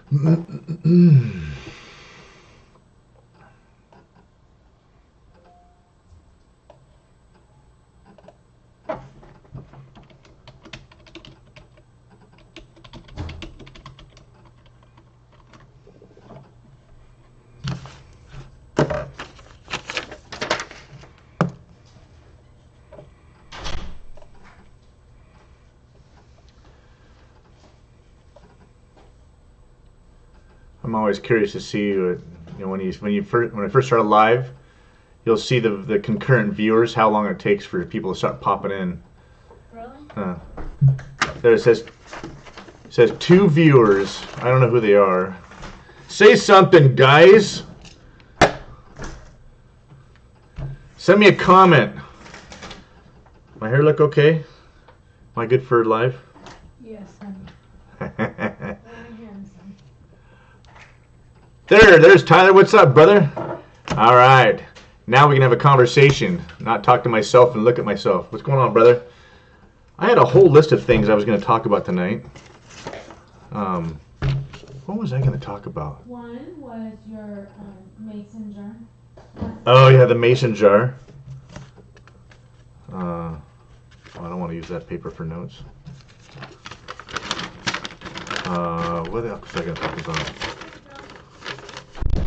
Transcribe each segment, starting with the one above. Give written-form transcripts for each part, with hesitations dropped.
I'm always curious to see when I first started live, you'll see the concurrent viewers, how long it takes for people to start popping in. Really? There it says 2 viewers. I don't know who they are. Say something, guys. Send me a comment. My hair look okay? Am I good for live? Yes, honey. There's Tyler. What's up, brother? All right. Now we can have a conversation, not talk to myself and look at myself. What's going on, brother? I had a whole list of things I was going to talk about tonight. What was I going to talk about? One was your mason jar. Oh, yeah, the mason jar. I don't want to use that paper for notes. What else was I going to talk about?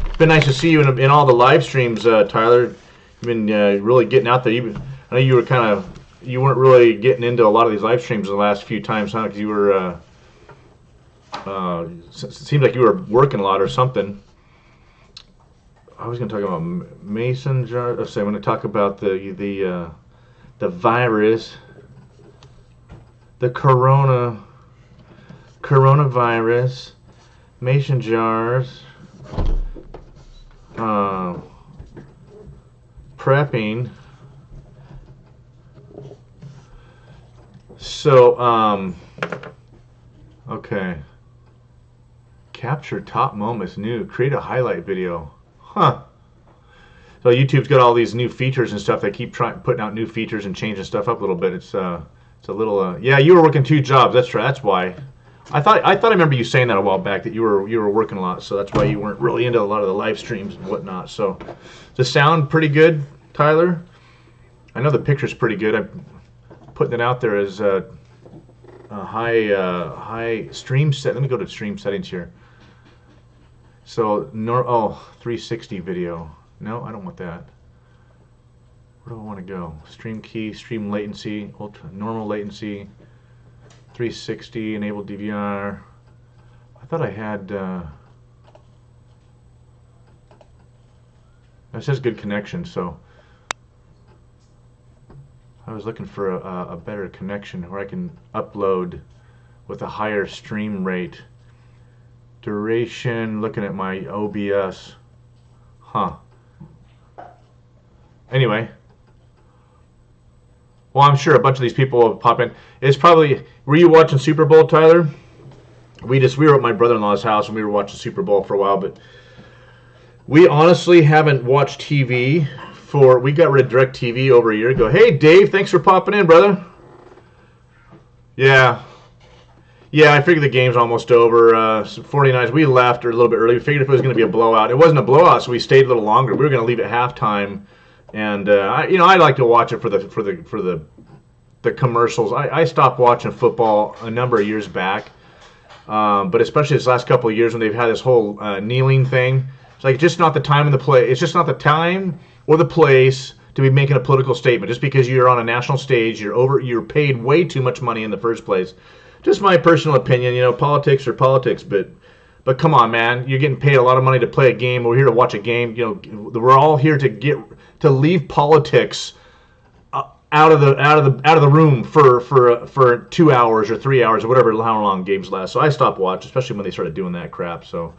It's been nice to see you in all the live streams, Tyler. You've been really getting out there. I know you weren't really getting into a lot of these live streams the last few times, huh? Because you were, it seems like you were working a lot or something. I was going to talk about mason jar. I'm going to talk about the virus, the coronavirus, mason jars, prepping. So, okay. Capture top moments, new. Create a highlight video. Huh. So YouTube's got all these new features and stuff. They keep putting out new features and changing stuff up a little bit. It's a little. Yeah, you were working 2 jobs. That's right. That's why. I thought I remember you saying that a while back, that you were working a lot. So that's why you weren't really into a lot of the live streams and whatnot. So, does the sound pretty good, Tyler? I know the picture's pretty good. I'm putting it out there as a high stream set. Let me go to stream settings here. So 360 video. No, I don't want that. Where do I want to go? Stream key, stream latency, normal latency, 360, enable DVR. I thought I had. It says good connection, so I was looking for a better connection where I can upload with a higher stream rate. Duration, looking at my OBS. Huh. Anyway. Well, I'm sure a bunch of these people will pop in. It's probably... Were you watching Super Bowl, Tyler? We were at my brother-in-law's house and we were watching Super Bowl for a while, but we honestly haven't watched TV we got rid of DirecTV over a year ago. Hey, Dave, thanks for popping in, brother. Yeah. Yeah, I figured the game's almost over. 49ers, we left a little bit early. We figured if it was going to be a blowout. It wasn't a blowout, so we stayed a little longer. We were going to leave at halftime, and I like to watch it for the commercials. I stopped watching football a number of years back, but especially this last couple of years when they've had this whole kneeling thing. It's like just not the time and the place. It's just not the time or the place to be making a political statement. Just because you're on a national stage, you're paid way too much money in the first place. Just my personal opinion, politics are politics, but come on, man, you're getting paid a lot of money to play a game. We're here to watch a game. We're all here to leave politics out of the room for 2 hours or 3 hours or whatever, how long games last. So I stopped watching, especially when they started doing that crap. So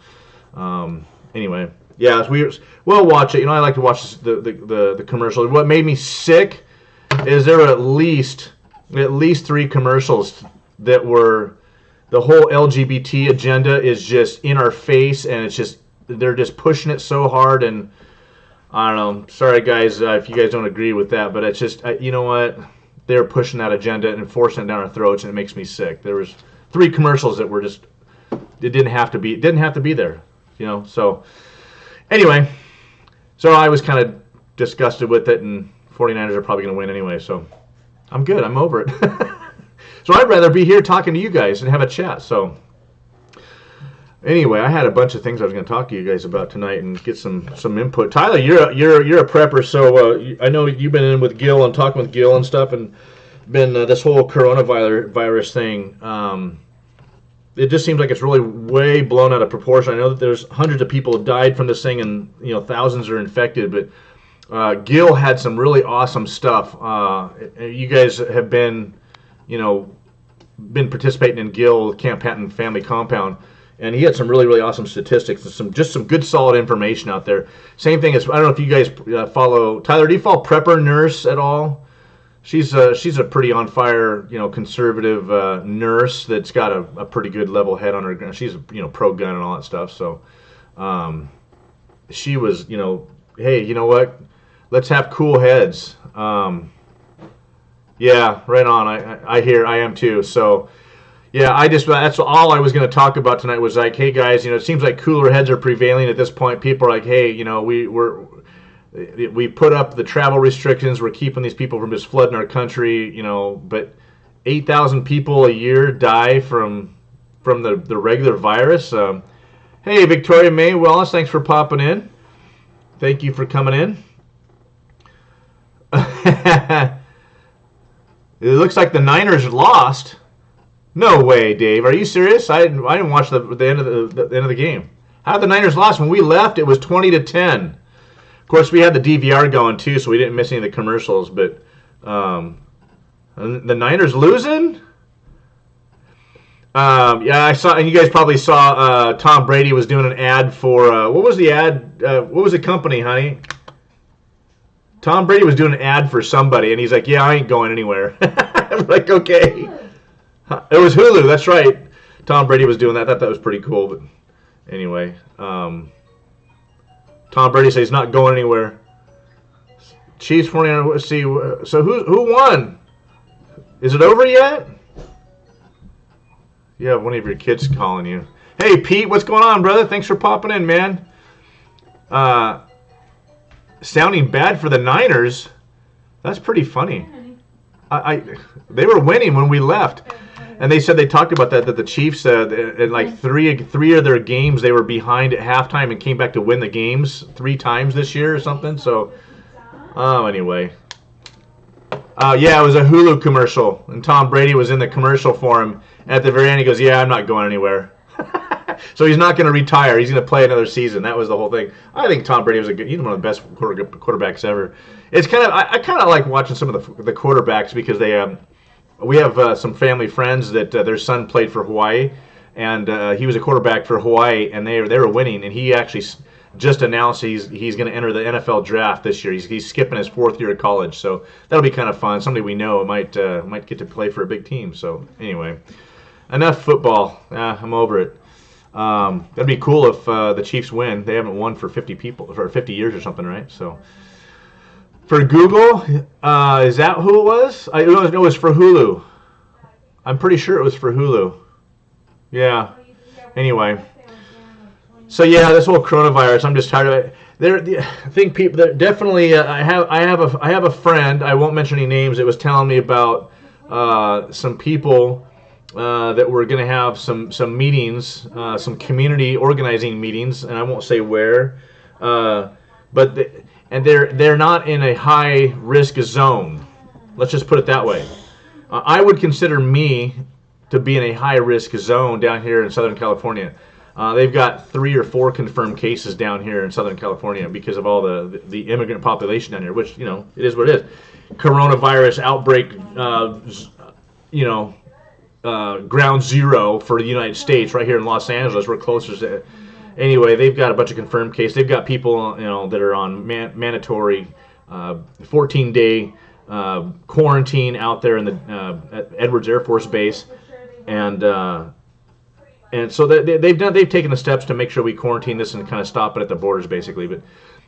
anyway, yeah, we'll watch it. I like to watch the commercials. What made me sick is there were at least 3 commercials that were, the whole LGBT agenda is just in our face, and they're just pushing it so hard, and I don't know. Sorry, guys, if you guys don't agree with that, but it's just, you know what? They're pushing that agenda and forcing it down our throats, and it makes me sick. There was 3 commercials that were just it didn't have to be there, you know. So anyway, so I was kind of disgusted with it, and 49ers are probably going to win anyway. So I'm good. I'm over it. So I'd rather be here talking to you guys and have a chat. So anyway, I had a bunch of things I was going to talk to you guys about tonight and get some input. Tyler, you're a prepper, so I know you've been in with Gil and talking with Gil and stuff, and been this whole coronavirus thing. It just seems like it's really way blown out of proportion. I know that there's hundreds of people have died from this thing, and thousands are infected. But Gil had some really awesome stuff. You guys have been participating in Gil Camp Hatton Family Compound, and he had some really awesome statistics and some good solid information out there. Same thing as, I don't know if you guys follow Tyler. Do you follow Prepper Nurse at all? She's a pretty on fire conservative nurse that's got a pretty good level head on her. She's pro gun and all that stuff. So she was hey, you know what? Let's have cool heads. Yeah, right on. I am too. So, yeah, that's all I was going to talk about tonight was like, hey guys, it seems like cooler heads are prevailing at this point. People are like, hey, we put up the travel restrictions. We're keeping these people from just flooding our country, but 8,000 people a year die from the regular virus. Hey, Victoria May Wallace, thanks for popping in. Thank you for coming in. It looks like the Niners lost. No way, Dave. Are you serious? I didn't watch the end of the game. How did the Niners lost? When we left, it was 20-10. Of course, we had the DVR going too, so we didn't miss any of the commercials. But the Niners losing? Yeah, I saw, and you guys probably saw Tom Brady was doing an ad for what was the ad? What was the company, honey? Tom Brady was doing an ad for somebody, and he's like, yeah, I ain't going anywhere. I'm like, okay. It was Hulu, that's right. Tom Brady was doing that. I thought that was pretty cool. But anyway, Tom Brady says he's not going anywhere. Chiefs 49ers, let's see. So who won? Is it over yet? Yeah, one of your kids calling you. Hey, Pete, what's going on, brother? Thanks for popping in, man. Sounding bad for the Niners. That's pretty funny. They were winning when we left, and they said they talked about that the Chiefs in like three of their games they were behind at halftime and came back to win the games 3 times this year or something. So, anyway, yeah, it was a Hulu commercial, and Tom Brady was in the commercial for him. And at the very end, he goes, "Yeah, I'm not going anywhere." So he's not going to retire. He's going to play another season. That was the whole thing. I think Tom Brady was he's one of the best quarterbacks ever. It's kind of I kind of like watching some of the quarterbacks because we have some family friends that their son played for Hawaii, and he was a quarterback for Hawaii, and they were winning. And he actually just announced he's going to enter the NFL draft this year. He's skipping his 4th year of college, so that'll be kind of fun. Somebody we know might get to play for a big team. So anyway, enough football. I'm over it. That'd be cool if the Chiefs win. They haven't won for 50 years or something, right? So for Google, is that who it was? It was for Hulu. I'm pretty sure it was for Hulu. Yeah. Anyway, so yeah, this whole coronavirus, I'm just tired of it. I think people definitely. I have a friend. I won't mention any names. That was telling me about some people. That we're going to have some meetings, some community organizing meetings, and I won't say where, but they're not in a high risk zone. Let's just put it that way. I would consider me to be in a high risk zone down here in Southern California. They've got 3 or 4 confirmed cases down here in Southern California because of all the immigrant population down here, which it is what it is. Coronavirus outbreak, ground zero for the United States right here in Los Angeles. We're closer to. Anyway, they've got a bunch of confirmed cases. They've got people that are on mandatory 14-day quarantine out there in the at Edwards Air Force Base, and so they've taken the steps to make sure we quarantine this and kind of stop it at the borders basically. But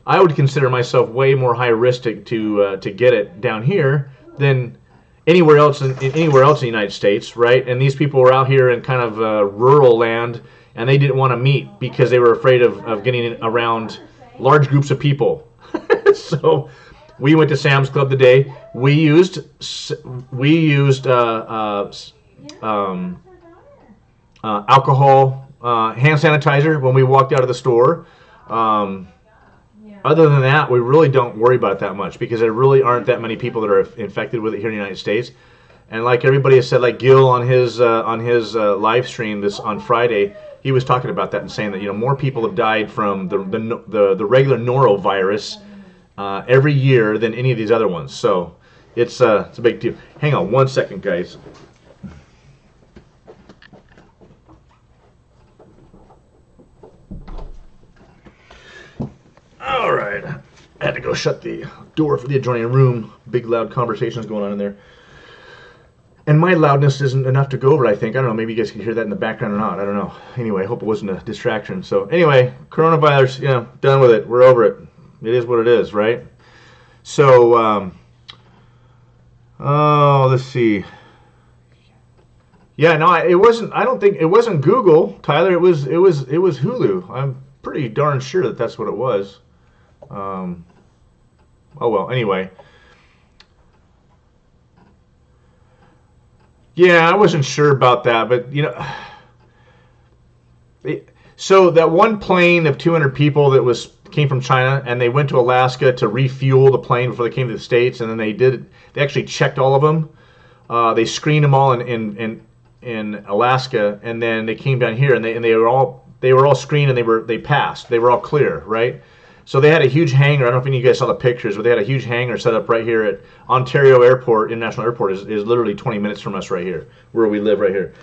I would consider myself way more high risk to get it down here than anywhere else in the United States, right? And these people were out here in kind of rural land and they didn't want to meet because they were afraid of getting around large groups of people. So we went to Sam's Club today. We used alcohol, hand sanitizer when we walked out of the store. Other than that, we really don't worry about it that much because there really aren't that many people that are infected with it here in the United States. And like everybody has said, like Gil on his live stream this on Friday, he was talking about that and saying that more people have died from the regular norovirus every year than any of these other ones. So it's a big deal. Hang on one second, guys. All right, I had to go shut the door for the adjoining room. Big loud conversations going on in there. And my loudness isn't enough to go over, I think. I don't know, maybe you guys can hear that in the background or not. I don't know. Anyway, I hope it wasn't a distraction. So anyway, coronavirus, done with it. We're over it. It is what it is, right? So, let's see. Yeah, no, it wasn't. I don't think it wasn't Google, Tyler. It was Hulu. I'm pretty darn sure that that's what it was. Oh well. Anyway. Yeah, I wasn't sure about that, but so that one plane of 200 people that came from China, and they went to Alaska to refuel the plane before they came to the States, and then they actually checked all of them. They screened them all in Alaska, and then they came down here, and they were all screened, and they passed. They were all clear, right? So they had a huge hangar. I don't know if any of you guys saw the pictures, but they had a huge hangar set up right here at Ontario Airport. International Airport is literally 20 minutes from us right here, where we live right here.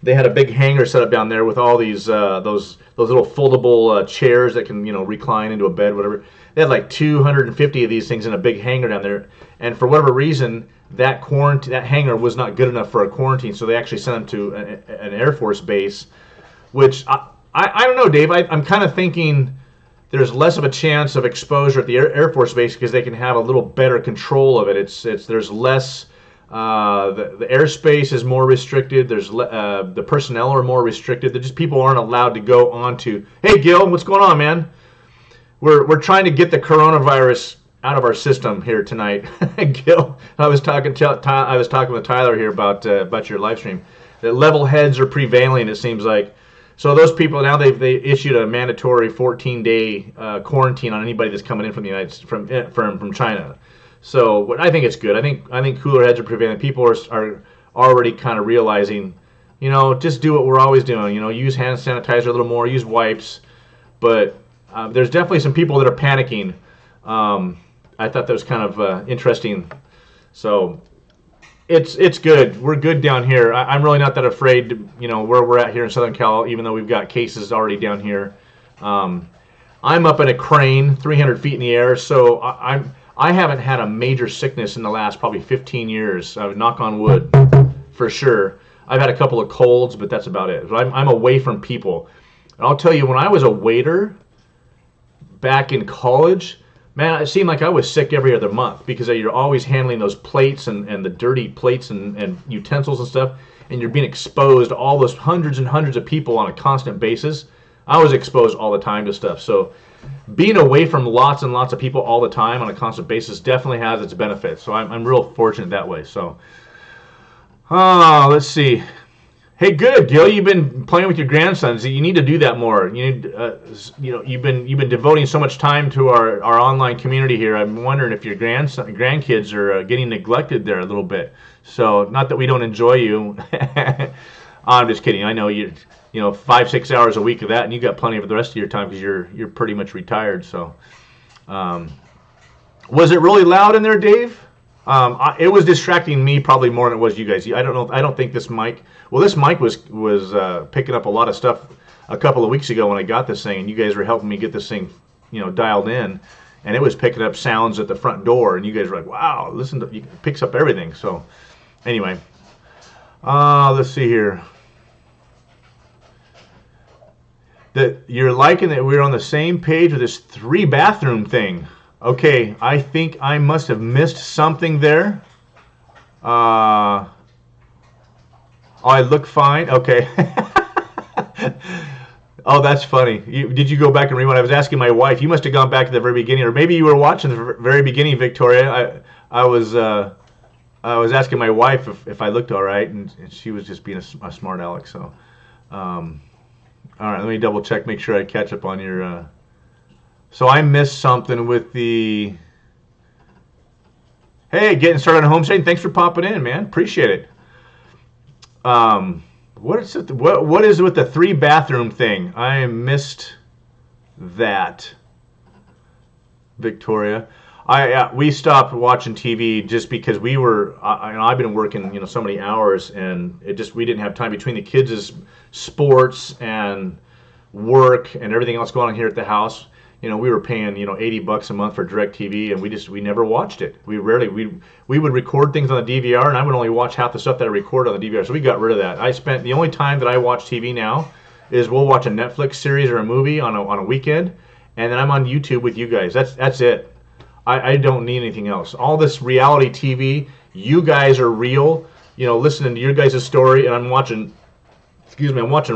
They had a big hangar set up down there with all these those little foldable chairs that can recline into a bed, whatever. They had like 250 of these things in a big hangar down there, and for whatever reason, that hangar was not good enough for a quarantine, so they actually sent them to an Air Force base, which I don't know, Dave. I'm kind of thinking there's less of a chance of exposure at the Air Force base because they can have a little better control of it. There's less. The airspace is more restricted. There's the personnel are more restricted. Just people aren't allowed to go on to. Hey, Gil, what's going on, man? We're trying to get the coronavirus out of our system here tonight. Gil, I was talking with Tyler here about your live stream. The level heads are prevailing. It seems like. So those people now they issued a mandatory 14-day quarantine on anybody that's coming in from the from China. So I think it's good. I think cooler heads are prevailing. People are already kind of realizing, just do what we're always doing. Use hand sanitizer a little more, use wipes. But there's definitely some people that are panicking. I thought that was kind of interesting. So. It's good. We're good down here. I'm really not that afraid, where we're at here in Southern Cal, even though we've got cases already down here. I'm up in a crane, 300 feet in the air, so I haven't had a major sickness in the last probably 15 years. I would knock on wood, for sure. I've had a couple of colds, but that's about it. But I'm away from people. And I'll tell you, when I was a waiter back in college, man, it seemed like I was sick every other month because you're always handling those plates and the dirty plates and utensils and stuff, and you're being exposed to all those hundreds and hundreds of people on a constant basis. I was exposed all the time to stuff. So being away from lots and lots of people all the time on a constant basis definitely has its benefits. So I'm real fortunate that way. So, let's see. Hey, good, Gil. You've been playing with your grandsons. You need to do that more. You need, you've been devoting so much time to our online community here. I'm wondering if your grandkids are getting neglected there a little bit. So, not that we don't enjoy you. I'm just kidding. I know you 5-6 hours a week of that, and you got plenty of the rest of your time because you're pretty much retired. So, was it really loud in there, Dave? It was distracting me probably more than it was you guys. I don't know. I don't think this mic. Well, this mic was picking up a lot of stuff a couple of weeks ago when I got this thing, and you guys were helping me get this thing, dialed in, and it was picking up sounds at the front door, and you guys were like, "Wow, listen to it picks up everything." So, anyway, let's see here. That you're liking that we're on the same page with this 3-bathroom thing. Okay, I think I must have missed something there. I look fine. Okay. Oh, that's funny. Did you go back and rewind? I was asking my wife. You must have gone back to the very beginning, or maybe you were watching the very beginning, Victoria. I was I was asking my wife if I looked all right, and she was just being a smart aleck. So, all right, let me double check, make sure I catch up on your. So I missed something with the. Hey, getting started on homesteading. Thanks for popping in, man. Appreciate it. What is it? What is it with the 3-bathroom thing? I missed that, Victoria. We stopped watching TV just because we were. I've been working, so many hours, and we didn't have time between the kids' sports and work and everything else going on here at the house. We were paying $80 a month for DirecTV, and we never watched it. We would record things on the DVR, and I would only watch half the stuff that I record on the DVR. So we got rid of that. The only time that I watch TV now is we'll watch a Netflix series or a movie on a weekend, and then I'm on YouTube with you guys. That's it. I don't need anything else. All this reality TV, you guys are real. Listening to your guys' story, and I'm watching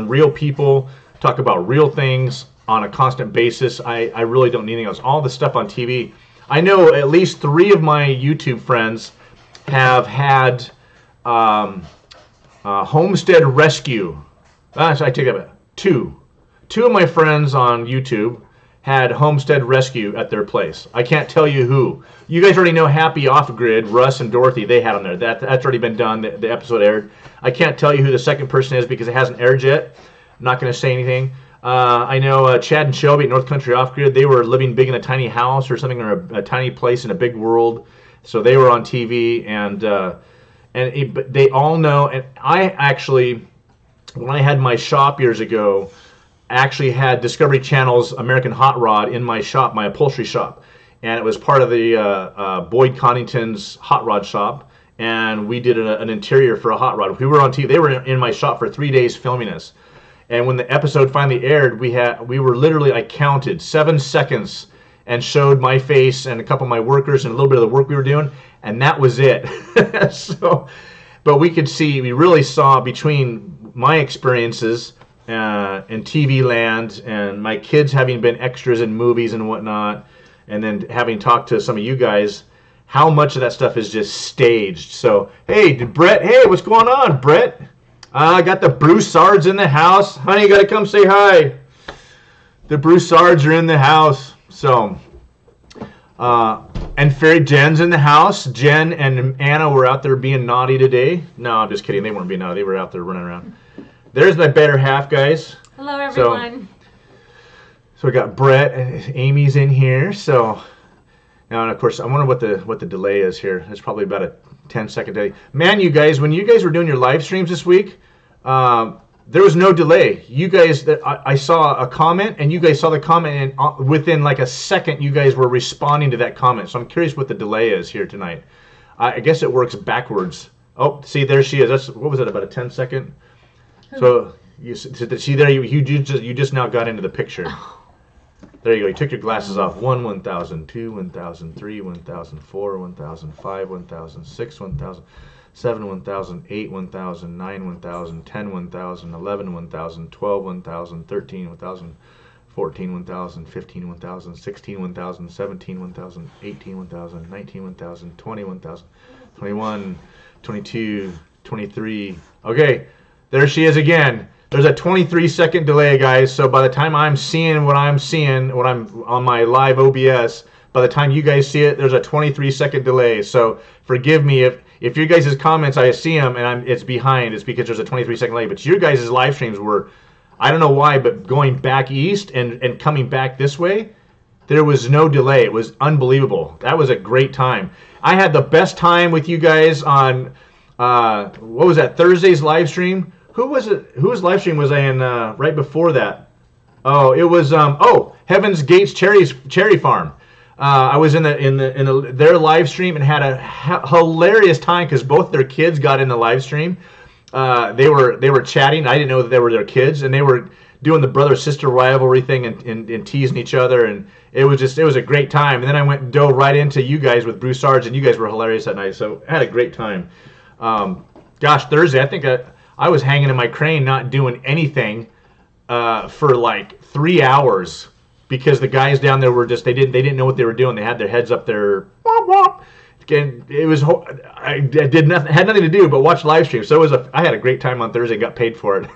real people talk about real things on a constant basis. I really don't need anything else. All the stuff on TV. I know at least 3 of my YouTube friends have had homestead rescue. I take that back. 2 of my friends on YouTube had homestead rescue at their place. I can't tell you who. You guys already know Happy Off Grid, Russ and Dorothy, they had on there. That's already been done. The episode aired. I can't tell you who the second person is because it hasn't aired yet. I'm not going to say anything. I know Chad and Shelby at North Country Off Grid, they were living big in a tiny house or something, or a tiny place in a big world. So they were on TV, but they all know. And I actually, when I had my shop years ago, actually had Discovery Channel's American Hot Rod in my shop, my upholstery shop. And it was part of the Boyd Connington's Hot Rod shop. And we did an interior for a hot rod. We were on TV. They were in my shop for 3 days filming us. And when the episode finally aired, we were literally, I counted 7 seconds and showed my face and a couple of my workers and a little bit of the work we were doing, and that was it. But we really saw between my experiences in TV land and my kids having been extras in movies and whatnot, and then having talked to some of you guys, how much of that stuff is just staged. So, hey, Brett, hey, what's going on, Brett? I got the Broussards in the house. Honey, you got to come say hi. The Broussards are in the house. So, and Fairy Jen's in the house. Jen and Anna were out there being naughty today. No, I'm just kidding. They weren't being naughty. They were out there running around. There's my better half, guys. Hello, everyone. So we got Brett and Amy's in here. So now, and of course, I wonder what the delay is here. It's probably about a 10-second delay. Man, you guys, when you guys were doing your live streams this week, there was no delay. You guys, I saw a comment, and you guys saw the comment, and within like a second, you guys were responding to that comment. So I'm curious what the delay is here tonight. I guess it works backwards. Oh, see, there she is. What was it, about a 10-second? So you see there, you just now got into the picture. There you go. You took your glasses off. 1, 1,000, 2, 1,000, 3, 1,000, 4, 1,000, 5, 1,000, 6, 1,000, 7, 1,000, 8, 1,000, 9, 1,000, 10, 1,000, 11, 1,000, 12, 1,000, 13, 1,000, 14, 1,000, 15, 1,000, 16, 1,000, 17, 1,000, 18, 1,000, 19, 1,000, 20, 1,000, 21, 22, 23. Okay, there she is again. There's a 23-second delay, guys. So by the time I'm seeing what I'm on my live OBS, by the time you guys see it, there's a 23-second delay. So forgive me if your guys' comments, I see them and it's behind. It's because there's a 23-second delay. But your guys' live streams were, I don't know why, but going back east and coming back this way, there was no delay. It was unbelievable. That was a great time. I had the best time with you guys on, what was that, Thursday's live stream? Who was it? Whose live stream was I in right before that? Oh, it was Heaven's Gates Cherry Farm. I was in their live stream and had a hilarious time because both their kids got in the live stream. They were chatting. I didn't know that they were their kids, and they were doing the brother-sister rivalry thing and teasing each other, and it was a great time. And then I dove right into you guys with Broussards, and you guys were hilarious that night. So I had a great time. Thursday, I think I was hanging in my crane, not doing anything, for like 3 hours because the guys down there were just they didn't know what they were doing. They had their heads up there. Wop, wop. And it was I did nothing, had nothing to do but watch live stream. So I had a great time on Thursday, got paid for it.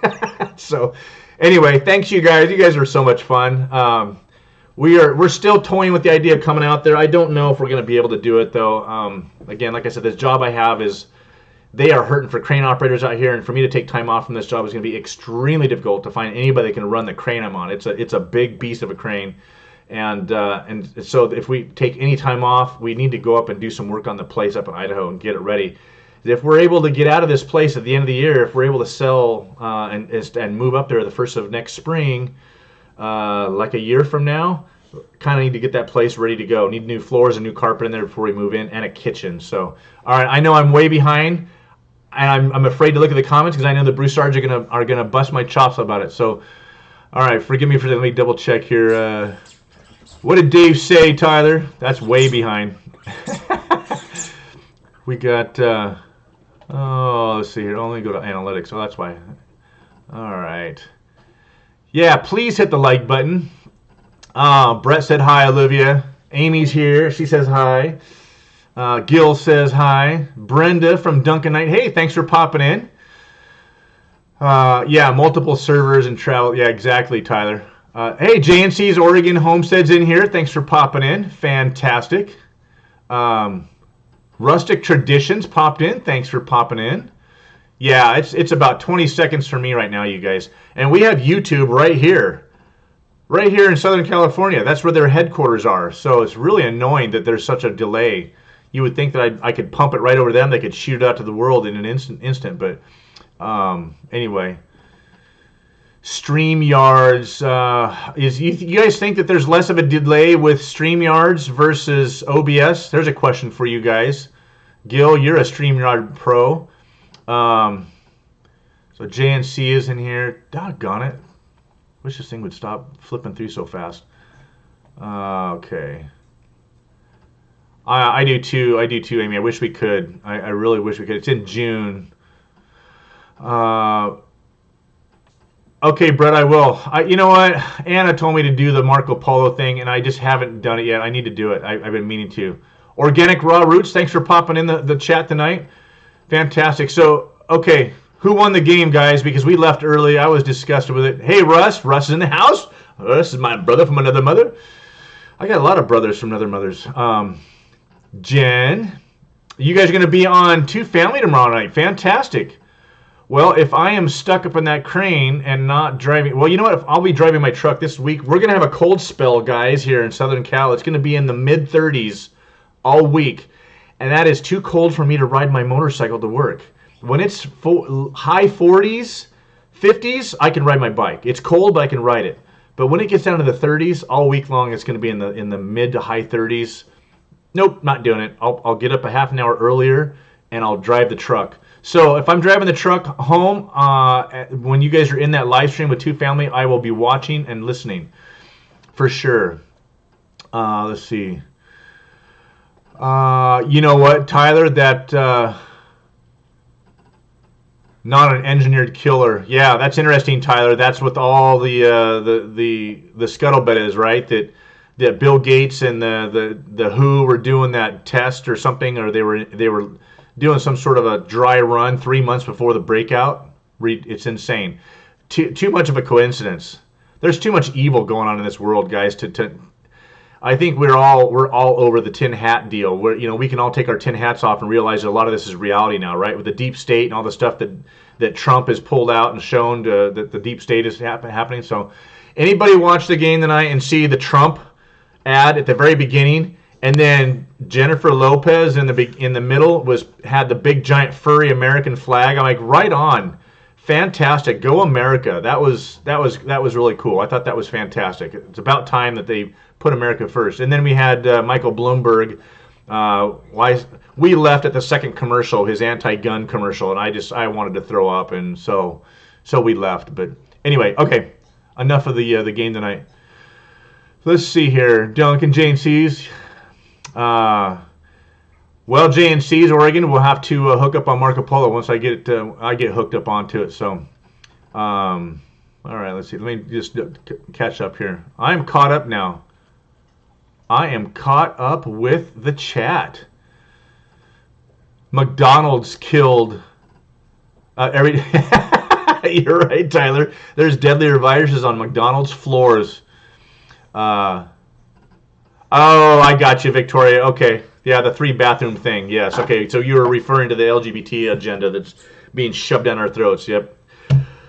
So anyway, thanks you guys. You guys are so much fun. We're still toying with the idea of coming out there. I don't know if we're going to be able to do it though. Again, like I said, this job I have is they are hurting for crane operators out here, and for me to take time off from this job is going to be extremely difficult to find anybody that can run the crane I'm on. It's a big beast of a crane. And so if we take any time off, we need to go up and do some work on the place up in Idaho and get it ready. If we're able to get out of this place at the end of the year, if we're able to sell and move up there the first of next spring, like a year from now, kind of need to get that place ready to go. Need new floors and new carpet in there before we move in, and a kitchen. So, all right, I know I'm way behind, and I'm afraid to look at the comments because I know the Broussards are gonna bust my chops about it. So, all right, forgive me for that. Let me double check here. What did Dave say, Tyler? That's way behind. We got, let's see here. Only go to analytics. Oh, that's why. All right. Yeah, please hit the like button. Brett said hi, Olivia. Amy's here. She says hi. Gil says hi. Brenda from Duncan Knight. Hey, thanks for popping in. Yeah, multiple servers and travel. Yeah, exactly, Tyler. Hey, JNC's Oregon Homesteads in here. Thanks for popping in. Fantastic. Rustic Traditions popped in. Thanks for popping in. Yeah, it's about 20 seconds for me right now, you guys. And we have YouTube right here in Southern California. That's where their headquarters are. So it's really annoying that there's such a delay. You would think that I could pump it right over them. They could shoot it out to the world in an instant. But anyway. StreamYards, you guys think that there's less of a delay with StreamYards versus OBS? There's a question for you guys. Gil, you're a StreamYard pro. So JNC is in here. Doggone it. Wish this thing would stop flipping through so fast. Okay. I do too, Amy. I wish we could. I really wish we could. It's in June. Okay, Brett, I will. You know what? Anna told me to do the Marco Polo thing, and I just haven't done it yet. I need to do it. I've been meaning to. Organic Raw Roots, thanks for popping in the chat tonight. Fantastic. So, okay, who won the game, guys? Because we left early. I was disgusted with it. Hey, Russ. Russ is in the house. This is my brother from another mother. I got a lot of brothers from other mothers. Jen, you guys are going to be on Two Family tomorrow night. Fantastic. Well, if I am stuck up in that crane and not driving... Well, you know what? If I'll be driving my truck this week, we're going to have a cold spell, guys, here in Southern Cal. It's going to be in the mid-30s all week. And that is too cold for me to ride my motorcycle to work. When it's high 40s, 50s, I can ride my bike. It's cold, but I can ride it. But when it gets down to the 30s, all week long, it's going to be in the mid to high 30s. Nope, not doing it. I'll get up a half an hour earlier, and I'll drive the truck. So if I'm driving the truck home, when you guys are in that live stream with Two Family, I will be watching and listening for sure. Let's see. You know what, Tyler? That not an engineered killer. Yeah, that's interesting, Tyler. That's what all the scuttlebutt is, right? That Bill Gates and the WHO were doing that test or something, or they were doing some sort of a dry run 3 months before the breakout. It's insane. Too much of a coincidence. There's too much evil going on in this world, guys. I think we're all over the tin hat deal. We can all take our tin hats off and realize that a lot of this is reality now, right? With the deep state and all the stuff that Trump has pulled out and shown that the deep state is happening. So, anybody watch the game tonight and see the Trump ad at the very beginning? And then Jennifer Lopez in the middle had the big giant furry American flag. I'm like, right on, fantastic, go America. That was really cool. I thought that was fantastic. It's about time that they put America first. And then we had Michael Bloomberg. We left at the second commercial, his anti-gun commercial, and I wanted to throw up, and so we left. But anyway, okay, enough of the game tonight. Let's see here, Duncan JNC's. Well, JNC's Oregon will have to hook up on Marco Polo once I get hooked up onto it. So, let's All right, let's see. Let me just catch up here. I'm caught up now. I am caught up with the chat. McDonald's killed every. You're right, Tyler. There's deadlier viruses on McDonald's floors. Oh, I got you, Victoria. Okay. Yeah, the 3-bathroom thing. Yes. Okay. So you were referring to the LGBT agenda that's being shoved down our throats. Yep.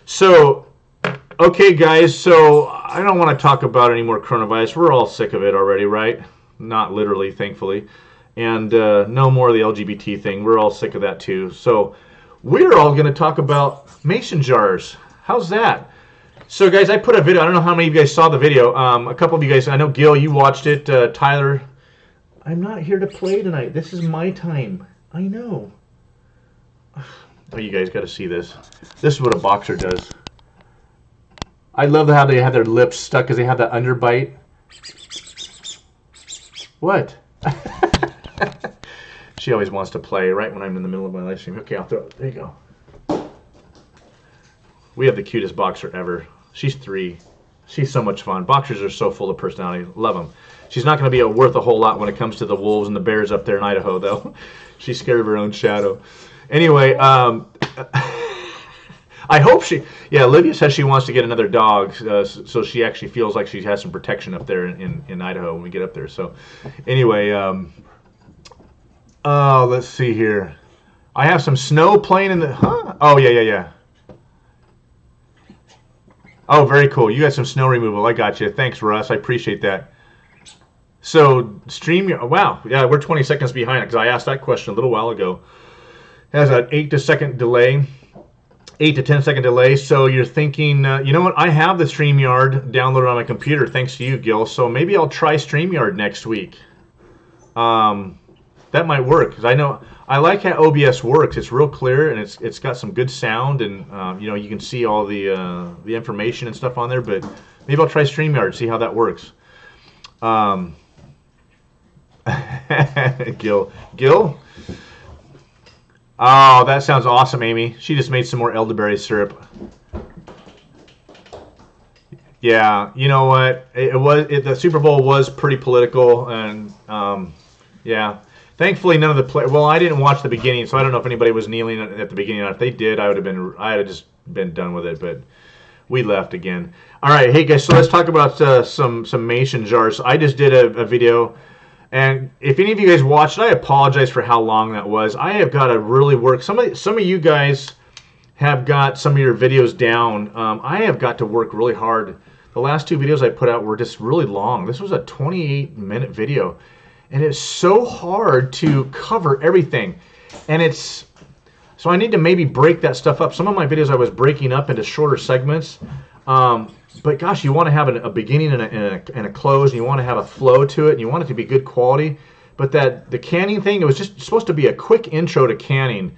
So, okay, guys. So I don't want to talk about any more coronavirus. We're all sick of it already, right? Not literally, thankfully. And no more of the LGBT thing. We're all sick of that too. So we're all going to talk about mason jars. How's that? So, guys, I put a video. I don't know how many of you guys saw the video. A couple of you guys. I know, Gil, you watched it. Tyler, I'm not here to play tonight. This is my time. I know. Oh, you guys got to see this. This is what a boxer does. I love how they have their lips stuck because they have that underbite. What? She always wants to play right when I'm in the middle of my live stream. Okay, I'll throw it. There you go. We have the cutest boxer ever. She's 3. She's so much fun. Boxers are so full of personality. Love them. She's not going to be worth a whole lot when it comes to the wolves and the bears up there in Idaho, though. She's scared of her own shadow. Anyway, I hope she... Yeah, Olivia says she wants to get another dog, so she actually feels like she has some protection up there in Idaho when we get up there. So, anyway, let's see here. I have some snow playing in the... Huh? Oh, yeah. Oh, very cool. You got some snow removal. I got you. Thanks, Russ. I appreciate that. So, wow. Yeah, we're 20 seconds behind it because I asked that question a little while ago. It has an 8 to 10 second delay. So you're thinking, you know what? I have the StreamYard downloaded on my computer thanks to you, Gil. So maybe I'll try StreamYard next week. That might work because I like how OBS works. It's real clear and it's got some good sound and you can see all the information and stuff on there. But maybe I'll try StreamYard, see how that works. Gil. Oh, that sounds awesome, Amy. She just made some more elderberry syrup. Yeah, you know what? The Super Bowl was pretty political, and yeah. Thankfully, none of the well, I didn't watch the beginning, so I don't know if anybody was kneeling at the beginning. If they did, I'd have just been done with it. But we left again. All right, hey guys. So let's talk about some mason jars. I just did a video. And if any of you guys watched, I apologize for how long that was. I have got to really work. Some of you guys have got some of your videos down. I have got to work really hard. The last 2 videos I put out were just really long. This was a 28-minute video. And it's so hard to cover everything. And so I need to maybe break that stuff up. Some of my videos I was breaking up into shorter segments. But gosh, you want to have a beginning and a close, and you want to have a flow to it, and you want it to be good quality. But the canning thing, it was just supposed to be a quick intro to canning.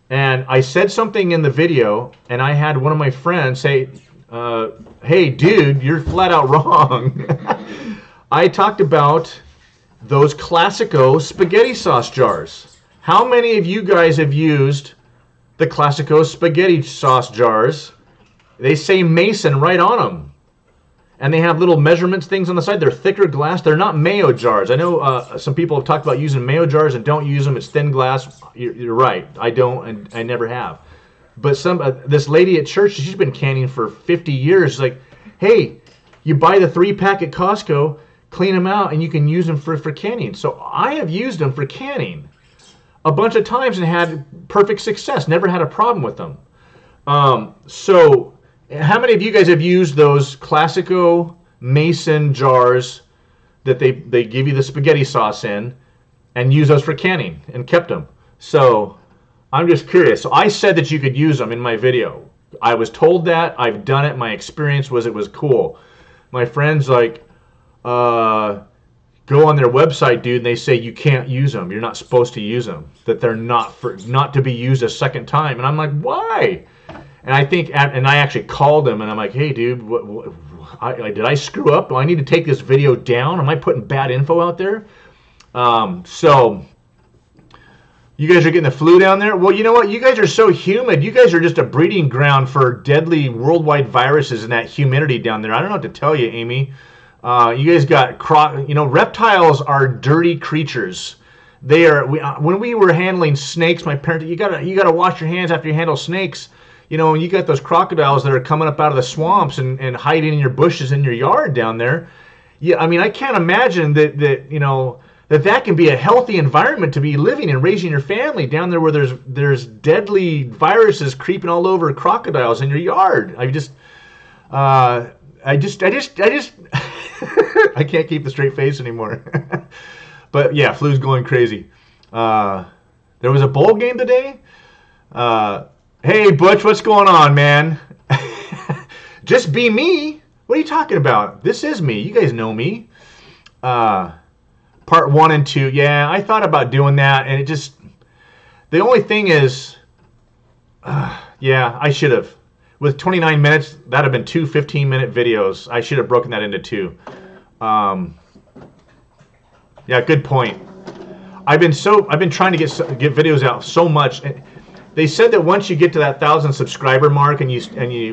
And I said something in the video, and I had one of my friends say, hey, dude, you're flat out wrong. I talked about those Classico spaghetti sauce jars. How many of you guys have used the Classico spaghetti sauce jars? They say Mason right on them. And they have little measurements things on the side. They're thicker glass. They're not mayo jars. I know some people have talked about using mayo jars and don't use them. It's thin glass. You're right. I don't, and I never have. But this lady at church, she's been canning for 50 years. She's like, hey, you buy the 3-pack at Costco, clean them out, and you can use them for canning. So I have used them for canning a bunch of times and had perfect success. Never had a problem with them. So how many of you guys have used those Classico Mason jars that they give you the spaghetti sauce in and use those for canning and kept them? So I'm just curious. So I said that you could use them in my video. I was told that. I've done it. My experience was it was cool. My friends like go on their website, dude, and they say you can't use them. You're not supposed to use them. That they're not to be used a second time. And I'm like, why? And I actually called him, and I'm like, hey, dude, did I screw up? Do I need to take this video down? Am I putting bad info out there? So You guys are getting the flu down there? Well, you know what? You guys are so humid. You guys are just a breeding ground for deadly worldwide viruses in that humidity down there. I don't know what to tell you, Amy. You guys got reptiles are dirty creatures. They are. When we were handling snakes, my parents, you gotta wash your hands after you handle snakes. And you got those crocodiles that are coming up out of the swamps and hiding in your bushes in your yard down there. Yeah, I mean, I can't imagine that can be a healthy environment to be living and raising your family down there where there's deadly viruses creeping all over crocodiles in your yard. I can't keep the straight face anymore. But yeah, flu's going crazy. There was a bowl game today. Hey, Butch, what's going on, man? Just be me. What are you talking about? This is me. You guys know me. Part 1 and 2. Yeah, I thought about doing that, and the only thing is, yeah, I should have. With 29 minutes, that'd have been 2 15-minute videos. I should have broken that into 2. Yeah, good point. I've been trying to get videos out so much. They said that once you get to that 1,000 subscriber mark, and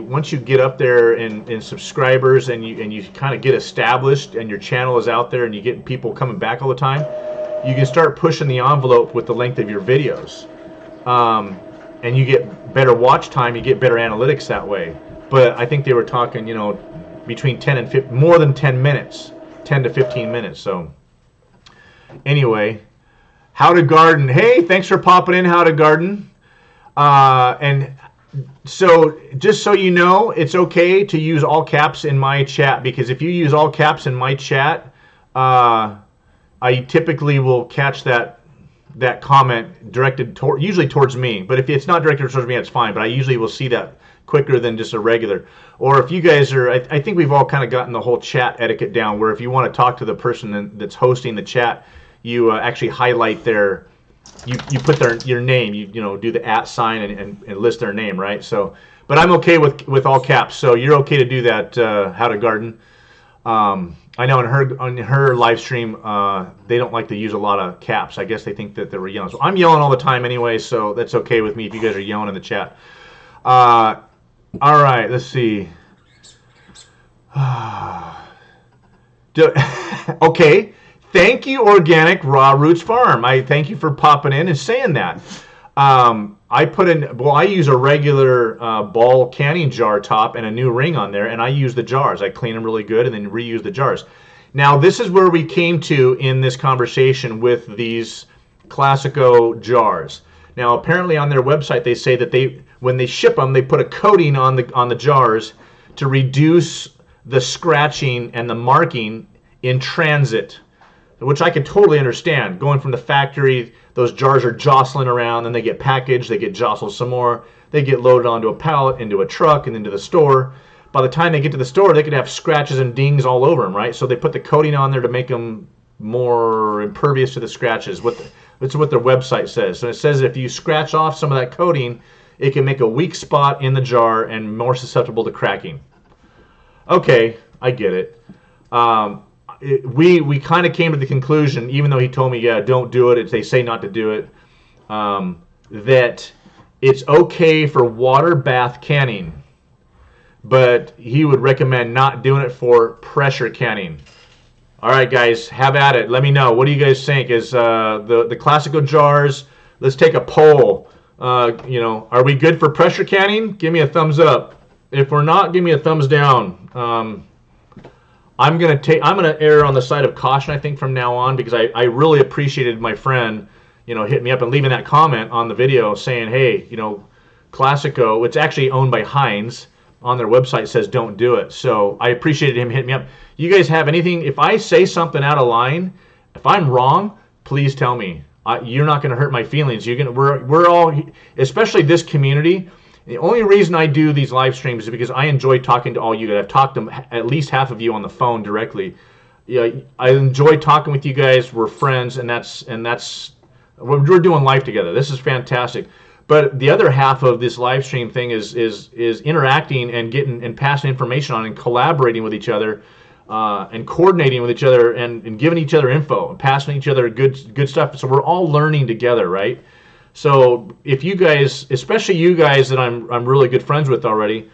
once you get up there in subscribers, and you kind of get established, and your channel is out there, and you get people coming back all the time, you can start pushing the envelope with the length of your videos, and you get better watch time, you get better analytics that way. But I think they were talking, between 10 and 15, more than 10 minutes, 10 to 15 minutes. So anyway, how to garden. Hey, thanks for popping in. How to garden. And so just so you know, it's okay to use all caps in my chat, because if you use all caps in my chat, I typically will catch that comment directed usually towards me. But if it's not directed towards me, it's fine. But I usually will see that quicker than just a regular. Or if you guys are, I think we've all kind of gotten the whole chat etiquette down, where if you want to talk to the person that's hosting the chat, you actually highlight you put your name, you do the @ sign and list their name, right? So, but I'm okay with all caps, so you're okay to do that. How to garden. I know on her live stream, they don't like to use a lot of caps. I guess they think that they were yelling. So I'm yelling all the time anyway, so that's okay with me if you guys are yelling in the chat. All right, let's see. Okay. Thank you, Organic Raw Roots Farm. I thank you for popping in and saying that. I use a regular ball canning jar top and a new ring on there, and I use the jars. I clean them really good and then reuse the jars. Now, this is where we came to in this conversation with these Classico jars. Now, apparently on their website, they say that when they ship them, they put a coating on the jars to reduce the scratching and the marking in transit, which I can totally understand. Going from the factory, those jars are jostling around, then they get packaged, they get jostled some more, they get loaded onto a pallet, into a truck, and into the store. By the time they get to the store, they could have scratches and dings all over them, right? So they put the coating on there to make them more impervious to the scratches. That's what their website says. So it says if you scratch off some of that coating, it can make a weak spot in the jar and more susceptible to cracking. Okay, I get it. We kind of came to the conclusion, even though he told me, yeah, don't do it. They say not to do it. That it's okay for water bath canning, but he would recommend not doing it for pressure canning. All right, guys, have at it. Let me know. What do you guys think? Is the Classico jars? Let's take a poll. Are we good for pressure canning? Give me a thumbs up. If we're not, give me a thumbs down. I'm gonna err on the side of caution, I think, from now on, because I really appreciated my friend, hitting me up and leaving that comment on the video saying, hey, Classico, it's actually owned by Heinz, on their website says don't do it. So I appreciated him hitting me up. You guys have anything? If I say something out of line, if I'm wrong, please tell me. You're not gonna hurt my feelings. We're all, especially this community. The only reason I do these live streams is because I enjoy talking to all you guys. I've talked to at least half of you on the phone directly. Yeah, I enjoy talking with you guys. We're friends, and that's we're doing life together. This is fantastic. But the other half of this live stream thing is interacting and getting and passing information on and collaborating with each other, and coordinating with each other and giving each other info and passing each other good stuff. So we're all learning together, right? So if you guys, especially you guys that I'm really good friends with already,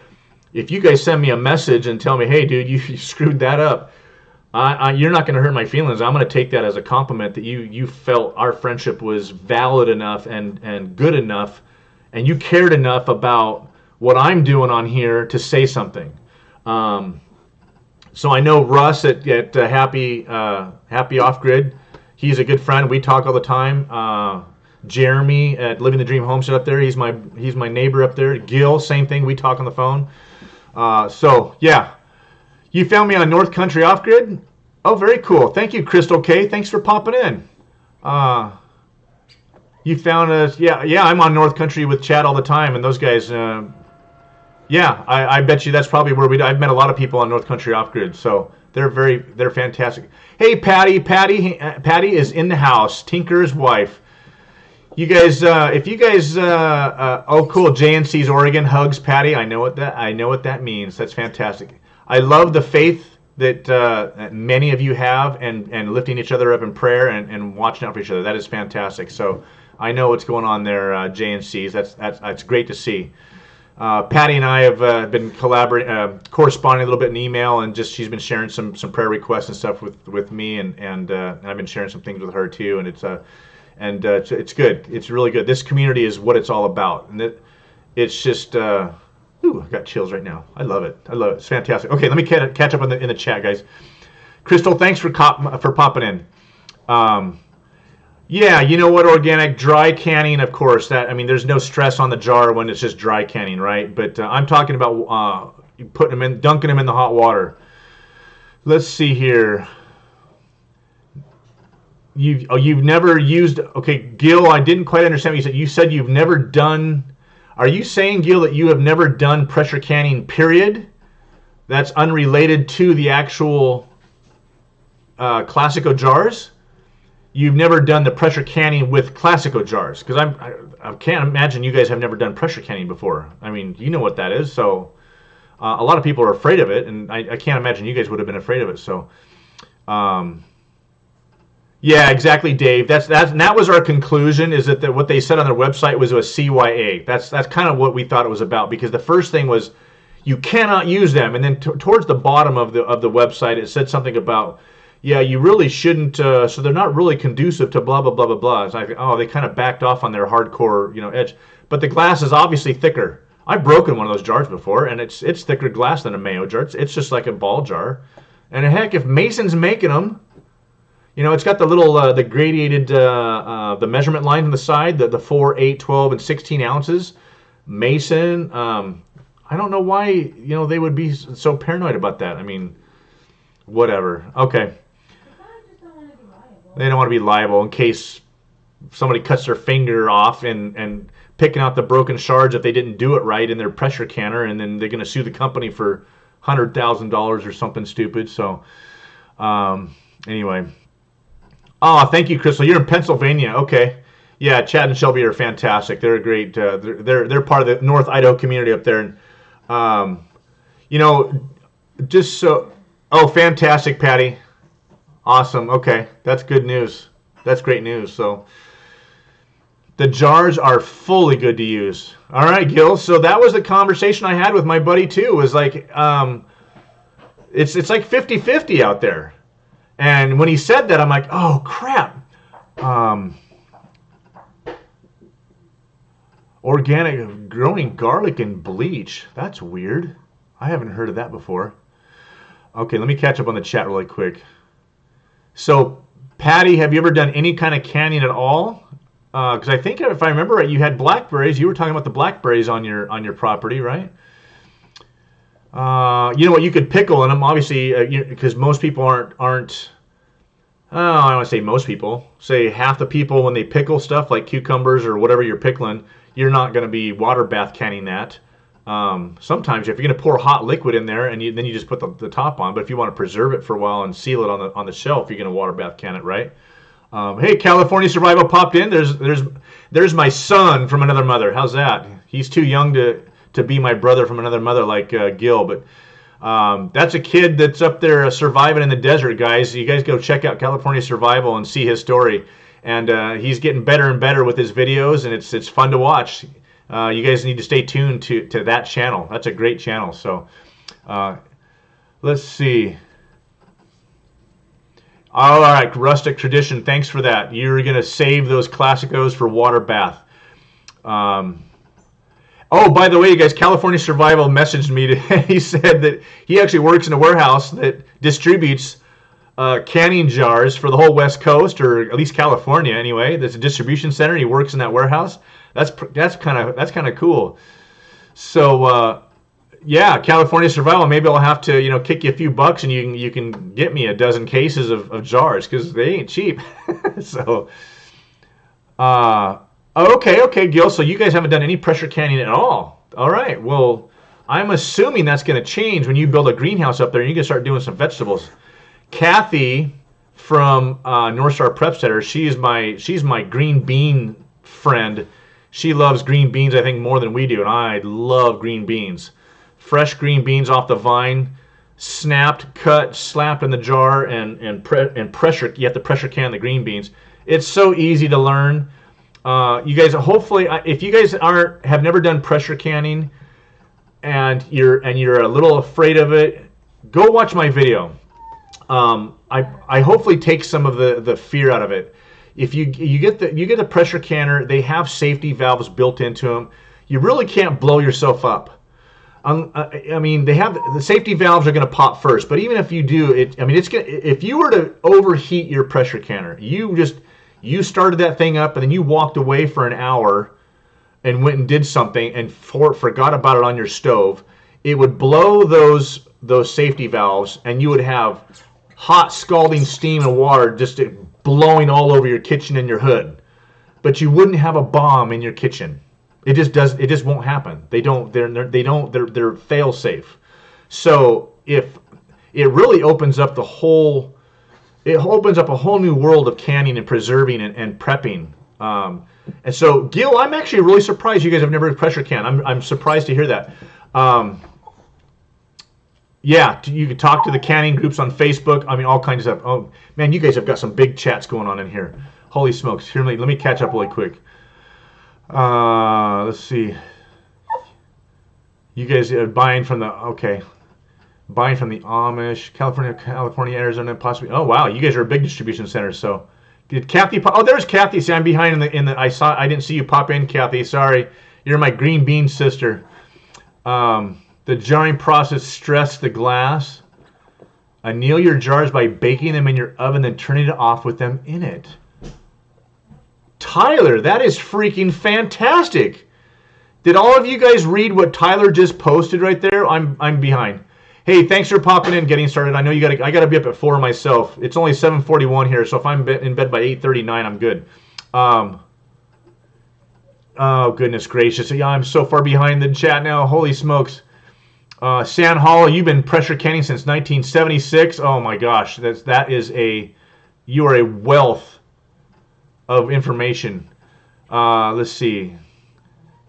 if you guys send me a message and tell me, hey, dude, you screwed that up, you're not going to hurt my feelings. I'm going to take that as a compliment that you felt our friendship was valid enough and good enough, and you cared enough about what I'm doing on here to say something. So I know Russ at Happy Off Grid. He's a good friend. We talk all the time. Jeremy at Living the Dream Homestead up there. He's my neighbor up there. Gil, same thing. We talk on the phone. So yeah, you found me on North Country Off Grid. Oh, very cool. Thank you, Crystal K. Thanks for popping in. You found us. Yeah. I'm on North Country with Chad all the time, and those guys. Yeah, I bet you that's probably where I've met a lot of people on North Country Off Grid, so they're fantastic. Hey, Patty is in the house. Tinker's wife. You guys, if you guys, oh cool, JNC's Oregon hugs Patty. I know what that means. That's fantastic. I love the faith that many of you have, and lifting each other up in prayer and watching out for each other. That is fantastic. So I know what's going on there, JNC's. That's great to see. Patty and I have been corresponding a little bit in email, and she's been sharing some prayer requests and stuff with me, and I've been sharing some things with her too, and it's good. It's really good. This community is what it's all about, and it's just I got chills right now. I love it. It's fantastic. Okay, let me catch up in the chat, guys. Crystal, thanks for popping in. Yeah, you know what? Organic dry canning, of course. There's no stress on the jar when it's just dry canning, right? But I'm talking about dunking them in the hot water. Let's see here. You've never used. Okay, Gil, I didn't quite understand what you said. You said you've never done. Are you saying, Gil, that you have never done pressure canning? Period. That's unrelated to the actual Classico jars. You've never done the pressure canning with Classico jars, because I can't imagine you guys have never done pressure canning before. I mean, you know what that is, so a lot of people are afraid of it, and I can't imagine you guys would have been afraid of it. So, yeah, exactly, Dave. That was our conclusion. Is that what they said on their website was a CYA. That's kind of what we thought it was about, because the first thing was you cannot use them, and then towards the bottom of the website it said something about, yeah, you really shouldn't, so they're not really conducive to blah, blah, blah, blah, blah. It's like, oh, they kind of backed off on their hardcore, edge. But the glass is obviously thicker. I've broken one of those jars before, and it's thicker glass than a mayo jar. It's just like a ball jar. And heck, if Mason's making them, it's got the little, the gradiated, the measurement line on the side, the 4, 8, 12, and 16 ounces. Mason, I don't know why, they would be so paranoid about that. I mean, whatever. Okay. They don't want to be liable in case somebody cuts their finger off and picking out the broken shards if they didn't do it right in their pressure canner, and then they're going to sue the company for $100,000 or something stupid. So, anyway. Oh, thank you, Crystal. You're in Pennsylvania. Okay. Yeah, Chad and Shelby are fantastic. They're a great. They're part of the North Idaho community up there, and just so. Oh, fantastic, Patty. Awesome. Okay, that's good news. That's great news. So the jars are fully good to use. All right, Gil. So that was the conversation I had with my buddy too. It was like, it's like 50-50 out there. And when he said that, I'm like, oh crap. Organic growing garlic and bleach. That's weird. I haven't heard of that before. Okay, let me catch up on the chat really quick. So, Patty, have you ever done any kind of canning at all? Because I think if I remember right, you had blackberries. You were talking about the blackberries on your property, right? You know what? You could pickle in them, obviously, because most people aren't. Oh, I don't want to say most people. Say half the people when they pickle stuff like cucumbers or whatever you're pickling, you're not going to be water bath canning that. Sometimes if you're going to pour hot liquid in there and then you just put the top on, but if you want to preserve it for a while and seal it on the shelf, you're going to water bath can it, right? Hey, California Survival popped in. There's my son from another mother. How's that? He's too young to be my brother from another mother like Gil, but that's a kid that's up there surviving in the desert, guys. You guys go check out California Survival and see his story. and he's getting better and better with his videos, and it's fun to watch. You guys need to stay tuned to that channel. That's a great channel. So let's see. All right, Rustic Tradition, thanks for that. You're going to save those Classicos for water bath. Oh, by the way, you guys, California Survival messaged me today. He said that he actually works in a warehouse that distributes canning jars for the whole West Coast, or at least California anyway. There's a distribution center. He works in that warehouse. That's kind of cool. So yeah, California Survival. Maybe I'll have to kick you a few bucks, and you can get me a dozen cases of jars, because they ain't cheap. So. Okay, Gil. So you guys haven't done any pressure canning at all. All right. Well, I'm assuming that's going to change when you build a greenhouse up there and you can start doing some vegetables. Kathy from North Star Prep Center, she's my green bean friend. She loves green beans, I think, more than we do, and I love green beans. Fresh green beans off the vine, snapped, cut, slapped in the jar, and pressure. You have to pressure can the green beans. It's so easy to learn. You guys, hopefully, if you guys have never done pressure canning, and you're a little afraid of it, go watch my video. I hopefully take some of the fear out of it. If you get the pressure canner, they have safety valves built into them. You really can't blow yourself up. I mean, they have the safety valves are going to pop first, but even if you do, if you were to overheat your pressure canner, you started that thing up and then you walked away for an hour and went and did something and forgot about it on your stove, it would blow those safety valves, and you would have hot scalding steam and water just blowing all over your kitchen and your hood. But you wouldn't have a bomb in your kitchen. It just won't happen. They're fail safe. So if it really opens up a whole new world of canning and preserving and prepping. And so, Gil, I'm actually really surprised you guys have never pressure canned. I'm surprised to hear that. Yeah, you can talk to the canning groups on Facebook. I mean, all kinds of stuff. Oh, man, you guys have got some big chats going on in here. Holy smokes. Here, let me catch up really quick. Let's see. You guys are buying from the Amish, California, Arizona, possibly. Oh wow, you guys are a big distribution center. So, did Kathy? Oh, there's Kathy. See, I'm behind in the. I didn't see you pop in, Kathy. Sorry, you're my green bean sister. The jarring process. Stress the glass. Anneal your jars by baking them in your oven, then turning it off with them in it. Tyler, that is freaking fantastic. Did all of you guys read what Tyler just posted right there? I'm behind. Hey, thanks for popping in, getting started. I know I gotta be up at 4 myself. It's only 7:41 here, so if I'm in bed by 8:39, I'm good. Oh goodness gracious! Yeah, I'm so far behind the chat now. Holy smokes! San Hall, you've been pressure canning since 1976. Oh my gosh, you are a wealth of information. Let's see.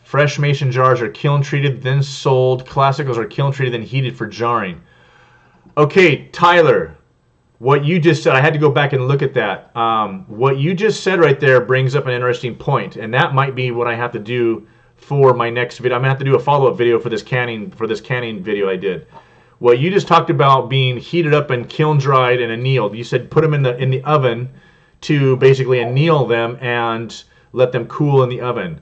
Fresh mason jars are kiln treated, then sold. Classicals are kiln treated, then heated for jarring. Okay, Tyler, what you just said, I had to go back and look at that. What you just said right there brings up an interesting point, and that might be what I have to do for my next video. I'm gonna have to do a follow-up video for this canning video I did. What you just talked about being heated up and kiln dried and annealed. You said put them in the oven to basically anneal them and let them cool in the oven.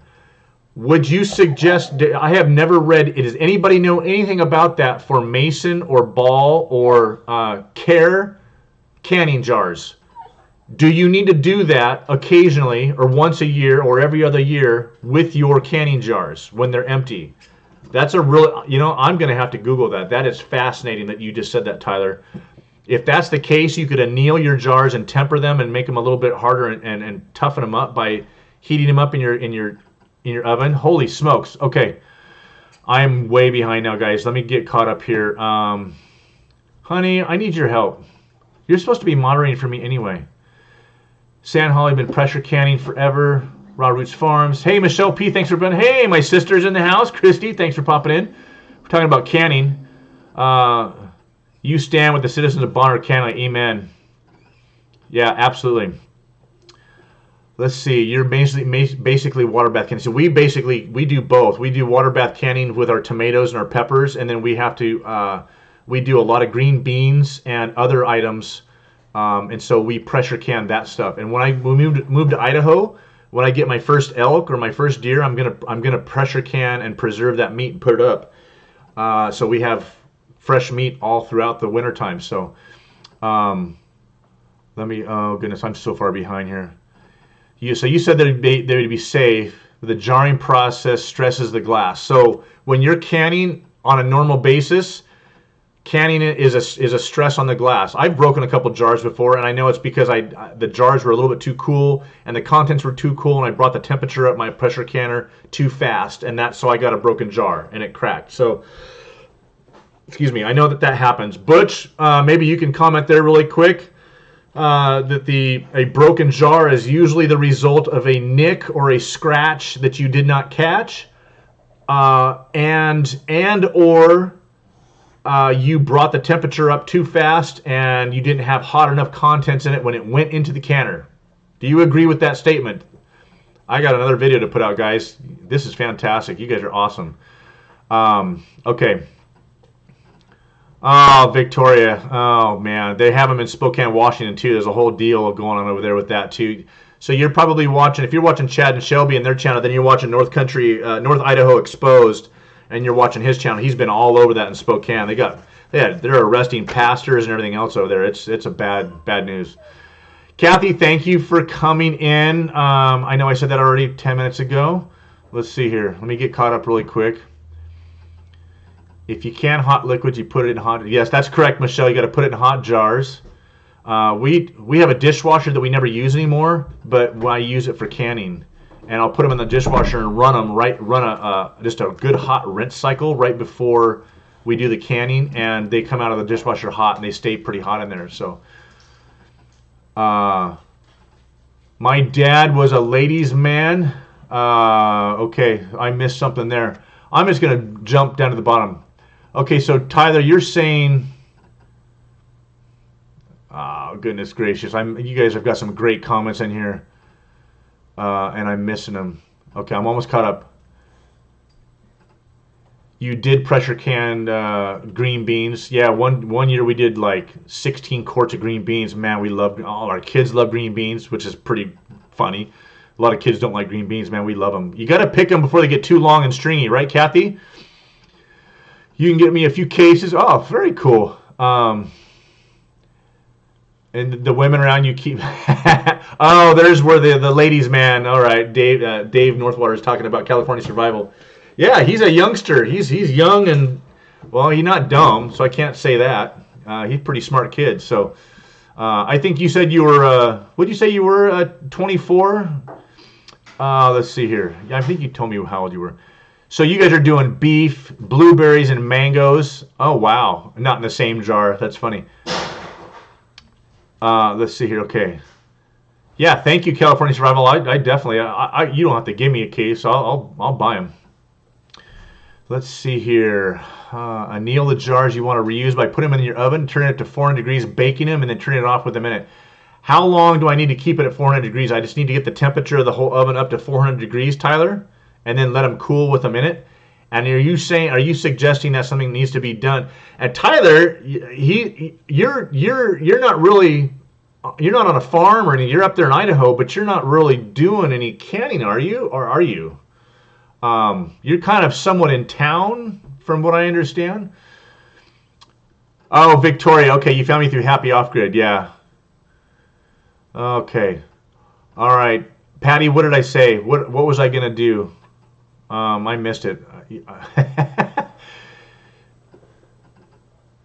Would you suggest, I have never read, does anybody know anything about that for mason or ball or care canning jars? Do you need to do that occasionally or once a year or every other year with your canning jars when they're empty? That's a real, I'm going to have to Google that. That is fascinating that you just said that, Tyler. If that's the case, you could anneal your jars and temper them and make them a little bit harder and toughen them up by heating them up in your oven. Holy smokes. Okay. I'm way behind now, guys. Let me get caught up here. Honey, I need your help. You're supposed to be moderating for me anyway. San Holly, been pressure canning forever. Raw Roots Farms. Hey, Michelle P., thanks for being. Hey, my sister's in the house. Christy, thanks for popping in. We're talking about canning. You stand with the citizens of Bonner County. Amen. Yeah, absolutely. let's see. You're basically water bath canning. So we do both. We do water bath canning with our tomatoes and our peppers, and then we have to we do a lot of green beans and other items, and so we pressure can that stuff. And when we moved to Idaho, when I get my first elk or my first deer, I'm gonna pressure can and preserve that meat and put it up. So we have fresh meat all throughout the wintertime. So let me. Oh goodness, I'm so far behind here. So you said that they would be safe. The jarring process stresses the glass. So when you're canning on a normal basis, canning it is a stress on the glass. I've broken a couple jars before, and I know it's because the jars were a little bit too cool and the contents were too cool, and I brought the temperature up my pressure canner too fast, and so I got a broken jar and it cracked. So excuse me, I know that happens. Butch, maybe you can comment there really quick. That a broken jar is usually the result of a nick or a scratch that you did not catch, and or you brought the temperature up too fast and you didn't have hot enough contents in it when it went into the canner. Do you agree with that statement? I got another video to put out, guys. This is fantastic. You guys are awesome. Okay. Oh, Victoria. Oh, man. They have them in Spokane, Washington, too. There's a whole deal going on over there with that, too. So you're probably watching, if you're watching Chad and Shelby and their channel, then you're watching North Idaho Exposed, and you're watching his channel. He's been all over that in Spokane. They're arresting pastors and everything else over there. It's a bad news. Kathy, thank you for coming in. I know I said that already 10 minutes ago. Let's see here. Let me get caught up really quick. If you can hot liquids, you put it in hot. Yes, that's correct, Michelle. You got to put it in hot jars. We have a dishwasher that we never use anymore, but I use it for canning, and I'll put them in the dishwasher and run just a good hot rinse cycle right before we do the canning, and they come out of the dishwasher hot and they stay pretty hot in there. So, my dad was a ladies' man. Okay, I missed something there. I'm just gonna jump down to the bottom. Okay, so Tyler, you're saying, oh, goodness gracious, you guys have got some great comments in here, and I'm missing them. Okay, I'm almost caught up. You did pressure can green beans. Yeah, one year we did like 16 quarts of green beans. Man, all our kids love green beans, which is pretty funny. A lot of kids don't like green beans, man. We love them. You got to pick them before they get too long and stringy, right, Kathy? You can get me a few cases. Oh, very cool. And the women around you keep. Oh, there's where the ladies' man. All right, Dave Northwater is talking about California survival. Yeah, he's a youngster. He's young and, well, he's not dumb, so I can't say that. He's a pretty smart kid. So I think you said you were. What did you say you were? 24. Let's see here. I think you told me how old you were. So you guys are doing beef, blueberries, and mangoes. Oh, wow. Not in the same jar. That's funny. Let's see here. Okay. Yeah, thank you, California Survival. I definitely, you don't have to give me a case. I'll buy them. Let's see here. Anneal the jars you want to reuse by putting them in your oven, turning it to 400 degrees, baking them, and then turning it off within a minute. How long do I need to keep it at 400 degrees? I just need to get the temperature of the whole oven up to 400 degrees, Tyler, and then let them cool with a minute. And are you suggesting that something needs to be done? And Tyler, you're not really, you're not on a farm or anything. You're up there in Idaho, but you're not really doing any canning, are you? Or are you? You're kind of somewhat in town, from what I understand. Oh, Victoria. Okay, you found me through Happy Off Grid. Yeah. Okay. All right, Patty. What did I say? What was I gonna do? I missed it.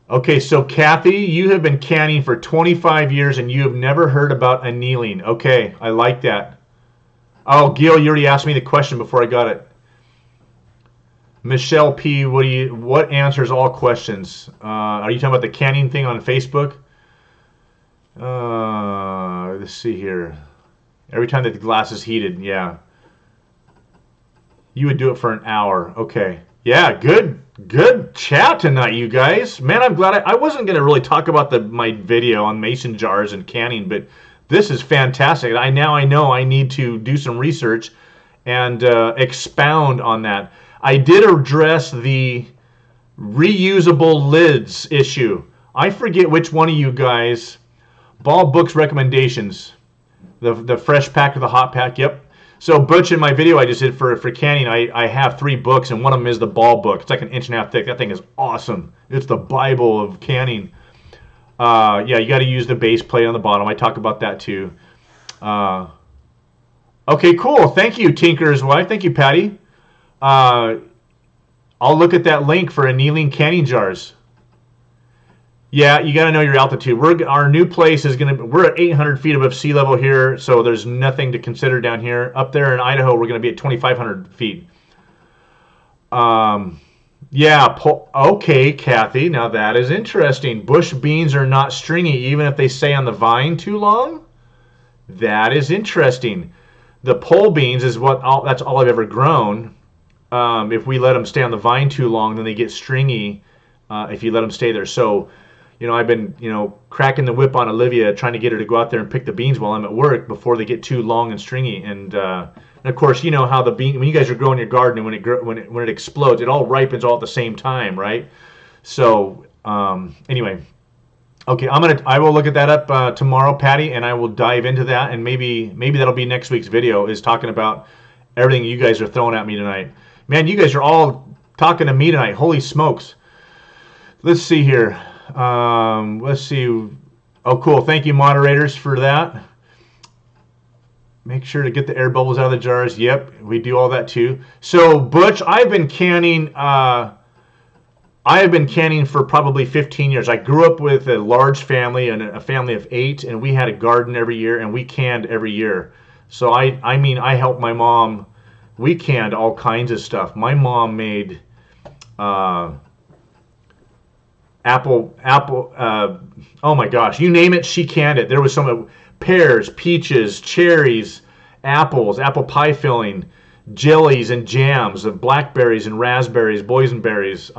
Okay, so Kathy, you have been canning for 25 years and you have never heard about annealing. Okay, I like that. Oh, Gil, you already asked me the question before I got it. Michelle P, what answers all questions? Are you talking about the canning thing on Facebook? Let's see here. Every time that the glass is heated, yeah. You would do it for an hour. Okay. Yeah, good chat tonight, you guys. Man, I'm glad I wasn't going to really talk about my video on mason jars and canning, but this is fantastic. I know I need to do some research and expound on that. I did address the reusable lids issue. I forget which one of you guys. Ball Books recommendations. The fresh pack or the hot pack. Yep. So Butch, in my video I just did for canning, I have 3 books, and one of them is the Ball book. It's like an 1.5 inch thick. That thing is awesome. It's the Bible of canning. Yeah, you got to use the base plate on the bottom. I talk about that too. Okay, cool. Thank you, Tinker's wife. Thank you, Patty. I'll look at that link for annealing canning jars. Yeah, you got to know your altitude. Our new place is we're at 800 feet above sea level here, so there's nothing to consider down here. Up there in Idaho, we're going to be at 2,500 feet. Yeah, okay, Kathy. Now that is interesting. Bush beans are not stringy, even if they stay on the vine too long. That is interesting. The pole beans is that's all I've ever grown. If we let them stay on the vine too long, then they get stringy. If you let them stay there, so. I've been, cracking the whip on Olivia, trying to get her to go out there and pick the beans while I'm at work before they get too long and stringy. And of course, you know how the bean, when you guys are growing your garden, and when it explodes, it all ripens all at the same time, right? So anyway, okay, I will look at that up tomorrow, Patty, and I will dive into that, and maybe that'll be next week's video, is talking about everything you guys are throwing at me tonight. Man, you guys are all talking to me tonight. Holy smokes! Let's see here. Let's see. Oh, cool. Thank you, moderators, for that. Make sure to get the air bubbles out of the jars. Yep, we do all that too. So, Butch, I've been canning for probably 15 years. I grew up with a large family and a family of 8, and we had a garden every year, and we canned every year. So I helped my mom. We canned all kinds of stuff. My mom made apple, oh my gosh, you name it, she canned it. There was some pears, peaches, cherries, apples, apple pie filling, jellies and jams of blackberries and raspberries, boysenberries,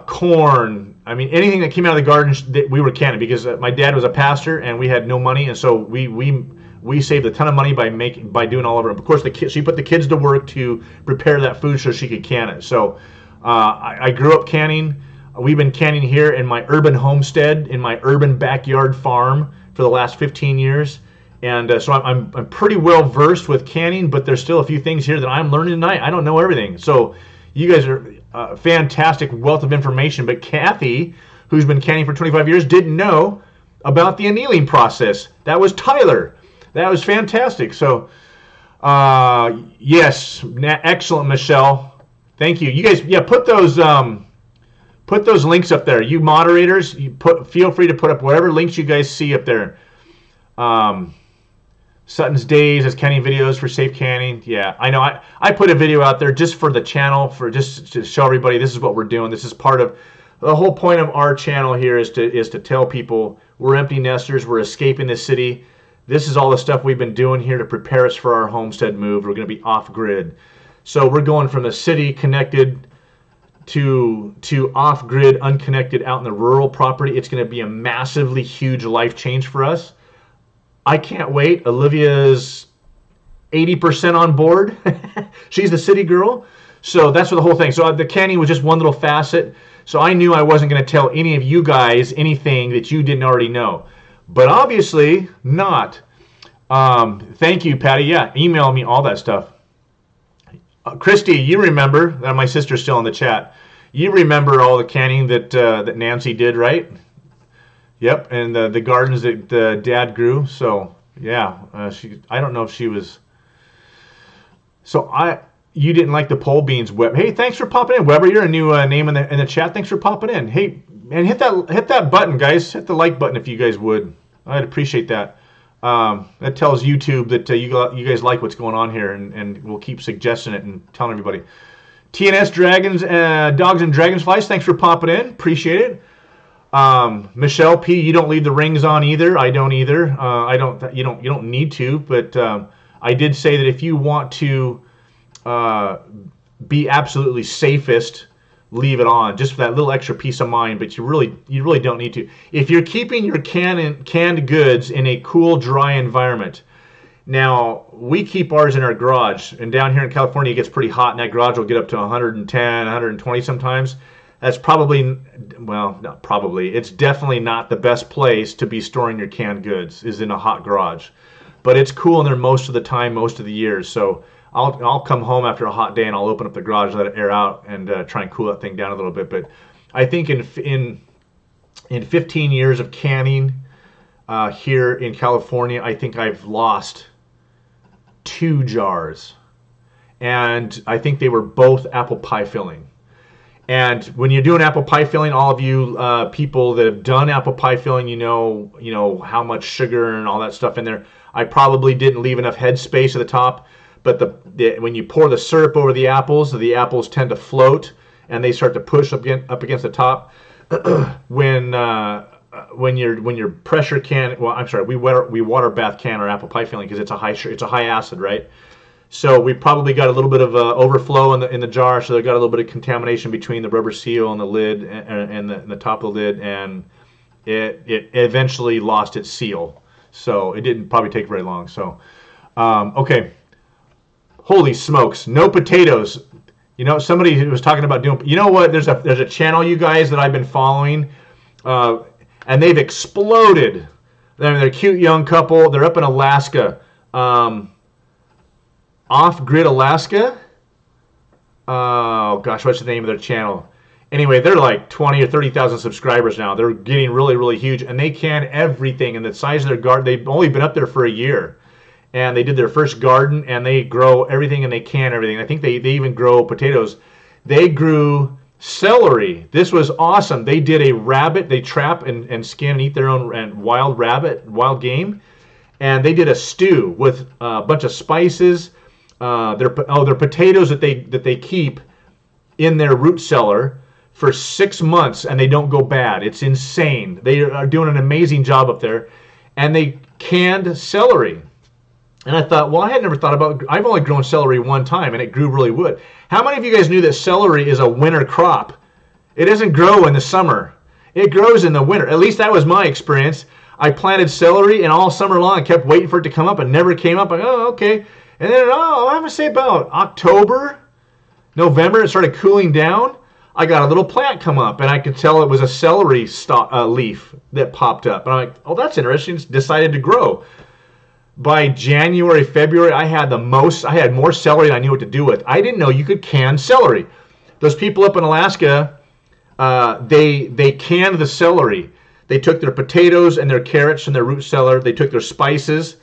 corn. I mean, anything that came out of the garden, we were canning, because my dad was a pastor and we had no money, and so we saved a ton of money by doing all of it. Of course, she put the kids to work to prepare that food so she could can it. So I grew up canning. We've been canning here in my urban homestead, in my urban backyard farm for the last 15 years. And so I'm pretty well versed with canning, but there's still a few things here that I'm learning tonight. I don't know everything. So you guys are a fantastic wealth of information. But Kathy, who's been canning for 25 years, didn't know about the annealing process. That was Tyler. That was fantastic. So yes, excellent, Michelle. Thank you. You guys, yeah, put those links up there. You moderators, feel free to put up whatever links you guys see up there. Sutton's Days as canning videos for safe canning. Yeah, I know. I put a video out there just for the channel, for just to show everybody this is what we're doing. This is part of the whole point of our channel here, is to tell people we're empty nesters. We're escaping the city. This is all the stuff we've been doing here to prepare us for our homestead move. We're going to be off grid. So we're going from the city connected to off-grid, unconnected, out in the rural property. It's going to be a massively huge life change for us. I can't wait. Olivia's 80% on board. She's the city girl. So that's what the whole thing. So the canning was just one little facet. So I knew I wasn't going to tell any of you guys anything that you didn't already know. But obviously not. Thank you, Patty. Yeah, email me all that stuff. Christy, you remember, my sister's still in the chat. You remember all the canning that Nancy did, right? Yep, and the gardens that Dad grew. So yeah, I don't know if she was. So you didn't like the pole beans, Web. Hey, thanks for popping in, Weber. You're a new name in the chat. Thanks for popping in. Hey, and hit that button, guys. Hit the like button if you guys would. I'd appreciate that. That tells YouTube that you guys like what's going on here, and we'll keep suggesting it and telling everybody. TNS Dragons, Dogs and Dragonflies, thanks for popping in. Appreciate it. Michelle P, you don't leave the rings on either. I don't either. You don't need to, but I did say that if you want to be absolutely safest, leave it on just for that little extra peace of mind, but you really don't need to. If you're keeping your canned goods in a cool, dry environment. Now, we keep ours in our garage, and down here in California it gets pretty hot, and that garage will get up to 110, 120 sometimes. That's probably, well, not probably, it's definitely not the best place to be storing your canned goods, is in a hot garage. But it's cool in there most of the time, most of the years, so I'll come home after a hot day and I'll open up the garage, let it air out, and try and cool that thing down a little bit. But I think in 15 years of canning here in California, I think I've lost 2 jars, and I think they were both apple pie filling. And when you're doing apple pie filling, all of you people that have done apple pie filling, you know how much sugar and all that stuff in there. I probably didn't leave enough head space at the top. But when you pour the syrup over the apples tend to float and they start to push up against the top. when your pressure can, well, I'm sorry, we water bath can our apple pie filling because it's a high acid, right? So we probably got a little bit of overflow in the jar, so they got a little bit of contamination between the rubber seal and the lid and the top of the lid, and it eventually lost its seal. So it didn't probably take very long. So okay. Holy smokes, no potatoes. You know, somebody who was talking about doing, you know what, there's a channel, you guys, that I've been following, and they've exploded. They're a cute young couple. They're up in Alaska. Off-Grid Alaska? Oh, gosh, what's the name of their channel? Anyway, they're like 20 or 30,000 subscribers now. They're getting really, really huge, and they can everything. And the size of their garden, they've only been up there for a year. And they did their first garden, and they grow everything, and they can everything. I think they even grow potatoes. They grew celery. This was awesome. They did a rabbit. They trap and skin and eat their own wild game. And they did a stew with a bunch of spices. Their potatoes that they keep in their root cellar for 6 months, and they don't go bad. It's insane. They are doing an amazing job up there. And they canned celery. And I thought, well, I had never thought about, I've only grown celery one time, and it grew really good. How many of you guys knew that celery is a winter crop? It doesn't grow in the summer. It grows in the winter. At least that was my experience. I planted celery, and all summer long I kept waiting for it to come up, and never came up. Okay. And then, I'm going to say about October, November, it started cooling down. I got a little plant come up, and I could tell it was a celery leaf that popped up. And I'm like, oh, that's interesting. It's decided to grow. By January, February, I had more celery than I knew what to do with. I didn't know you could can celery. Those people up in Alaska, they canned the celery. They took their potatoes and their carrots from their root cellar. They took their spices,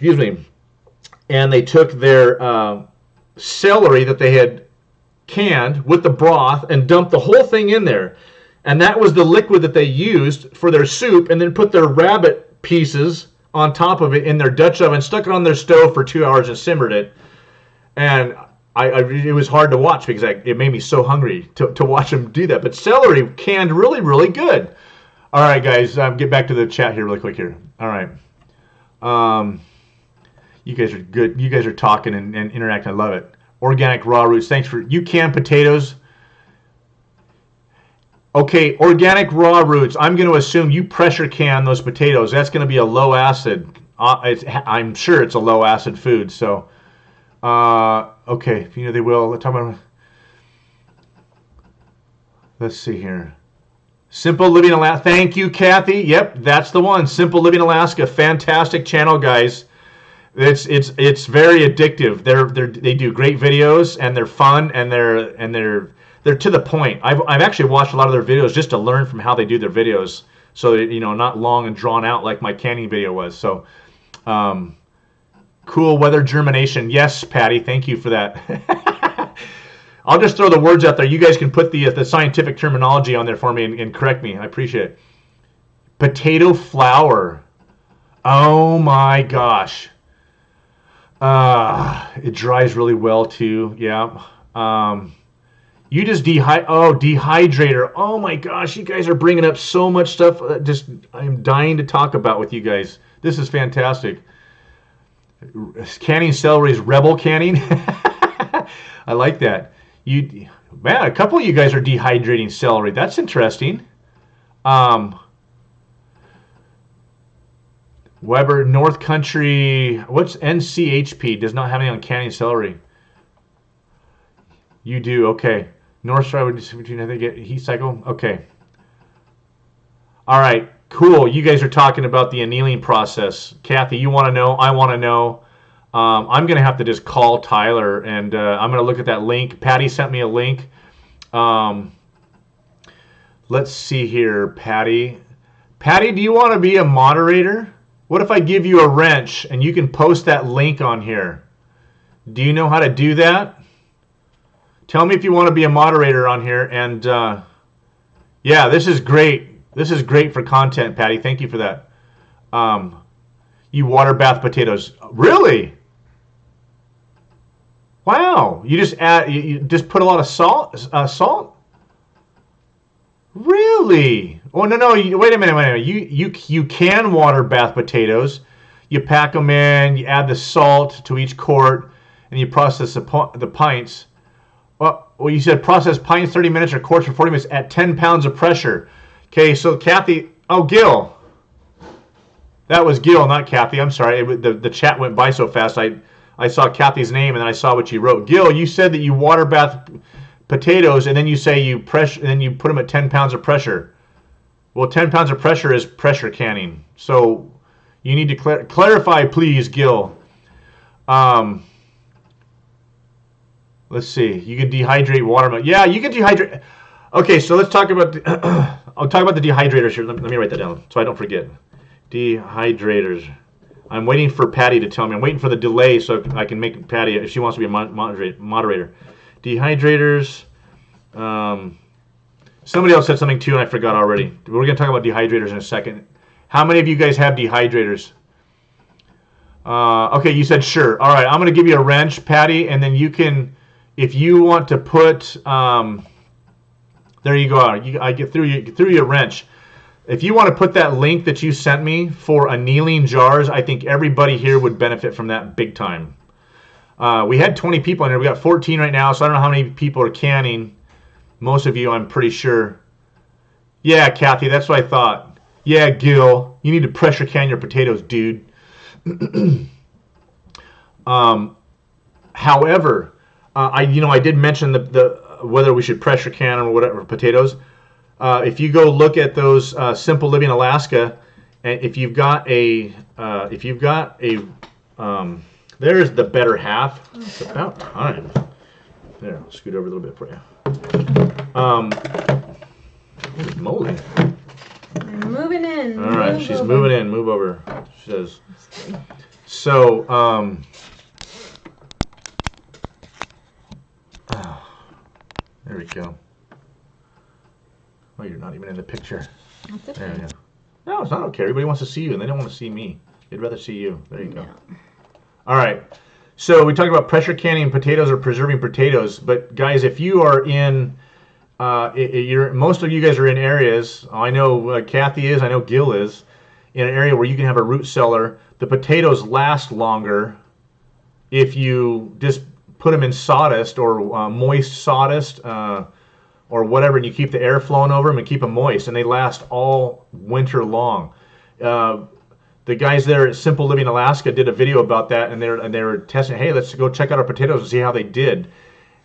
and they took their celery that they had canned with the broth and dumped the whole thing in there. And that was the liquid that they used for their soup, and then put their rabbit pieces on top of it in their Dutch oven, stuck it on their stove for 2 hours and simmered it. And it was hard to watch because it made me so hungry to watch them do that. But celery canned really, really good. All right, guys, get back to the chat here really quick here. All right. You guys are good. You guys are talking and interacting. I love it. Organic raw roots. Thanks for, you can potatoes. Okay, organic raw roots. I'm going to assume you pressure can those potatoes. That's going to be a low acid. I'm sure it's a low acid food. So, okay, they will. Let's see here. Simple Living Alaska. Thank you, Kathy. Yep, that's the one. Simple Living Alaska. Fantastic channel, guys. It's very addictive. They do great videos, and they're fun, and they're to the point. I've actually watched a lot of their videos just to learn from how they do their videos, so that, not long and drawn out like my canning video was. So, cool weather germination. Yes, Patty, thank you for that. I'll just throw the words out there. You guys can put the scientific terminology on there for me and correct me. I appreciate it. Potato flour. Oh my gosh. It dries really well too. Yeah. You just dehydrator. Oh my gosh, you guys are bringing up so much stuff. I'm dying to talk about with you guys. This is fantastic. Canning celery is rebel canning. I like that. Man, a couple of you guys are dehydrating celery. That's interesting. Weber, North Country, what's NCHP? Does not have any on canning celery. You do, okay. North Side would get heat cycle. Okay. All right, cool. You guys are talking about the annealing process. Kathy, you want to know? I want to know. I'm going to have to just call Tyler, and I'm going to look at that link. Patty sent me a link. Let's see here, Patty. Patty, do you want to be a moderator? What if I give you a wrench and you can post that link on here? Do you know how to do that? Tell me if you want to be a moderator on here. And yeah, this is great. This is great for content, Patty. Thank you for that. You water bath potatoes. Really? Wow. You just add. You just put a lot of salt. Really? Oh no! Wait a minute. You can water bath potatoes. You pack them in. You add the salt to each quart, and you process the pints. Well, you said process pints 30 minutes or quarts for 40 minutes at 10 pounds of pressure. Okay, so Kathy. Oh, Gil. That was Gil, not Kathy. I'm sorry. The chat went by so fast. I saw Kathy's name and then I saw what you wrote. Gil, you said that you water bath potatoes, and then you say you pressure, and then you put them at 10 pounds of pressure. Well, 10 pounds of pressure is pressure canning. So you need to clarify, please, Gil. Let's see. You can dehydrate watermelon. Yeah, you can dehydrate. Okay, so let's talk about. I'll talk about the dehydrators here. Let me write that down so I don't forget. Dehydrators. I'm waiting for Patty to tell me. I'm waiting for the delay so I can make Patty, if she wants to be a moderator. Dehydrators. Somebody else said something too, and I forgot already. We're going to talk about dehydrators in a second. How many of you guys have dehydrators? Okay, you said sure. All right, I'm going to give you a wrench, Patty, and then you can, if you want to put, there you go. I get through your wrench. If you want to put that link that you sent me for annealing jars, I think everybody here would benefit from that big time. We had 20 people in here. We got 14 right now, so I don't know how many people are canning. Most of you, I'm pretty sure. Yeah, Kathy, that's what I thought. Yeah, Gil, you need to pressure can your potatoes, dude. However, I did mention the whether we should pressure can or whatever potatoes. If you go look at those Simple Living Alaska, and if you've got a there's the better half. It's about time. There, I'll scoot over a little bit for you. Holy moly. I'm moving in. All right, she's moving in. Move over, she says. So, there we go. Oh, you're not even in the picture. That's okay. There you go. No, it's not okay. Everybody wants to see you, and they don't want to see me. They'd rather see you. There you go. No. All right. So we talked about pressure canning potatoes or preserving potatoes. But guys, if you are in, most of you guys are in areas. I know Kathy is. I know Gil is, in an area where you can have a root cellar. The potatoes last longer if you just put them in sawdust or moist sawdust or whatever, and you keep the air flowing over them and keep them moist, and they last all winter long. The guys there at Simple Living Alaska did a video about that, and they were testing. Hey, let's go check out our potatoes and see how they did.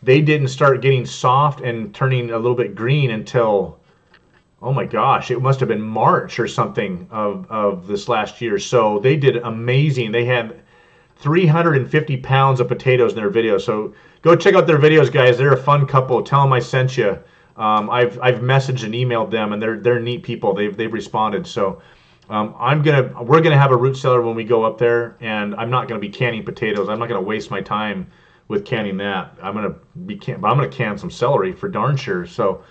They didn't start getting soft and turning a little bit green until, oh my gosh, it must have been March or something of this last year. So they did amazing. They had 350 pounds of potatoes in their video. So go check out their videos, guys. They're a fun couple. Tell them I sent you. I've messaged and emailed them, and they're neat people. They've responded. So. We're gonna have a root cellar when we go up there, and I'm not gonna be canning potatoes. I'm not gonna waste my time with canning that. I'm gonna can some celery for darn sure. So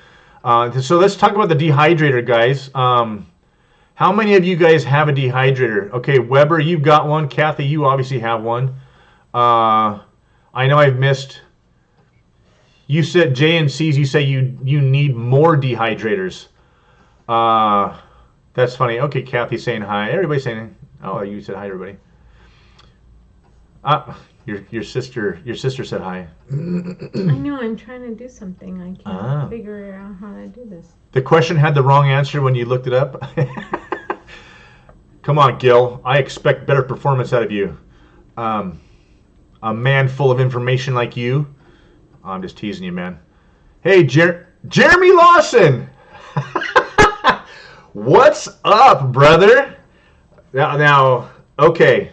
let's talk about the dehydrator, guys. How many of you guys have a dehydrator? Okay, Weber, you've got one. Kathy, you obviously have one. I know I've missed. You said J&C's. You say you need more dehydrators. That's funny. Okay, Kathy's saying hi. Everybody's saying, oh, you said hi, everybody. Your sister said hi. I know, I'm trying to do something. I can't figure out how to do this. The question had the wrong answer when you looked it up. Come on, Gil. I expect better performance out of you. A man full of information like you. Oh, I'm just teasing you, man. Hey, Jeremy Lawson. What's up, brother? Now, okay.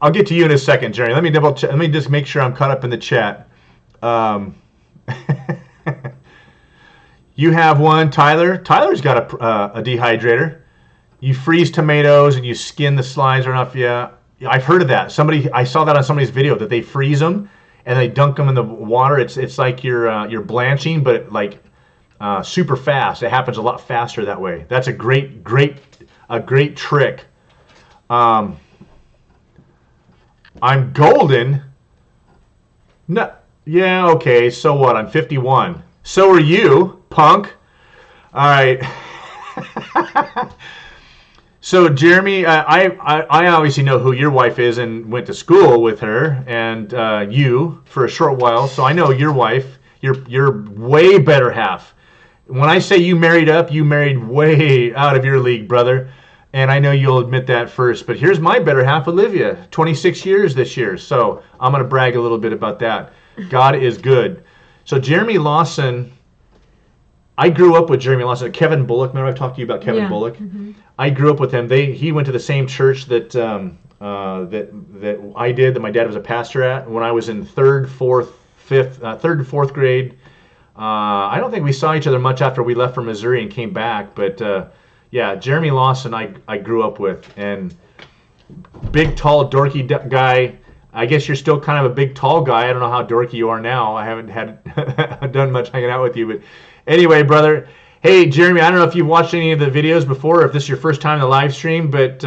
I'll get to you in a second, Jeremy. Let me double check. Let me just make sure I'm caught up in the chat. You have one, Tyler. Tyler's got a dehydrator. You freeze tomatoes and you skin the slides or enough. Yeah, I've heard of that. I saw that on somebody's video that they freeze them and they dunk them in the water. It's like you're blanching, but like super fast. It happens a lot faster that way. That's a great trick. I'm golden. No, yeah, okay. So what? I'm 51. So are you, punk. All right. So Jeremy, I obviously know who your wife is and went to school with her, and you for a short while. So I know your wife. Your way better half. When I say you married up, you married way out of your league, brother. And I know you'll admit that first. But here's my better half, Olivia. 26 years this year. So I'm going to brag a little bit about that. God is good. So Jeremy Lawson, I grew up with Jeremy Lawson. Kevin Bullock. Remember I've talked to you about Kevin Bullock? Mm-hmm. I grew up with him. He went to the same church that I did, that my dad was a pastor at. When I was in third and fourth grade, I don't think we saw each other much after we left for Missouri and came back. But yeah, Jeremy Lawson I grew up with. And big, tall, dorky guy. I guess you're still kind of a big, tall guy. I don't know how dorky you are now. I haven't done much hanging out with you. But anyway, brother. Hey, Jeremy, I don't know if you've watched any of the videos before, or if this is your first time in the live stream, but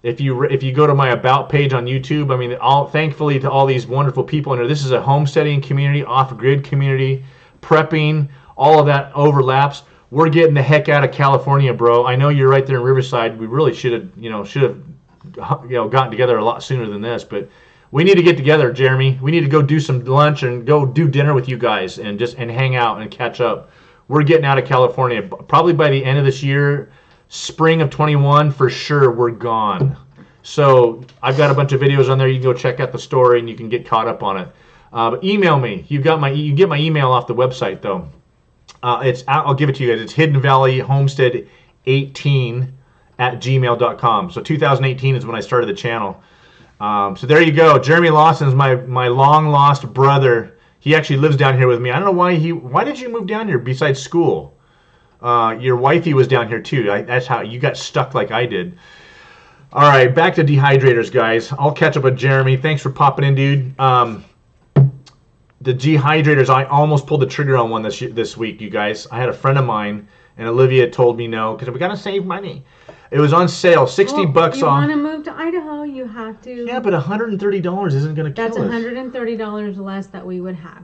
if you go to my About page on YouTube, I mean, thankfully to all these wonderful people in there, this is a homesteading community, off-grid community, prepping, all of that overlaps. We're getting the heck out of California, bro. I know you're right there in Riverside. We really should have gotten together a lot sooner than this, but we need to get together, Jeremy. We need to go do some lunch and go do dinner with you guys and hang out and catch up. We're getting out of California. Probably by the end of this year, spring of 21, for sure, we're gone. So I've got a bunch of videos on there. You can go check out the story and you can get caught up on it. But email me. You get my email off the website though. I'll give it to you guys. It's Hidden Valley Homestead 18@gmail.com. So 2018 is when I started the channel. So there you go. Jeremy Lawson is my long lost brother. He actually lives down here with me. I don't know why did you move down here besides school? Your wifey was down here too. That's how you got stuck like I did. All right, back to dehydrators, guys. I'll catch up with Jeremy. Thanks for popping in, dude. The dehydrators, I almost pulled the trigger on one this week, you guys. I had a friend of mine, and Olivia told me no, because we got to save money. It was on sale, $60 off. You want to move to Idaho, you have to. Yeah, but $130 isn't going to kill us. That's $130 less that we would have.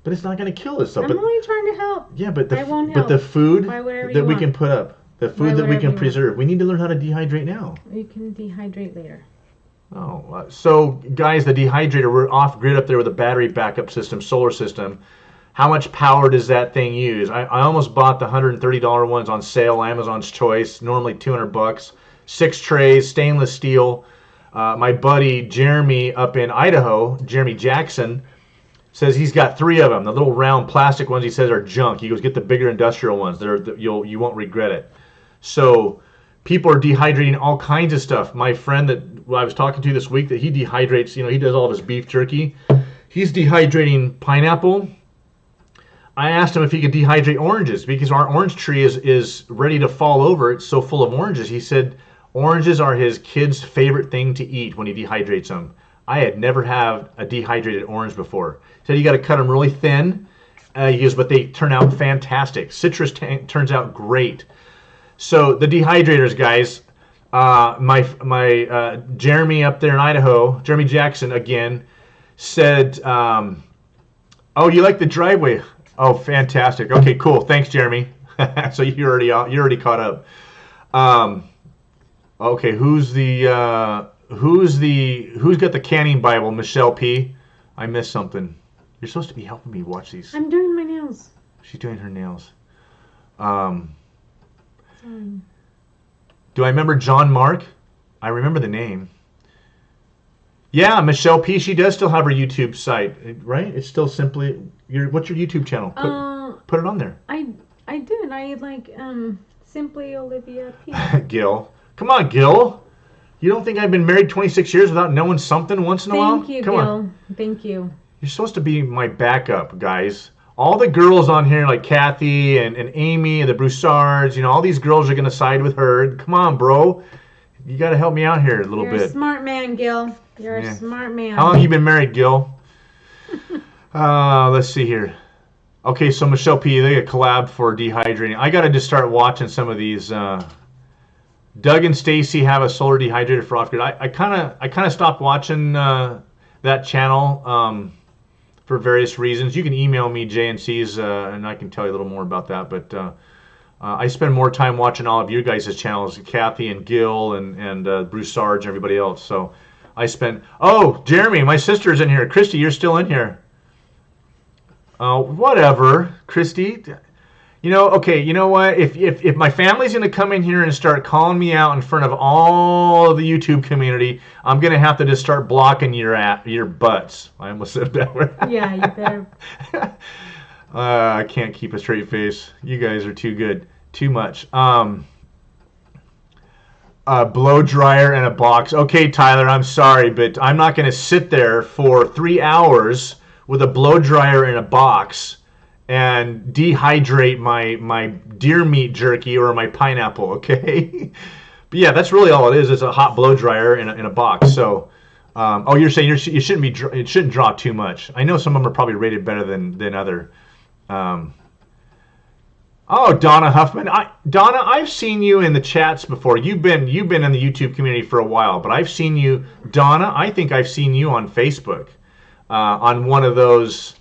But it's not going to kill us. I'm only trying to help. Yeah, but the food that we can put up, the food that we can preserve, we need to learn how to dehydrate now. You can dehydrate later. Oh, so guys, the dehydrator, we're off grid up there with a battery backup system, solar system. How much power does that thing use? I almost bought the $130 ones on sale, Amazon's Choice, normally $200. 6 trays, stainless steel. My buddy Jeremy up in Idaho, Jeremy Jackson, says he's got 3 of them. The little round plastic ones he says are junk. He goes, get the bigger industrial ones. You won't regret it. So people are dehydrating all kinds of stuff. My friend that I was talking to this week, that he dehydrates, he does all of his beef jerky. He's dehydrating pineapple. I asked him if he could dehydrate oranges because our orange tree is ready to fall over. It's so full of oranges. He said oranges are his kid's favorite thing to eat when he dehydrates them. I had never had a dehydrated orange before. He said you got to cut them really thin. He goes, but they turn out fantastic. Citrus turns out great. So the dehydrators, guys, my Jeremy up there in Idaho, Jeremy Jackson again, said, oh, you like the driveway? Oh, fantastic. Okay, cool. Thanks, Jeremy. So you're already caught up. Okay, who's the who's got the canning Bible? Michelle P. I missed something. You're supposed to be helping me watch these. I'm doing my nails. She's doing her nails. Sorry. Do I remember John Mark? I remember the name. Yeah, Michelle P. She does still have her YouTube site, right? It's still simply what's your YouTube channel? Put it on there. I did. I like simply Olivia P. Gil, come on, Gil. You don't think I've been married 26 years without knowing something once in a while? Thank you, Come Gil. on. Thank you. You're supposed to be my backup, guys. All the girls on here, like Kathy and Amy and the Broussards, all these girls are going to side with her. Come on, bro. You got to help me out here a little bit. You're a smart man, Gil. You're a smart man. How long have you been married, Gil? Let's see here. Okay, so Michelle P, they got collab for dehydrating. I got to just start watching some of these. Doug and Stacy have a solar dehydrator for off-grid. I kind of stopped watching that channel for various reasons. You can email me JNC's and I can tell you a little more about that. But I spend more time watching all of you guys' channels, Kathy and Gil and Broussards and everybody else. So I spend. Oh, Jeremy, my sister's in here. Christy, you're still in here. Whatever, Christy. Okay, you know what? If my family's going to come in here and start calling me out in front of all of the YouTube community, I'm going to have to just start blocking your butts. I almost said that word. Yeah, you better. I can't keep a straight face. You guys are too good. Too much. A blow dryer and a box. Okay, Tyler, I'm sorry, but I'm not going to sit there for 3 hours with a blow dryer and a box and dehydrate my deer meat jerky or my pineapple, okay? But yeah, that's really all it is. It's a hot blow dryer in a box. So, you're saying it shouldn't draw too much. I know some of them are probably rated better than other. Donna Huffman. Donna, I've seen you in the chats before. You've been in the YouTube community for a while, but I've seen you, Donna. I think I've seen you on Facebook, on one of those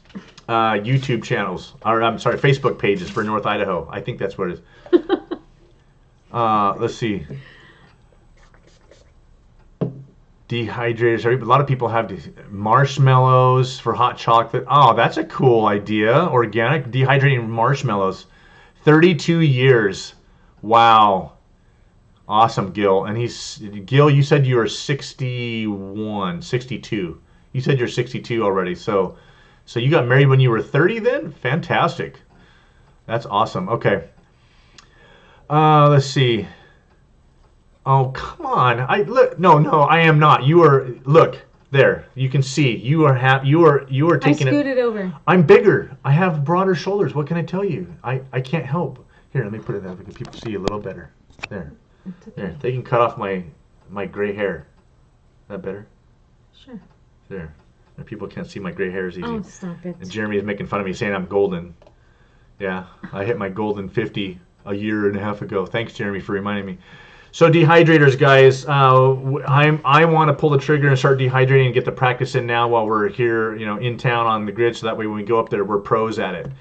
YouTube channels, or I'm sorry, Facebook pages for North Idaho. I think that's what it is. Let's see. Dehydrators. A lot of people have marshmallows for hot chocolate. Oh, that's a cool idea. Organic dehydrating marshmallows. 32 years. Wow. Awesome, Gil. And Gil, you said you were 62. You said you're 62 already. So you got married when you were 30 then? Fantastic. That's awesome. Okay. Let's see. Oh, come on. No, I am not. You are, look, there. You can see. You are taking it. I scooted over. I'm bigger. I have broader shoulders. What can I tell you? I can't help. Here, let me put it there. People see you a little better. There. Okay. There. They can cut off my gray hair. Is that better? Sure. There. And people can't see my gray hair as easy. Oh, stop it. And Jeremy is making fun of me saying I'm golden. Yeah, I hit my golden 50 a year and a half ago. Thanks, Jeremy, for reminding me. So dehydrators, guys, I want to pull the trigger and start dehydrating and get the practice in now while we're here, in town on the grid, so that way when we go up there, we're pros at it.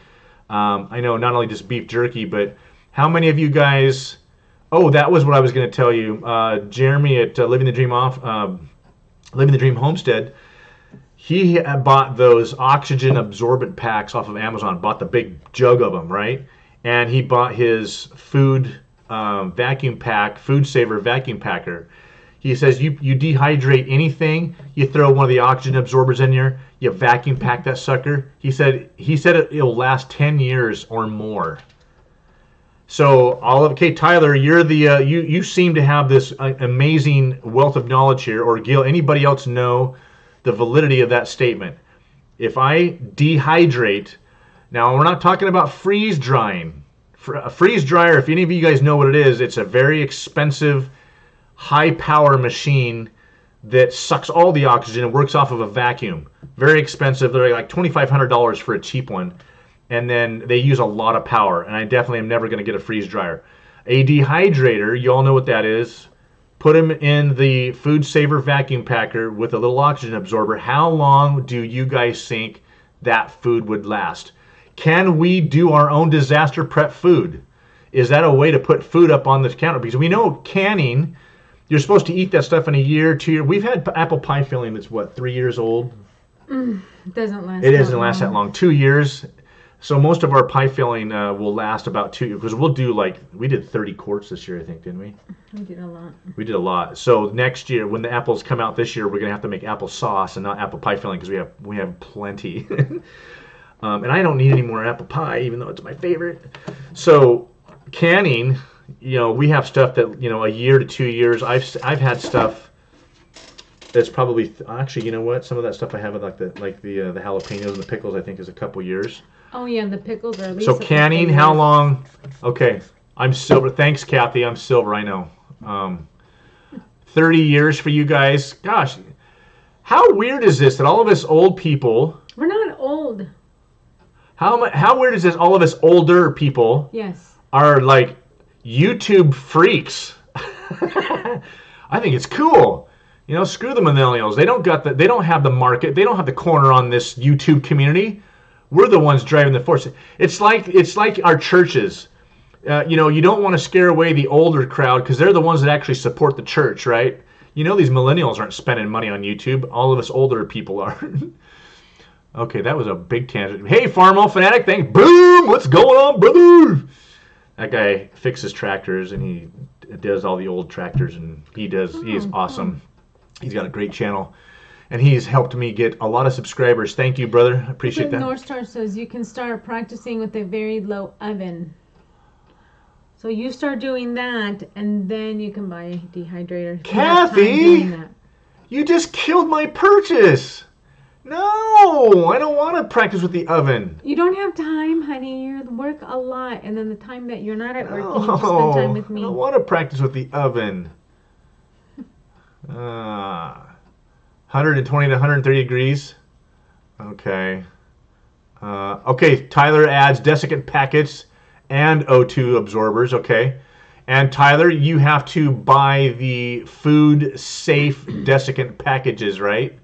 I know not only just beef jerky, but how many of you guys? Oh, that was what I was going to tell you. Jeremy at Living the Dream Homestead. He bought those oxygen absorbent packs off of Amazon. Bought the big jug of them, right? And he bought his food vacuum pack, Food Saver vacuum packer. He says you dehydrate anything, you throw one of the oxygen absorbers in there, you vacuum pack that sucker. He said it'll last 10 years or more. So okay, Tyler, you're the you seem to have this amazing wealth of knowledge here. Or Gil, anybody else know the validity of that statement? If I dehydrate, now we're not talking about freeze drying. A freeze dryer, if any of you guys know what it is, it's a very expensive, high power machine that sucks all the oxygen and works off of a vacuum. Very expensive. They're like $2,500 for a cheap one. And then they use a lot of power. And I definitely am never going to get a freeze dryer. A dehydrator, you all know what that is. Put them in the Food Saver vacuum packer with a little oxygen absorber. How long do you guys think that food would last? Can we do our own disaster prep food? Is that a way to put food up on the counter? Because we know canning You're supposed to eat that stuff in a year, 2 years. We've had apple pie filling that's, 3 years old? It doesn't last. It doesn't last that long. 2 years. So most of our pie filling will last about 2 years, because we'll do we did 30 quarts this year, I think, didn't we? We did a lot. We did a lot. So next year, when the apples come out this year, we're gonna have to make apple sauce and not apple pie filling, because we have plenty. And I don't need any more apple pie, even though it's my favorite. So canning, we have stuff that a year to 2 years. I've had stuff that's probably actually, you know what? Some of that stuff I have, like the jalapenos and the pickles, I think is a couple years. Oh yeah, the pickles are at least. So canning, how long? Okay, I'm silver. Thanks, Kathy. I'm silver. I know. 30 years for you guys. Gosh, how weird is this that all of us old people? We're not old. How weird is this? All of us older people. Yes. Are like YouTube freaks. I think it's cool. Screw the millennials. They don't have the market. They don't have the corner on this YouTube community. We're the ones driving the force. It's like our churches. You don't want to scare away the older crowd, because they're the ones that actually support the church, right? These millennials aren't spending money on YouTube. All of us older people are. Okay, that was a big tangent. Hey, Farmo Fanatic, thanks. Boom! What's going on, brother? That guy fixes tractors, and he does all the old tractors, and he is awesome. He's got a great channel, and he's helped me get a lot of subscribers. Thank you, brother. I appreciate that. North Star says you can start practicing with a very low oven. So you start doing that, and then you can buy a dehydrator. Kathy, you just killed my purchase. No, I don't want to practice with the oven. You don't have time, honey. You work a lot, and then the time that you're not at work, you need to spend time with me. I don't want to practice with the oven. 120 to 130 degrees. Okay. Okay, Tyler adds desiccant packets and O2 absorbers. Okay. And Tyler, you have to buy the food safe desiccant packages, right?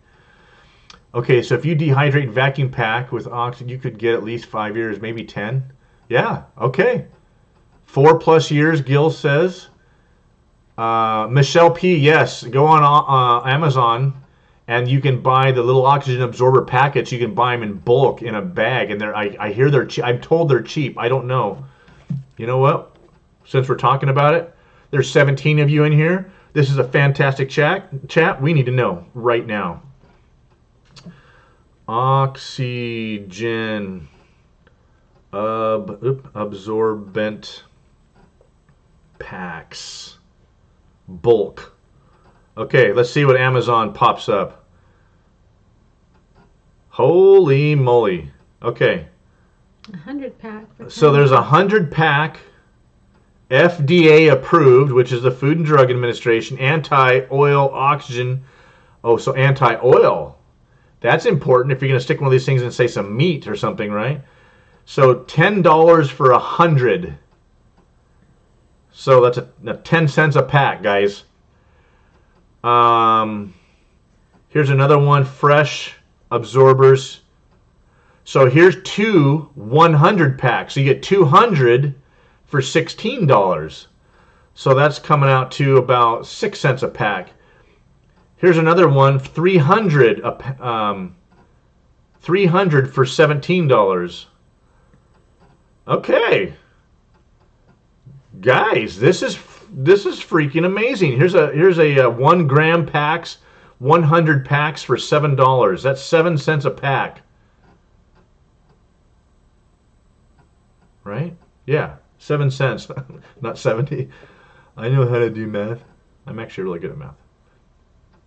Okay, so if you dehydrate vacuum pack with oxygen, you could get at least 5 years, maybe 10. Yeah, okay. 4+ years, Gil says. Michelle P, yes, go on Amazon, and you can buy the little oxygen absorber packets. You can buy them in bulk in a bag, and I hear they're cheap. I'm told they're cheap. I don't know. You know what? Since we're talking about it, there's 17 of you in here. This is a fantastic chat. We need to know right now. Oxygen absorbent packs. Bulk. Okay, let's see what Amazon pops up. Holy moly. Okay. 100 pack. So there's 100 pack FDA approved, which is the Food and Drug Administration, anti-oil oxygen. Oh, so anti-oil. That's important if you're going to stick one of these things in, say, some meat or something, right? So $10 for 100. So that's a 10 cents a pack, guys. Here's another one, fresh absorbers. So here's two 100 packs. So you get 200 for $16. So that's coming out to about 6 cents a pack. Here's another one, 300 300 for $17. Okay. Guys, this is freaking amazing. Here's a 1 gram packs, 100 packs for $7. That's 7 cents a pack. Right? Yeah, 7 cents, not 70. I know how to do math. I'm actually really good at math.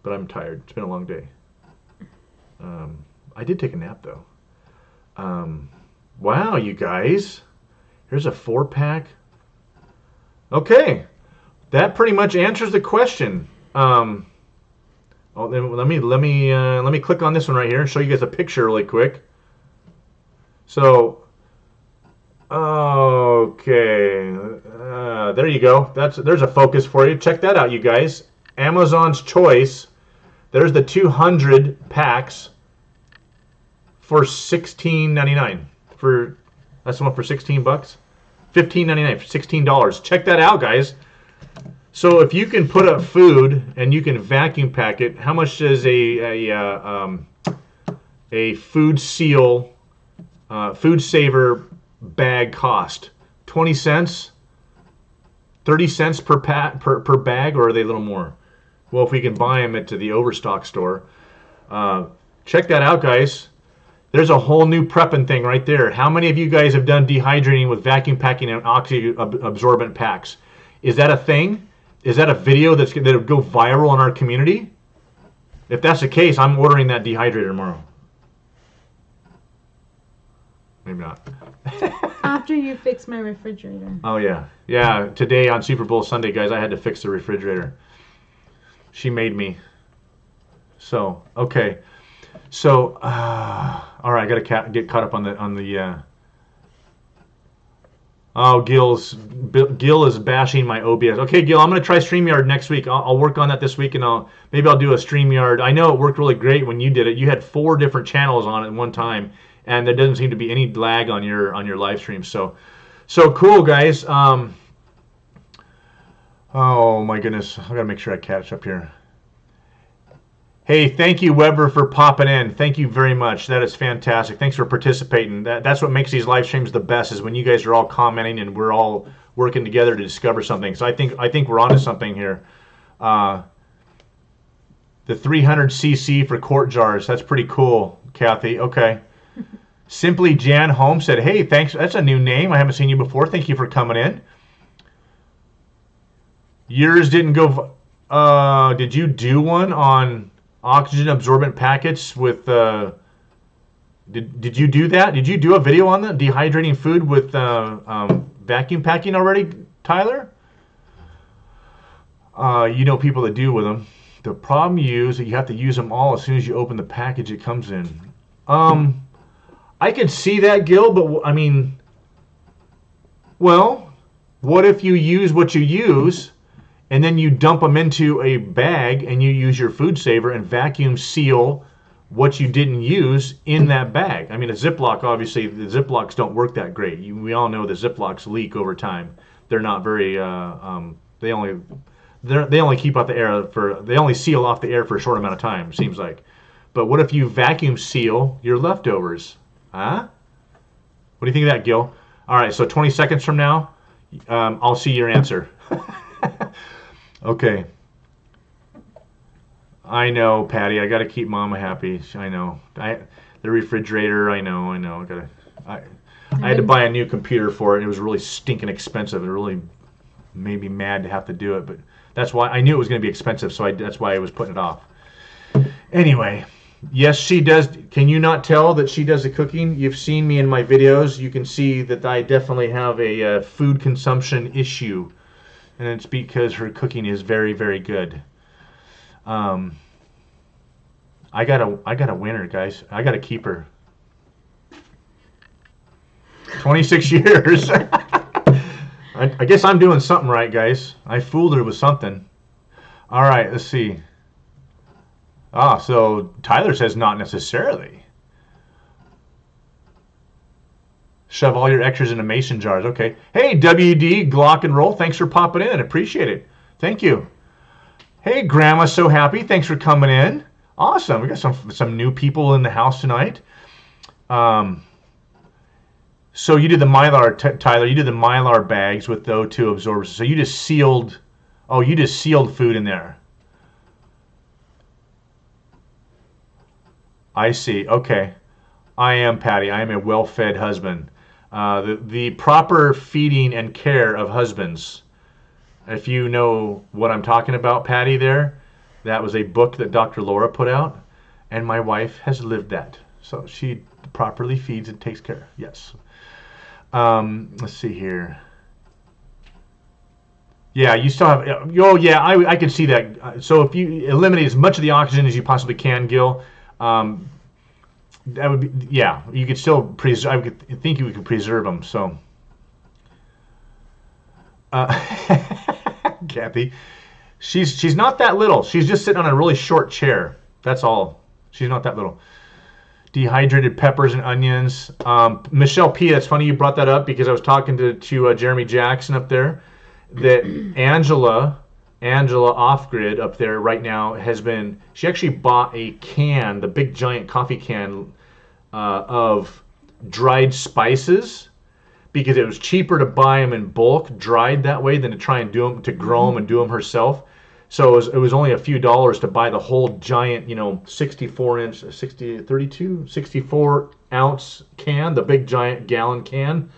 But I'm tired. It's been a long day. I did take a nap, though. Wow, you guys. Here's a 4-pack. Okay. That pretty much answers the question. Then let me click on this one right here and show you guys a picture really quick. So, okay. There you go. There's a focus for you. Check that out, you guys. Amazon's Choice. There's the 200 packs for $16.99. That's the one for $16. $15.99 for $16. Check that out, guys. So if you can put up food and you can vacuum pack it, how much does a food seal, food saver bag cost? 20 cents? 30 cents per bag, or are they a little more? Well, if we can buy them at the Overstock store. Check that out, guys. There's a whole new prepping thing right there. How many of you guys have done dehydrating with vacuum packing and oxy-absorbent packs? Is that a thing? Is that a video that'll go viral in our community? If that's the case, I'm ordering that dehydrator tomorrow. Maybe not. After you fix my refrigerator. Oh, yeah. Yeah, today on Super Bowl Sunday, guys, I had to fix the refrigerator. She made me. So, okay. So, all right, I got to get caught up on the oh, Gil is bashing my OBS. Okay, Gil, I'm going to try StreamYard next week. I'll work on that this week, and maybe I'll do a StreamYard. I know it worked really great when you did it. You had 4 different channels on it at one time, and there doesn't seem to be any lag on your live stream. So cool, guys. Oh my goodness, I got to make sure I catch up here. Hey, thank you, Weber, for popping in. Thank you very much. That is fantastic. Thanks for participating. That's what makes these live streams the best, is when you guys are all commenting and we're all working together to discover something. So I think we're onto something here. The 300cc for quart jars. That's pretty cool, Kathy. Okay. Simply Jan Holmes said, hey, thanks. That's a new name. I haven't seen you before. Thank you for coming in. Yours didn't go... did you do one on... oxygen absorbent packets with did you do that? Did you do a video on that, dehydrating food with vacuum packing already, Tyler? You know people that do with them. The problem is that you have to use them all as soon as you open the package it comes in. I could see that, Gil, but I mean, well, what if you use what you use and then you dump them into a bag and you use your food saver and vacuum seal what you didn't use in that bag? I mean, a Ziploc, obviously, the Ziplocs don't work that great. We all know the Ziplocs leak over time. They're not very, they only keep out the air they only seal off the air for a short amount of time, it seems like. But what if you vacuum seal your leftovers? Huh? What do you think of that, Gil? All right, so 20 seconds from now, I'll see your answer. Okay. I know, Patty. I got to keep Mama happy. I know. The refrigerator. I know. I had to buy a new computer for it. It was really stinking expensive. It really made me mad to have to do it. But that's why I knew it was going to be expensive. So that's why I was putting it off. Anyway, yes, she does. Can you not tell that she does the cooking? You've seen me in my videos. You can see that I definitely have a food consumption issue. And it's because her cooking is very, very good. I got a winner, guys. I got to keep her. 26 years. I guess I'm doing something right, guys. I fooled her with something. All right, let's see. So Tyler says not necessarily. Shove all your extras into mason jars. Okay. Hey, WD Glock and Roll. Thanks for popping in. Appreciate it. Thank you. Hey, Grandma's so happy. Thanks for coming in. Awesome. We got some new people in the house tonight. So you did the Mylar, Tyler. You did the Mylar bags with the O2 absorbers. So you just sealed. Oh, you just sealed food in there. I see. Okay. I am Patty. I am a well-fed husband. The proper feeding and care of husbands. If you know what I'm talking about, Patty, that was a book that Dr. Laura put out, and my wife has lived that. So she properly feeds and takes care. Yes. Let's see here. Yeah, you still have. Oh, yeah, I can see that. So if you eliminate as much of the oxygen as you possibly can, Gil, that would be, yeah, you could still preserve. I would think you could preserve them. So, Kathy, she's not that little. She's just sitting on a really short chair. That's all. She's not that little. Dehydrated peppers and onions. Michelle P. That's funny you brought that up because I was talking to Jeremy Jackson up there. That Angela Angela Off-Grid up there right now she actually bought a can, the big giant coffee can of dried spices because it was cheaper to buy them in bulk, dried that way, than to try and do them, to grow them and do them herself. So it was only a few dollars to buy the whole giant, 64 ounce can, the big giant gallon can,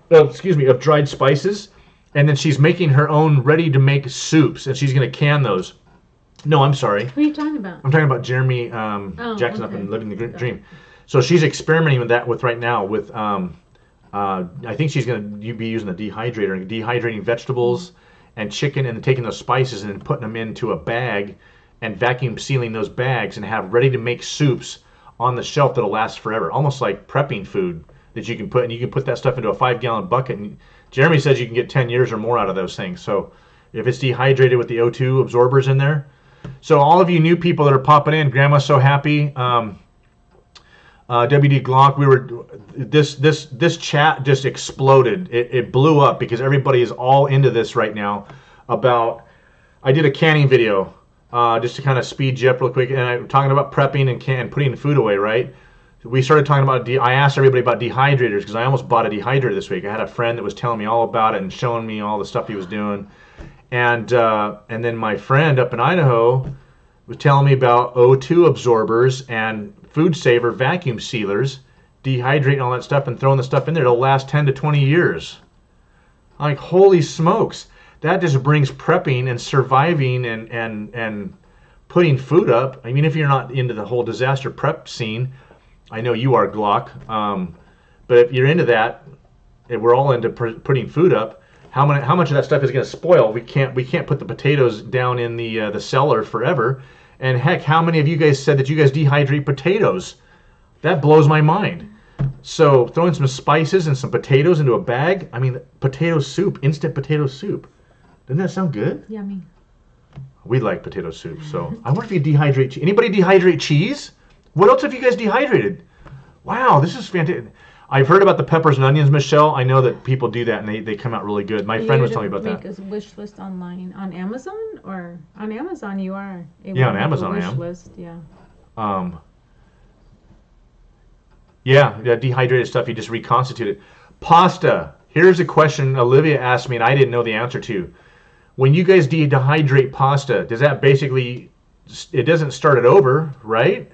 of dried spices. And then she's making her own ready-to-make soups, and she's going to can those. No, I'm sorry. Who are you talking about? I'm talking about Jeremy Jackson up in Living the Dream. So she's experimenting with that right now with, I think she's going to be using the dehydrator, dehydrating vegetables and chicken, and then taking those spices and then putting them into a bag and vacuum sealing those bags and have ready-to-make soups on the shelf that'll last forever, almost like prepping food that you can put, and you can put that stuff into a 5-gallon bucket. And Jeremy says you can get 10 years or more out of those things. So if it's dehydrated with the O2 absorbers in there. So all of you new people that are popping in, Grandma's so happy. WD Glock, this chat just exploded. It blew up because everybody is all into this right now. I did a canning video just to kind of speed you up real quick, and I'm talking about prepping and putting food away, right? We started talking about, I asked everybody about dehydrators because I almost bought a dehydrator this week. I had a friend that was telling me all about it and showing me all the stuff he was doing. And then my friend up in Idaho was telling me about O2 absorbers and food saver vacuum sealers, dehydrating all that stuff and throwing the stuff in there. It'll last 10 to 20 years. Like, holy smokes. That just brings prepping and surviving and putting food up. I mean, if you're not into the whole disaster prep scene, I know you are, Glock, but if you're into that, and we're all into putting food up, how much of that stuff is going to spoil? We can't put the potatoes down in the cellar forever. And heck, how many of you guys said that you guys dehydrate potatoes? That blows my mind. So throwing some spices and some potatoes into a bag, I mean, potato soup, instant potato soup. Doesn't that sound good? Yummy. We like potato soup. So I wonder if you dehydrate. Anybody dehydrate cheese? What else have you guys dehydrated? Wow, this is fantastic. I've heard about the peppers and onions, Michelle. I know that people do that, and they come out really good. My friend was telling me about that. Make a wish list online on Amazon, or on Amazon you are. Yeah, on Amazon I am. List, yeah. Yeah, dehydrated stuff. You just reconstitute it. Pasta. Here's a question Olivia asked me, and I didn't know the answer to. When you guys dehydrate pasta, does that basically? It doesn't start it over, right?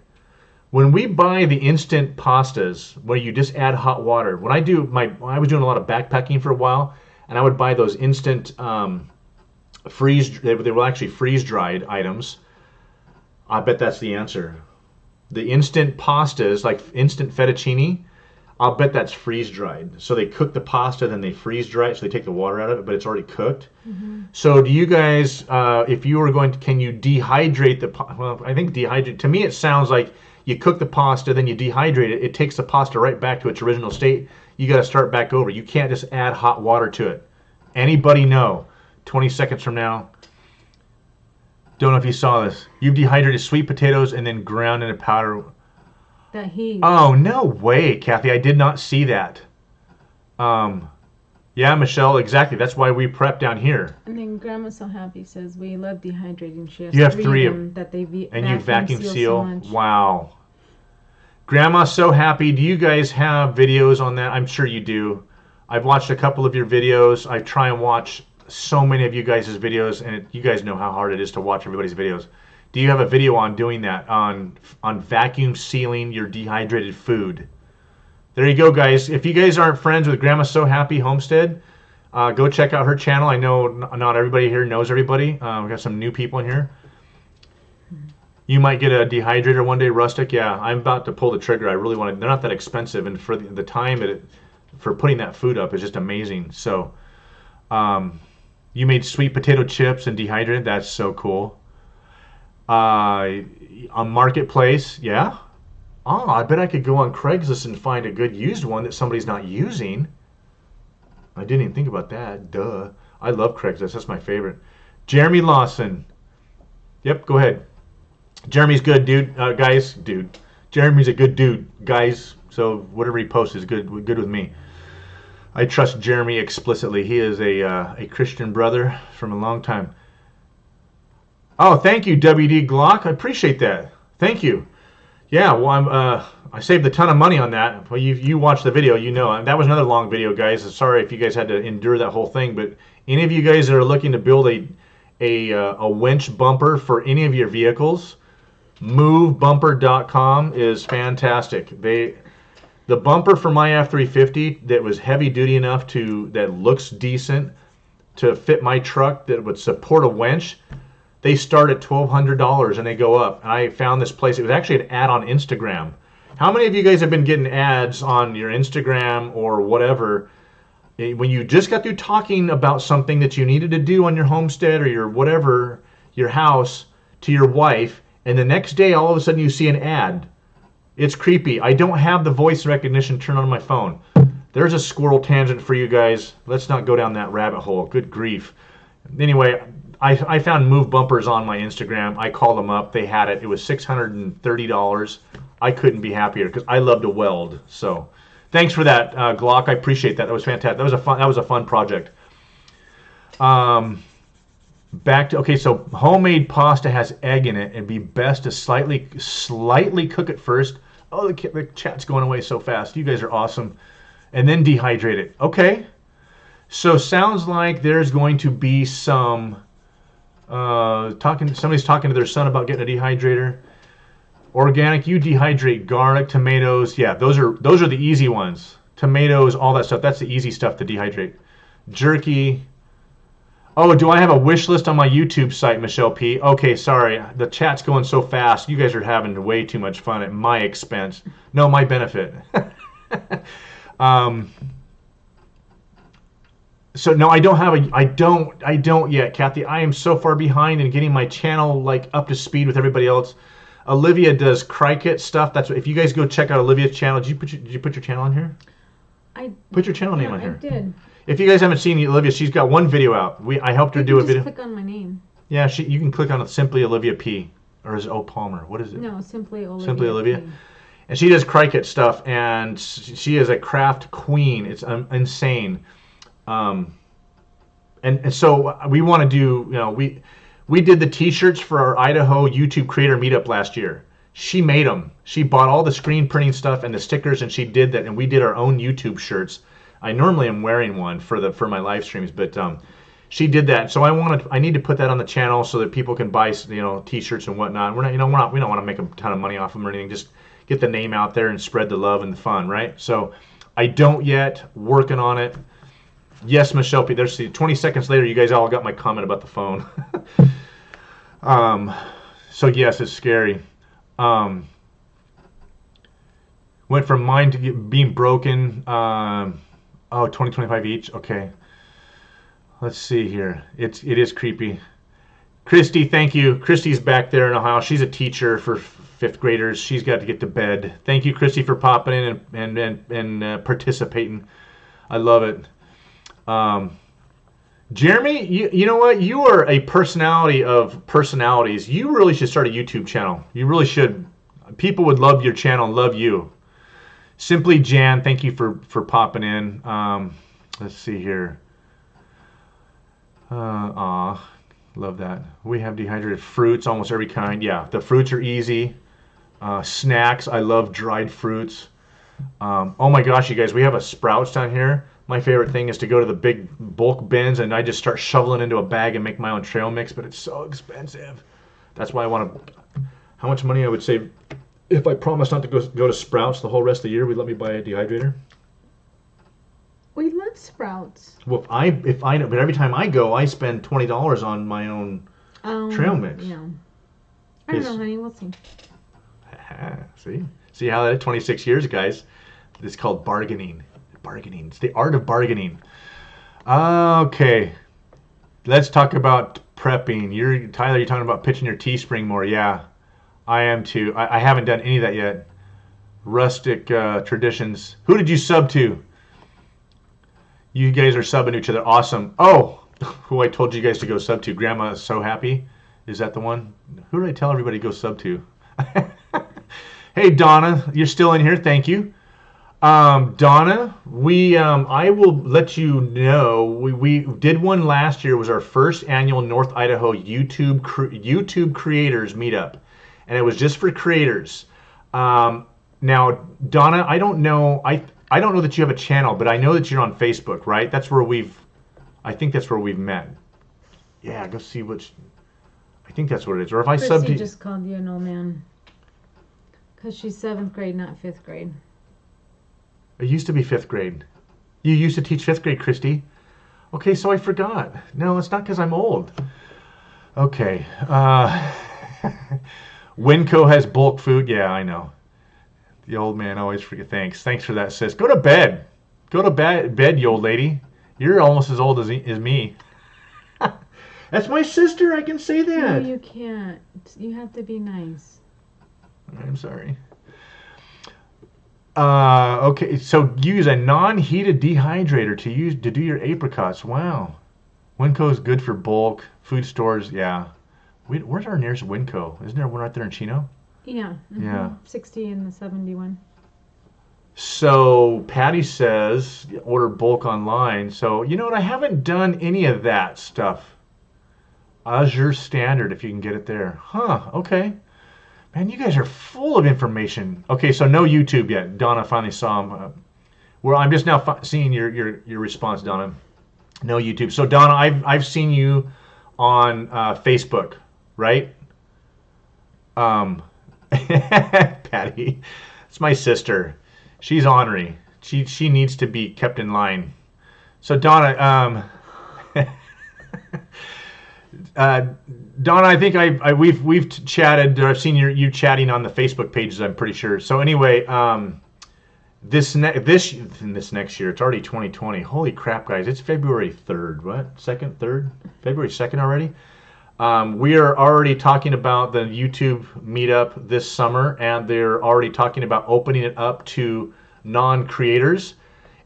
When we buy the instant pastas where you just add hot water, when I was doing a lot of backpacking for a while, and I would buy those instant they were actually freeze-dried items. I bet that's the answer. The instant pastas, like instant fettuccine, I'll bet that's freeze-dried. So they cook the pasta, then they freeze-dry it, so they take the water out of it, but it's already cooked. Mm-hmm. So do you guys, if you were going to, can you dehydrate well, I think dehydrate, to me it sounds like you cook the pasta, then you dehydrate it. It takes the pasta right back to its original state. You got to start back over. You can't just add hot water to it. Anybody know? 20 seconds from now. Don't know if you saw this. You've dehydrated sweet potatoes and then ground into powder. That heat. Oh, no way, Kathy. I did not see that. Yeah, Michelle, exactly. That's why we prep down here. And then Grandma's so happy, says we love dehydrating. She has you have three of them that they and you vacuum seal. So wow. Grandma's so happy. Do you guys have videos on that? I'm sure you do. I've watched a couple of your videos. I try and watch so many of you guys' videos, and you guys know how hard it is to watch everybody's videos. Do you have a video on doing that, on vacuum sealing your dehydrated food? There you go, guys. If you guys aren't friends with Grandma So Happy Homestead, go check out her channel. I know not everybody here knows everybody. We've got some new people in here. You might get a dehydrator one day, Rustic. Yeah, I'm about to pull the trigger. I really want to. They're not that expensive, and for the time for putting that food up is just amazing. So, you made sweet potato chips and dehydrated. That's so cool. On Marketplace, yeah. Oh, I bet I could go on Craigslist and find a good used one that somebody's not using. I didn't even think about that. Duh. I love Craigslist. That's my favorite. Jeremy Lawson. Yep, go ahead. Jeremy's good, dude. Guys, dude. Jeremy's a good dude, guys. So whatever he posts is good with me. I trust Jeremy explicitly. He is a Christian brother from a long time. Oh, thank you, WD Glock. I appreciate that. Thank you. Yeah, well, I saved a ton of money on that. Well, you watched the video, you know. And that was another long video, guys. Sorry if you guys had to endure that whole thing, but any of you guys that are looking to build a winch bumper for any of your vehicles, movebumper.com is fantastic. The bumper for my F350 that was heavy duty enough that looks decent to fit my truck that would support a winch, they start at $1,200 and they go up. And I found this place. It was actually an ad on Instagram. How many of you guys have been getting ads on your Instagram or whatever when you just got through talking about something that you needed to do on your homestead or your whatever, your house, to your wife, and the next day all of a sudden you see an ad? It's creepy. I don't have the voice recognition turned on my phone. There's a squirrel tangent for you guys. Let's not go down that rabbit hole. Good grief. Anyway, I found Move Bumpers on my Instagram. I called them up. They had it. It was $630. I couldn't be happier because I love to weld. So thanks for that, Glock. I appreciate that. That was fantastic. That was a fun project. Back to, okay, so homemade pasta has egg in it. It'd be best to slightly cook it first. Oh, the chat's going away so fast. You guys are awesome. And then dehydrate it. Okay. So sounds like there's going to be some somebody's talking to their son about getting a dehydrator. Organic, you dehydrate garlic, tomatoes. Yeah, those are the easy ones. Tomatoes, all that stuff. That's the easy stuff to dehydrate. Jerky. Oh, do I have a wish list on my YouTube site, Michelle P? Okay, sorry. The chat's going so fast. You guys are having way too much fun at my expense. No, my benefit. So no, I don't yet, Kathy. I am so far behind in getting my channel like up to speed with everybody else. Olivia does Cricut stuff. That's what, if you guys go check out Olivia's channel. Did you put your channel on here? I put your channel name on here. I did. If you guys haven't seen Olivia, she's got one video out. I helped her do a video. Click on my name. Yeah, you can click on it, Simply Olivia P, or is it O Palmer? What is it? No, Simply Olivia. Simply Olivia. P. And she does Cricut stuff, and she is a craft queen. It's insane. And so we want to do, we did the T-shirts for our Idaho YouTube creator meetup last year. She made them. She bought all the screen printing stuff and the stickers, and she did that. And we did our own YouTube shirts. I normally am wearing one for my live streams, but she did that. So I need to put that on the channel so that people can buy T-shirts and whatnot. We don't want to make a ton of money off them or anything. Just get the name out there and spread the love and the fun, right? So I don't yet. Working on it. Yes, Michelle P. There's 20 seconds later, you guys all got my comment about the phone. So yes, it's scary. Went from mine to being broken. 20, 25 each. Okay. Let's see here. It is creepy. Christy, thank you. Christy's back there in Ohio. She's a teacher for fifth graders. She's got to get to bed. Thank you, Christy, for popping in and participating. I love it. Jeremy, you know what? You are a personality of personalities. You really should start a YouTube channel. You really should. People would love your channel and love you. Simply Jan, thank you for popping in. Let's see here. Love that. We have dehydrated fruits, almost every kind. Yeah, the fruits are easy. Snacks, I love dried fruits. Oh my gosh, you guys, we have a Sprouts down here. My favorite thing is to go to the big bulk bins and I just start shoveling into a bag and make my own trail mix, but it's so expensive. That's why I want to... How much money I would save if I promised not to go to Sprouts the whole rest of the year? Would let me buy a dehydrator? We love Sprouts. Well, if I know, but every time I go, I spend $20 on my own trail mix. Yeah. I don't know, honey. We'll see. See how that 26 years, guys. It's called bargaining. Bargaining. It's the art of bargaining. Okay. Let's talk about prepping. Tyler, you're talking about pitching your Teespring more. Yeah, I am too. I haven't done any of that yet. Rustic traditions. Who did you sub to? You guys are subbing to each other. Awesome. Oh, who I told you guys to go sub to. Grandma is so happy. Is that the one? Who did I tell everybody to go sub to? Hey, Donna, you're still in here. Thank you. Donna, I will let you know. We did one last year. It was our first annual North Idaho YouTube creators meetup, and it was just for creators. Now, Donna, I don't know that you have a channel, but I know that you're on Facebook, right? I think that's where we've met. Yeah, go see which. I think that's what it is. Or if I sub Christy to. just called you an old man. Because she's 7th grade, not 5th grade. It used to be 5th grade. You used to teach 5th grade, Christy. Okay, so I forgot. No, it's not because I'm old. Okay. Winco has bulk food. Yeah, I know. The old man always forget. Thanks. Thanks for that, sis. Go to bed. Go to bed, you old lady. You're almost as old as me. That's my sister. I can say that. No, you can't. You have to be nice. I'm sorry. Okay, so use a non-heated dehydrator to do your apricots. Wow. Winco is good for bulk food stores. Yeah. Where's our nearest Winco? Isn't there one right there in Chino? Yeah. Mm-hmm. Yeah. 60 and the 71. So Patty says order bulk online. So you know what? I haven't done any of that stuff. Azure Standard, if you can get it there. Huh. Okay. Man, you guys are full of information. Okay, so no YouTube yet. Donna finally saw him. I'm just now seeing your response, Donna. No YouTube. So Donna, I've seen you on Facebook, right? Patty, it's my sister. She's ornery. She needs to be kept in line. So Donna, Donna, I think we've chatted. I've seen you chatting on the Facebook pages. I'm pretty sure. So anyway, this next year, it's already 2020. Holy crap, guys! It's February 3rd. What? 2nd, 3rd? February 2nd already. We are already talking about the YouTube meetup this summer, and they're already talking about opening it up to non-creators.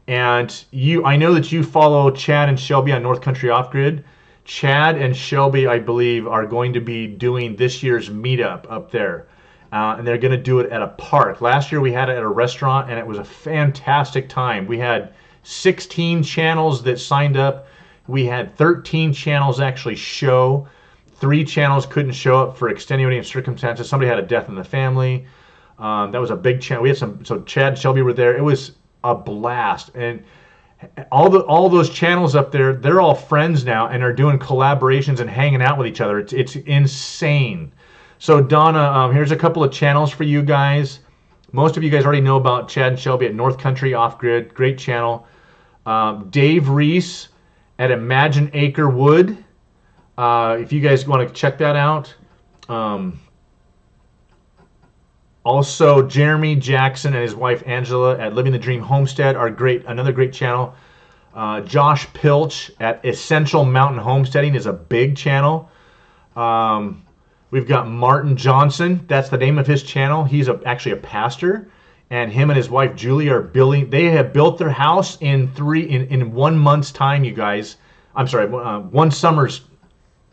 And I know that you follow Chad and Shelby on North Country Off Grid. Chad and Shelby, I believe, are going to be doing this year's meetup up there. And they're going to do it at a park. Last year we had it at a restaurant, and it was a fantastic time. We had 16 channels that signed up. We had 13 channels actually show. 3 channels couldn't show up for extenuating circumstances. Somebody had a death in the family. That was a big channel. We had so Chad and Shelby were there. It was a blast. And all those channels up there, they're all friends now and are doing collaborations and hanging out with each other. It's insane. So Donna, here's a couple of channels for you guys. Most of you guys already know about Chad and Shelby at North Country Off Grid. Great channel. Dave Reese at Imagine Acre Wood. If you guys want to check that out. Also, Jeremy Jackson and his wife Angela at Living the Dream Homestead are great. Another great channel. Josh Pilch at Essential Mountain Homesteading is a big channel. We've got Martin Johnson. That's the name of his channel. He's actually a pastor, and him and his wife Julie are building. They have built their house in 1 month's time. You guys, I'm sorry, 1 summer's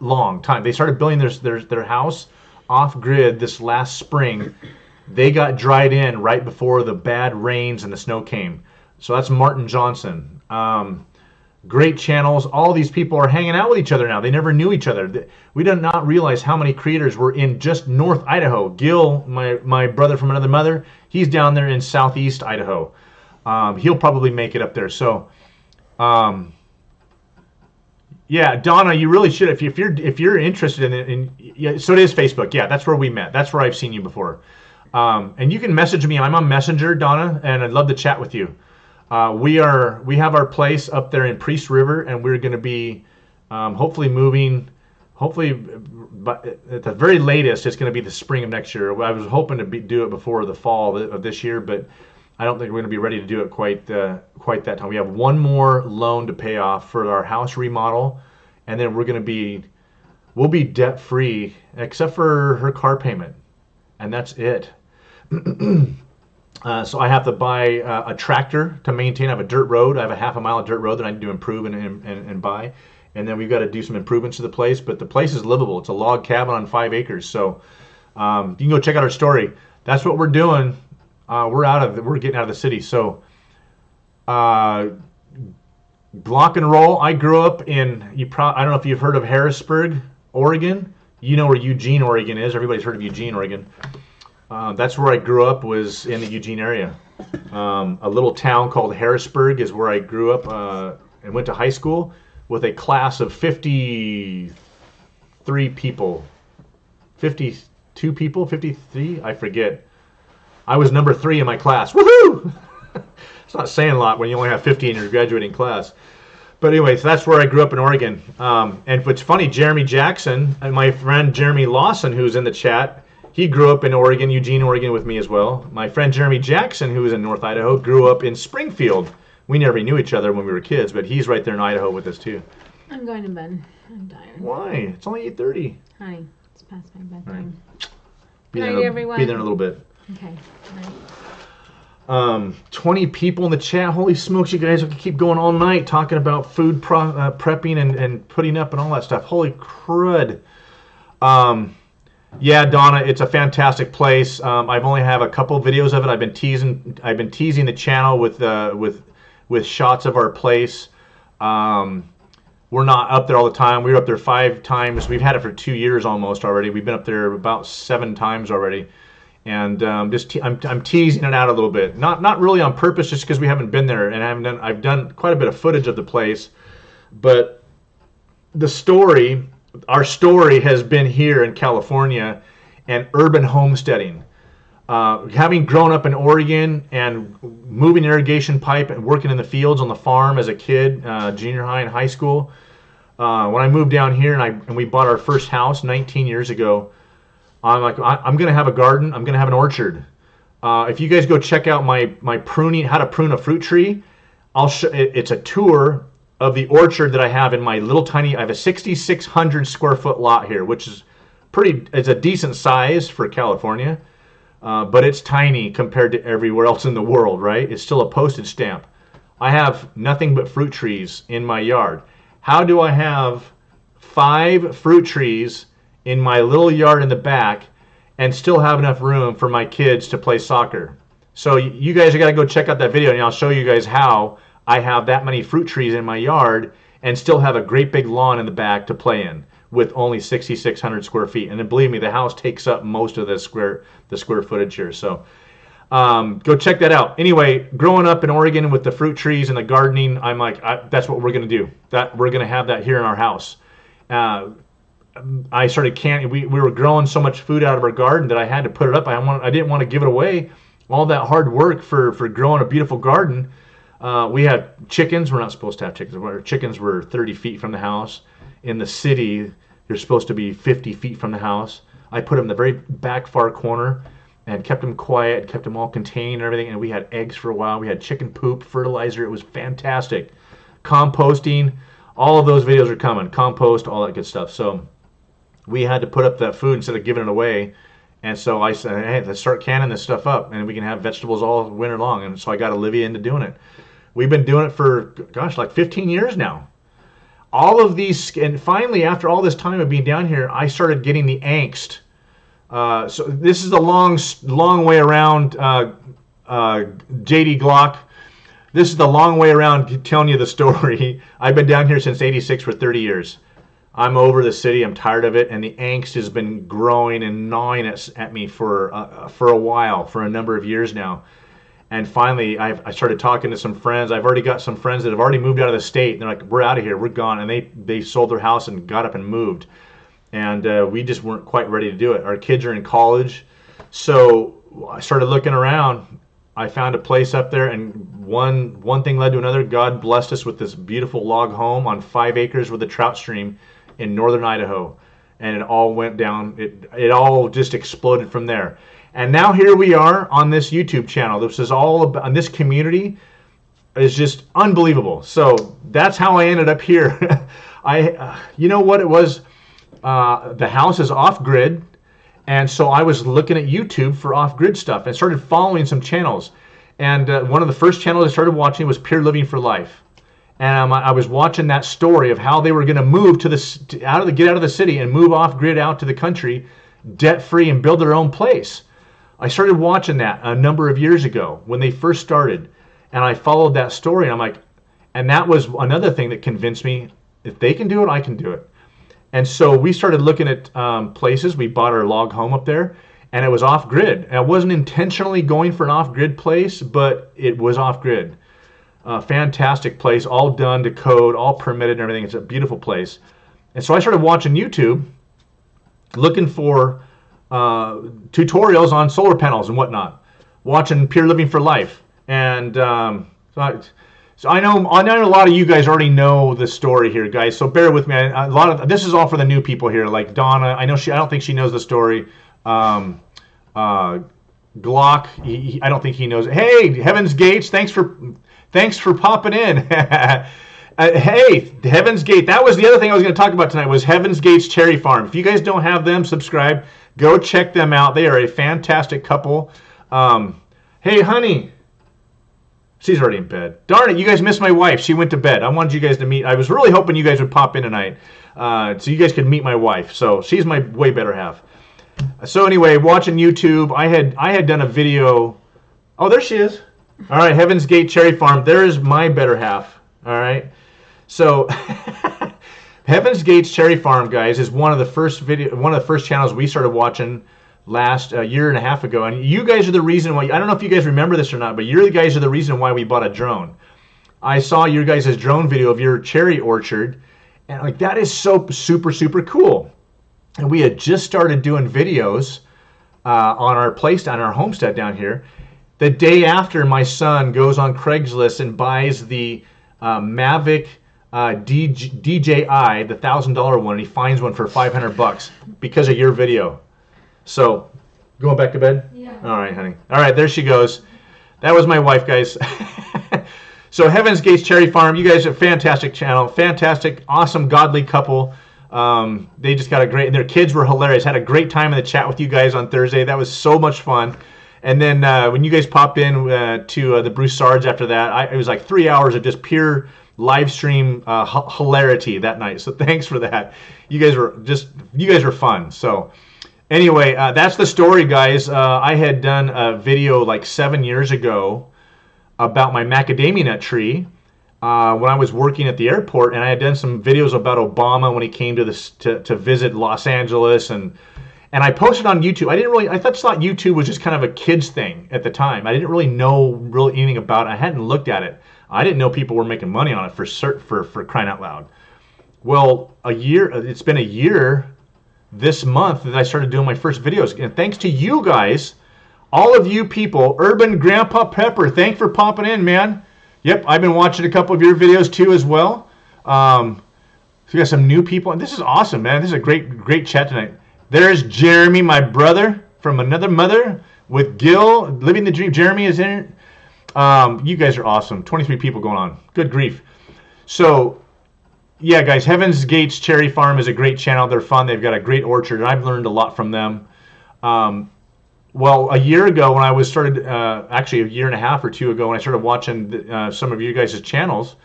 long time. They started building their house off grid this last spring. They got dried in right before the bad rains and the snow came. So that's Martin Johnson. Great channels. All these people are hanging out with each other now. They never knew each other. We did not realize how many creators were in just North Idaho. Gil, my brother from another mother, he's down there in Southeast Idaho. He'll probably make it up there. So, yeah, Donna, you really should. If you're interested in yeah, so it is Facebook. Yeah, that's where we met. That's where I've seen you before. And you can message me. I'm on Messenger, Donna, and I'd love to chat with you. We have our place up there in Priest River, and we're going to be hopefully moving. Hopefully, but at the very latest, it's going to be the spring of next year. I was hoping to do it before the fall of this year, but I don't think we're going to be ready to do it quite that time. We have one more loan to pay off for our house remodel, and then we'll be debt free except for her car payment, and that's it. So I have to buy a tractor to maintain. I have a dirt road. I have a half a mile of dirt road that I need to improve and buy. And then we've got to do some improvements to the place. But the place is livable. It's a log cabin on 5 acres. So you can go check out our story. That's what we're doing. We're getting out of the city. So Uh, Block and roll. I grew up in I don't know if you've heard of Harrisburg, Oregon. You know where Eugene, Oregon is. Everybody's heard of Eugene, Oregon. That's where I grew up. Was in the Eugene area. A little town called Harrisburg is where I grew up and went to high school with a class of 53 people. 52 people, 53, I forget. I was number 3 in my class. Woohoo! It's not saying a lot when you only have 50 in your graduating class. But anyways, that's where I grew up in Oregon. And what's funny, Jeremy Jackson and my friend Jeremy Lawson, who's in the chat, he grew up in Oregon, Eugene, Oregon with me as well. My friend Jeremy Jackson, who is in North Idaho, grew up in Springfield. We never knew each other when we were kids, but he's right there in Idaho with us too. I'm going to bed. I'm tired. Why? It's only 8:30. Hi. It's past my bedtime. Right. Good night, everyone. Be there in a little bit. Okay. Good night. 20 people in the chat. Holy smokes, you guys, we can keep going all night talking about food prepping and putting up and all that stuff. Holy crud. Yeah, Donna, it's a fantastic place. I've only have a couple videos of it. I've been teasing the channel with shots of our place. We're not up there all the time. We were up there 5 times. We've had it for 2 years almost already. We've been up there about 7 times already. And I'm teasing it out a little bit, not really on purpose, just because we haven't been there, and I've done quite a bit of footage of the place, but our story has been here in California and urban homesteading. Having grown up in Oregon and moving irrigation pipe and working in the fields on the farm as a kid, junior high and high school, when I moved down here and we bought our first house 19 years ago. I'm like, I'm going to have a garden. I'm going to have an orchard. If you guys go check out my pruning, how to prune a fruit tree, it's a tour of the orchard that I have in my little tiny, I have a 6,600 square foot lot here, which is it's a decent size for California, but it's tiny compared to everywhere else in the world, right? It's still a postage stamp. I have nothing but fruit trees in my yard. How do I have 5 fruit trees in my little yard in the back and still have enough room for my kids to play soccer? So you guys got to go check out that video, and I'll show you guys how I have that many fruit trees in my yard and still have a great big lawn in the back to play in with only 6,600 square feet. And then believe me, the house takes up most of the square footage here. So go check that out. Anyway, growing up in Oregon with the fruit trees and the gardening, I'm like, that's what we're going to do. That we're going to have that here in our house. I started canning. We were growing so much food out of our garden that I had to put it up. I didn't want to give it away. All that hard work for growing a beautiful garden. We had chickens. We're not supposed to have chickens. Our chickens were 30 feet from the house. In the city, you're supposed to be 50 feet from the house. I put them in the very back far corner and kept them quiet, kept them all contained and everything. And we had eggs for a while. We had chicken poop, fertilizer. It was fantastic. Composting. All of those videos are coming. Compost, all that good stuff. So we had to put up that food instead of giving it away. And so I said, hey, let's start canning this stuff up, and we can have vegetables all winter long. And so I got Olivia into doing it. We've been doing it for, gosh, like 15 years now. All of these, and finally, after all this time of being down here, I started getting the angst. So this is a long way around, JD Glock. This is the long way around telling you the story. I've been down here since '86 for 30 years. I'm over the city. I'm tired of it, and the angst has been growing and gnawing at me for a while, for a number of years now. And finally, I started talking to some friends. I've already got some friends that have already moved out of the state. And they're like, "We're out of here. We're gone." And they sold their house and got up and moved. And we just weren't quite ready to do it. Our kids are in college, so I started looking around. I found a place up there, and one thing led to another. God blessed us with this beautiful log home on 5 acres with a trout stream in northern Idaho, and it all went down. It all just exploded from there. And now here we are on this YouTube channel. This is all about, and this community is just unbelievable. So that's how I ended up here. You know what it was? The house is off grid, and so I was looking at YouTube for off grid stuff and started following some channels. And one of the first channels I started watching was Pure Living for Life. And I was watching that story of how they were going to move get out of the city and move off grid out to the country, debt free, and build their own place. I started watching that a number of years ago when they first started, And I followed that story, and I'm like, and that was another thing that convinced me, if they can do it, I can do it. And so we started looking at places. We bought our log home up there, and it was off-grid. And I wasn't intentionally going for an off-grid place, but it was off-grid. Fantastic place, all done to code, all permitted and everything. It's a beautiful place. And so I started watching YouTube, looking for tutorials on solar panels and whatnot, watching Pure Living for Life. And so I know a lot of you guys already know the story here, guys. So bear with me. A lot of this is all for the new people here, like Donna. I don't think she knows the story. Glock, I don't think he knows it. Hey, Heaven's Gates, thanks for popping in. Hey, Heaven's Gate. That was the other thing I was going to talk about tonight, was Heaven's Gates Cherry Farm. If you guys don't have them, subscribe. Go check them out. They are a fantastic couple. Hey, honey. She's already in bed. Darn it, you guys missed my wife. She went to bed. I wanted you guys to meet. I was really hoping you guys would pop in tonight so you guys could meet my wife. So she's my way better half. So anyway, watching YouTube, I had done a video. Oh, there she is. All right, Heaven's Gate Cherry Farm. There is my better half. All right. So Heaven's Gates Cherry Farm, guys, is one of the first channels we started watching last year and a half ago. And you guys are the reason why. I don't know if you guys remember this or not, but you guys are the reason why we bought a drone. I saw your guys' drone video of your cherry orchard, and like, that is so super cool. And we had just started doing videos on our place down our homestead down here. The day after, my son goes on Craigslist and buys the Mavic DJI, the $1,000 one, and he finds one for $500 because of your video. So, going back to bed? Yeah. All right, honey. All right, there she goes. That was my wife, guys. So, Heaven's Gates Cherry Farm, you guys are a fantastic channel. Fantastic, awesome, godly couple. They just got a great, their kids were hilarious. Had a great time in the chat with you guys on Thursday. That was so much fun. And then when you guys popped in to the Broussards after that, it was like 3 hours of just pure live stream hilarity that night. So thanks for that. You guys were fun. So anyway, that's the story, guys. I had done a video like 7 years ago about my macadamia nut tree when I was working at the airport, and I had done some videos about Obama when he came to visit Los Angeles, and I posted on YouTube. I thought YouTube was just kind of a kid's thing at the time. I didn't really know anything about it. I hadn't looked at it. I didn't know people were making money on it for crying out loud. Well, it's been a year this month that I started doing my first videos. And thanks to you guys, all of you people, Urban Grandpa Pepper, thanks for popping in, man. Yep, I've been watching a couple of your videos too as well. So we got some new people, and this is awesome, man. This is a great chat tonight. There's Jeremy, my brother from another mother, with Gil, living the dream. Jeremy is in it. You guys are awesome. 23 people going on. Good grief. So, yeah, guys, Heaven's Gates Cherry Farm is a great channel. They're fun. They've got a great orchard, and I've learned a lot from them. Well, a year ago when I started, actually a year and a half or two ago, when I started watching some of you guys' channels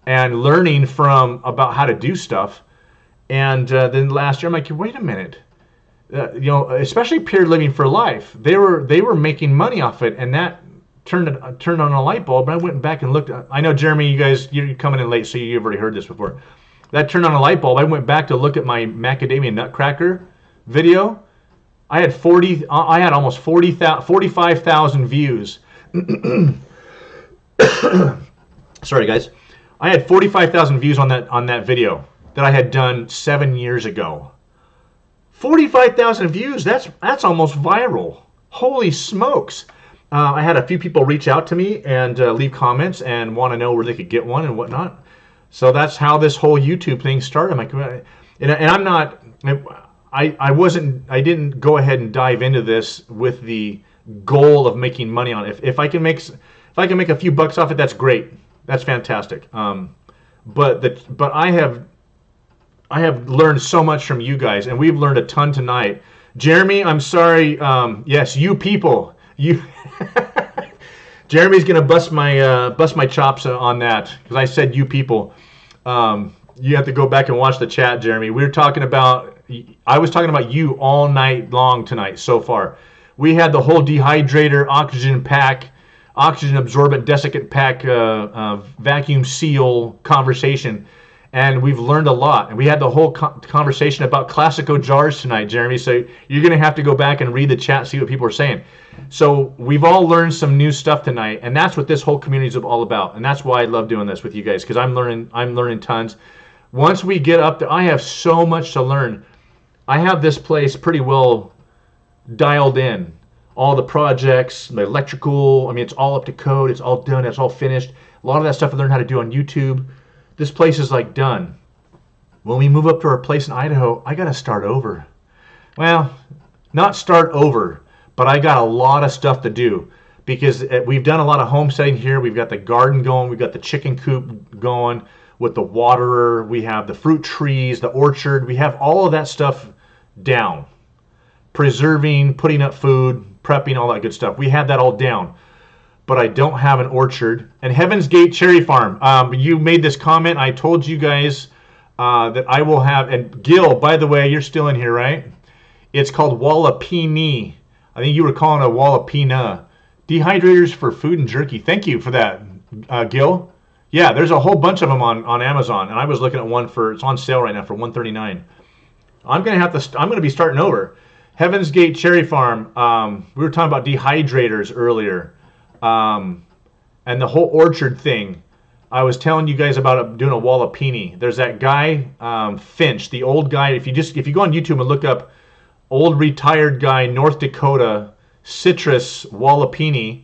and learning about how to do stuff, and then last year I'm like, wait a minute. Especially Pure Living for Life, they were making money off it, and that turned on a light bulb. And I went back and looked. I know, Jeremy, you're coming in late, so you've already heard this before. That turned on a light bulb. I went back to look at my macadamia nutcracker video. I had almost 45,000 views. Sorry, guys. I had 45,000 views on that video that I had done 7 years ago. 45,000 views, that's almost viral. Holy smokes. I had a few people reach out to me and leave comments and want to know where they could get one and whatnot. So that's how this whole YouTube thing started. I'm not, I didn't go ahead and dive into this with the goal of making money on it. If I can make a few bucks off it, that's great. That's fantastic. But I have learned so much from you guys, and we've learned a ton tonight. Jeremy, I'm sorry. Yes, you people. Jeremy's gonna bust my chops on that because I said you people. You have to go back and watch the chat, Jeremy. I was talking about you all night long tonight so far. We had the whole dehydrator oxygen pack oxygen absorbent desiccant pack vacuum seal conversation. And we've learned a lot. And we had the whole conversation about Classico jars tonight, Jeremy. So you're going to have to go back and read the chat, see what people are saying. So we've all learned some new stuff tonight, and that's what this whole community is all about. And that's why I love doing this with you guys, because I'm learning tons. Once we get up there, I have so much to learn. I have this place pretty well dialed in. All the projects, the electrical, I mean, it's all up to code. It's all done. It's all finished. A lot of that stuff I learned how to do on YouTube. This place is like done. When we move up to our place in Idaho, I got to start over. Well, not start over, but I got a lot of stuff to do because we've done a lot of homesteading here. We've got the garden going. We've got the chicken coop going with the waterer. We have the fruit trees, the orchard. We have all of that stuff down. Preserving, putting up food, prepping, all that good stuff. We have that all down. But I don't have an orchard. And Heaven's Gate Cherry Farm. You made this comment. I told you guys that I will have. And Gil, by the way, you're still in here, right? It's called Wallapini. I think you were calling it a Wallapina. Dehydrators for food and jerky. Thank you for that, Gil. Yeah, there's a whole bunch of them on Amazon, and I was looking at one it's on sale right now for $139. I'm gonna be starting over. Heaven's Gate Cherry Farm. We were talking about dehydrators earlier. And the whole orchard thing, I was telling you guys about doing a Wallapini. There's that guy, Finch, the old guy. If you go on YouTube and look up old retired guy, North Dakota, citrus Wallapini,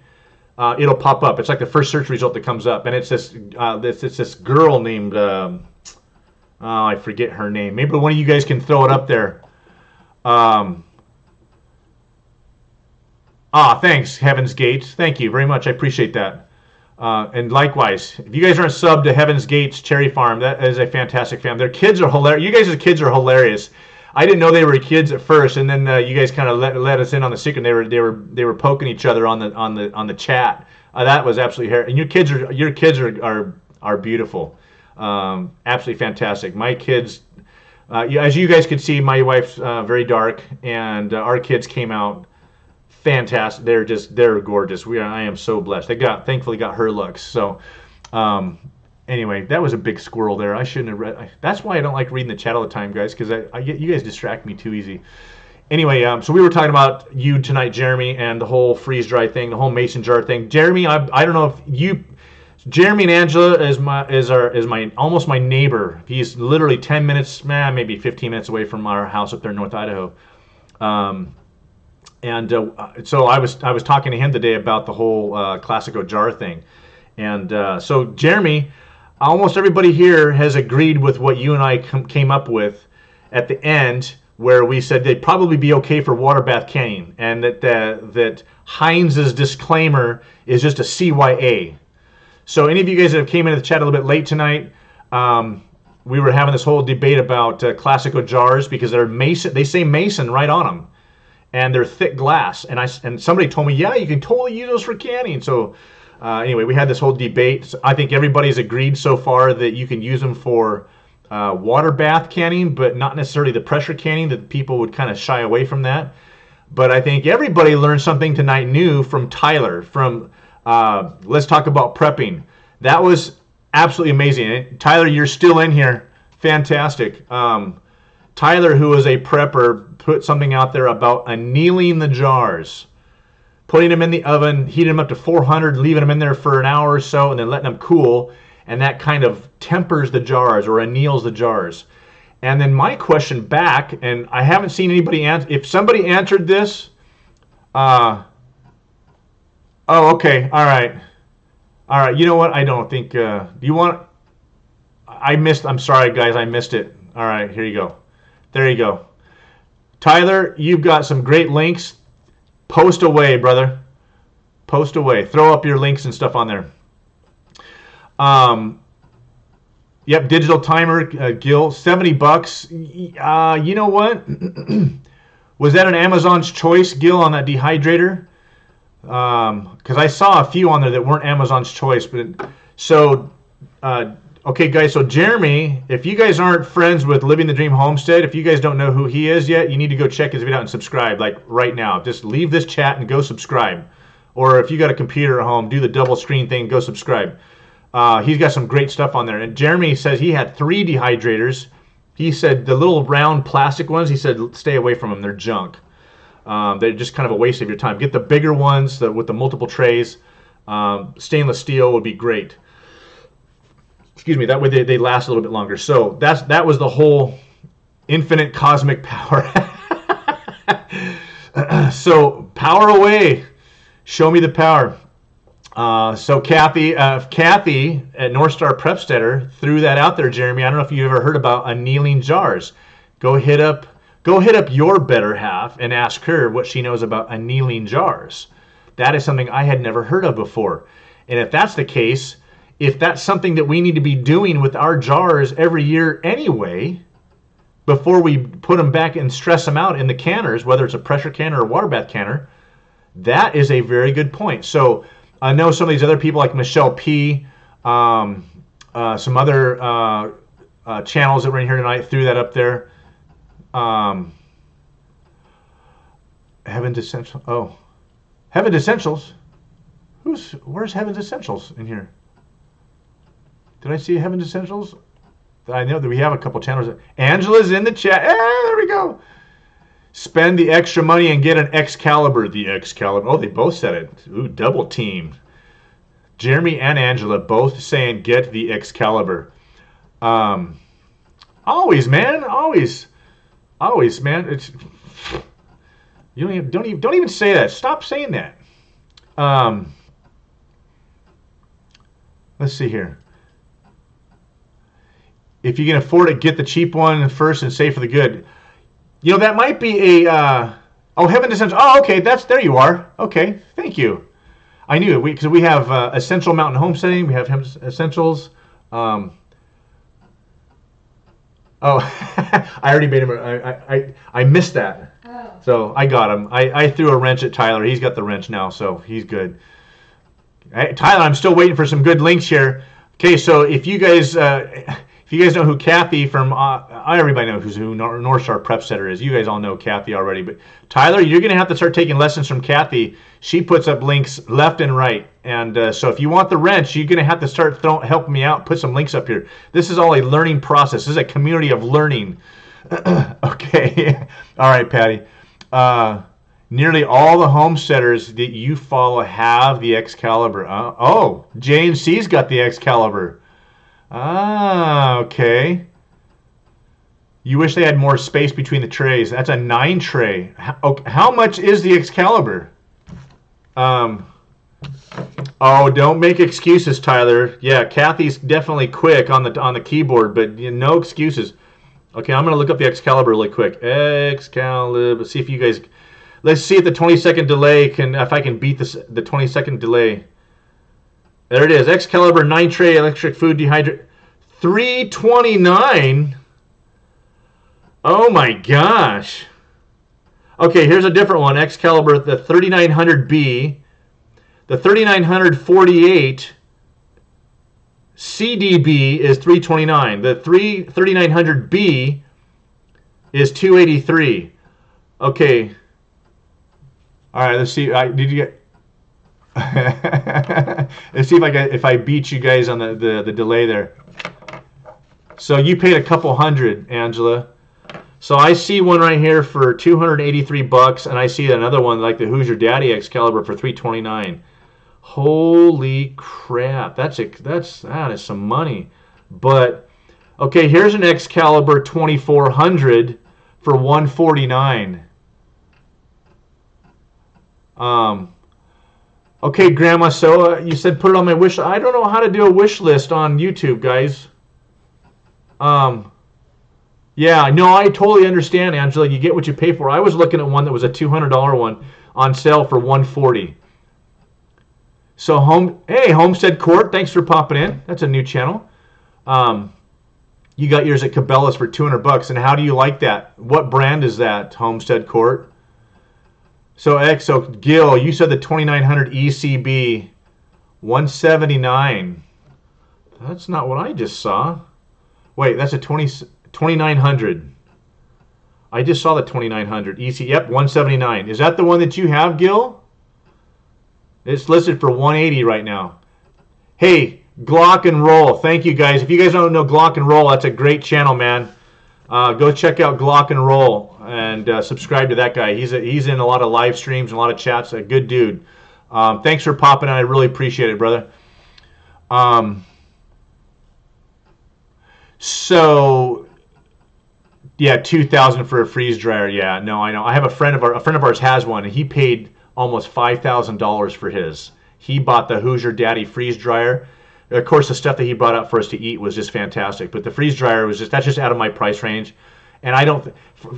it'll pop up. It's like the first search result that comes up. And it's this girl named, I forget her name. Maybe one of you guys can throw it up there. Thanks, Heaven's Gates. Thank you very much. I appreciate that. And likewise, if you guys aren't subbed to Heaven's Gates Cherry Farm, that is a fantastic family. Their kids are hilarious. You guys' kids are hilarious. I didn't know they were kids at first, and then you guys kind of let us in on the secret. They were poking each other on the chat. That was absolutely hilarious. And your kids are beautiful. Absolutely fantastic. My kids, as you guys could see, my wife's very dark, and our kids came out fantastic. They're gorgeous. I am so blessed. They thankfully got her looks. So anyway, that was a big squirrel there. I shouldn't have read. That's why I don't like reading the chat all the time, guys, because you guys distract me too easy. Anyway, so we were talking about you tonight, Jeremy, and the whole freeze dry thing, the whole mason jar thing. Jeremy, I don't know if you. Jeremy and Angela is my almost my neighbor. He's literally 10 minutes, maybe 15 minutes away from our house up there in North Idaho. So I was talking to him today about the whole Classico jar thing. And so Jeremy, almost everybody here has agreed with what you and I came up with at the end, where we said they'd probably be okay for water bath canning, and that Heinz's disclaimer is just a CYA. So any of you guys that came into the chat a little bit late tonight, we were having this whole debate about Classico jars because they say mason right on them. And they're thick glass, and somebody told me, yeah, you can totally use those for canning. So anyway, we had this whole debate. So I think everybody's agreed so far that you can use them for water bath canning, but not necessarily the pressure canning, that people would kind of shy away from that. But I think everybody learned something tonight new from Tyler, from Let's Talk About Prepping. That was absolutely amazing. And Tyler, you're still in here. Fantastic. Tyler, who is a prepper, put something out there about annealing the jars, putting them in the oven, heating them up to 400, leaving them in there for an hour or so, and then letting them cool, and that kind of tempers the jars or anneals the jars. And then my question back, and I haven't seen anybody answer. If somebody answered this, oh, okay, all right. You know what? I don't think. Do you want? I'm sorry, guys. I missed it. All right, here you go. There you go. Tyler, you've got some great links. Post away, brother. Post away. Throw up your links and stuff on there. Yep, digital timer, Gil, $70. You know what? Was that an Amazon's choice, Gil, on that dehydrator? Because I saw a few on there that weren't Amazon's choice. But so, okay, guys. So Jeremy, if you guys aren't friends with Living the Dream Homestead, if you guys don't know who he is yet, you need to go check his video out and subscribe, like right now. Just leave this chat and go subscribe. or if you got a computer at home, do the double screen thing, go subscribe. He's got some great stuff on there. And Jeremy says he had 3 dehydrators. He said the little round plastic ones, he said stay away from them. They're junk. They're just kind of a waste of your time. Get the bigger ones with the multiple trays. Stainless steel would be great. Excuse me. That way they last a little bit longer. So that was the whole infinite cosmic power. So power away. Show me the power. So Kathy at North Star Prepsteader threw that out there, Jeremy. I don't know if you ever heard about annealing jars. Go hit up your better half and ask her what she knows about annealing jars. That is something I had never heard of before. And if that's the case, if that's something that we need to be doing with our jars every year anyway, before we put them back and stress them out in the canners, whether it's a pressure canner or a water bath canner, that is a very good point. So I know some of these other people like Michelle P., some other channels that were in here tonight threw that up there. Heaven's Essentials. Oh, Heaven's Essentials. Where's Heaven's Essentials in here? Did I see Heaven's Essentials? I know that we have a couple channels. Angela's in the chat. There we go. Spend the extra money and get an Excalibur. The Excalibur. Oh, they both said it. Ooh, double team. Jeremy and Angela both saying get the Excalibur. Always, man. Always, man. It's don't even say that. Stop saying that. Let's see here. If you can afford it, get the cheap one first and save for the good. You know, that might be a... Heaven Essentials. Oh, okay. There you are. Okay. Thank you. I knew it. Because we have Essential Mountain Homesteading. We have Essentials. I already made him... I missed that. Oh. So I got him. I threw a wrench at Tyler. He's got the wrench now, so he's good. Hey, Tyler, I'm still waiting for some good links here. Okay, so if you guys know who Kathy from, everybody knows who North Star Prepsteader is. You guys all know Kathy already. But Tyler, you're going to have to start taking lessons from Kathy. She puts up links left and right. And so if you want the wrench, you're going to have to start helping me out, put some links up here. This is all a learning process. This is a community of learning. Okay. All right, Patty. Nearly all the homesteaders that you follow have the Excalibur. J&C's got the Excalibur. Okay. You wish they had more space between the trays. That's a 9 tray. How much is the Excalibur? Don't make excuses, Tyler. Yeah, Kathy's definitely quick on the keyboard, but no excuses. Okay, I'm gonna look up the Excalibur really quick. Excalibur. See if you guys. Let's see if the 20-second delay if I can beat the 20-second delay. There it is. Excalibur 9 tray electric food dehydrator. $329. Oh my gosh. Okay, here's a different one. Excalibur, the 3900B. The 3948 CDB is $329. The 3900B is $283. Okay. All right, let's see. Did you get? Let's see if I beat you guys on the delay there. So you paid a couple hundred, Angela. So I see one right here for $283, and I see another one like the Who's Your Daddy Excalibur for $329. Holy crap! That is some money. But okay, here's an Excalibur 2400 for $149. Okay, Grandma, so you said put it on my wish. I don't know how to do a wish list on YouTube, guys. Yeah, no, I totally understand, Angela. You get what you pay for. I was looking at one that was a $200 one on sale for $140. So Homestead Court, thanks for popping in. That's a new channel. You got yours at Cabela's for $200, and how do you like that? What brand is that, Homestead Court? So Gil, you said the 2900 ECB, $179. That's not what I just saw. Wait, that's a 2900. I just saw the 2900 EC. Yep, $179. Is that the one that you have, Gil? It's listed for 180 right now. Hey, Glock and Roll. Thank you guys. If you guys don't know Glock and Roll, that's a great channel, man. Go check out Glock and Roll and subscribe to that guy. He's in a lot of live streams and a lot of chats. A good dude. Thanks for popping in. I really appreciate it, brother. So yeah, 2,000 for a freeze dryer. Yeah, no, I know. I have a friend of ours has one, and he paid almost $5,000 for his. He bought the Hoosier Daddy freeze dryer. Of course, the stuff that he brought up for us to eat was just fantastic, but the freeze dryer was that's just out of my price range. And I don't,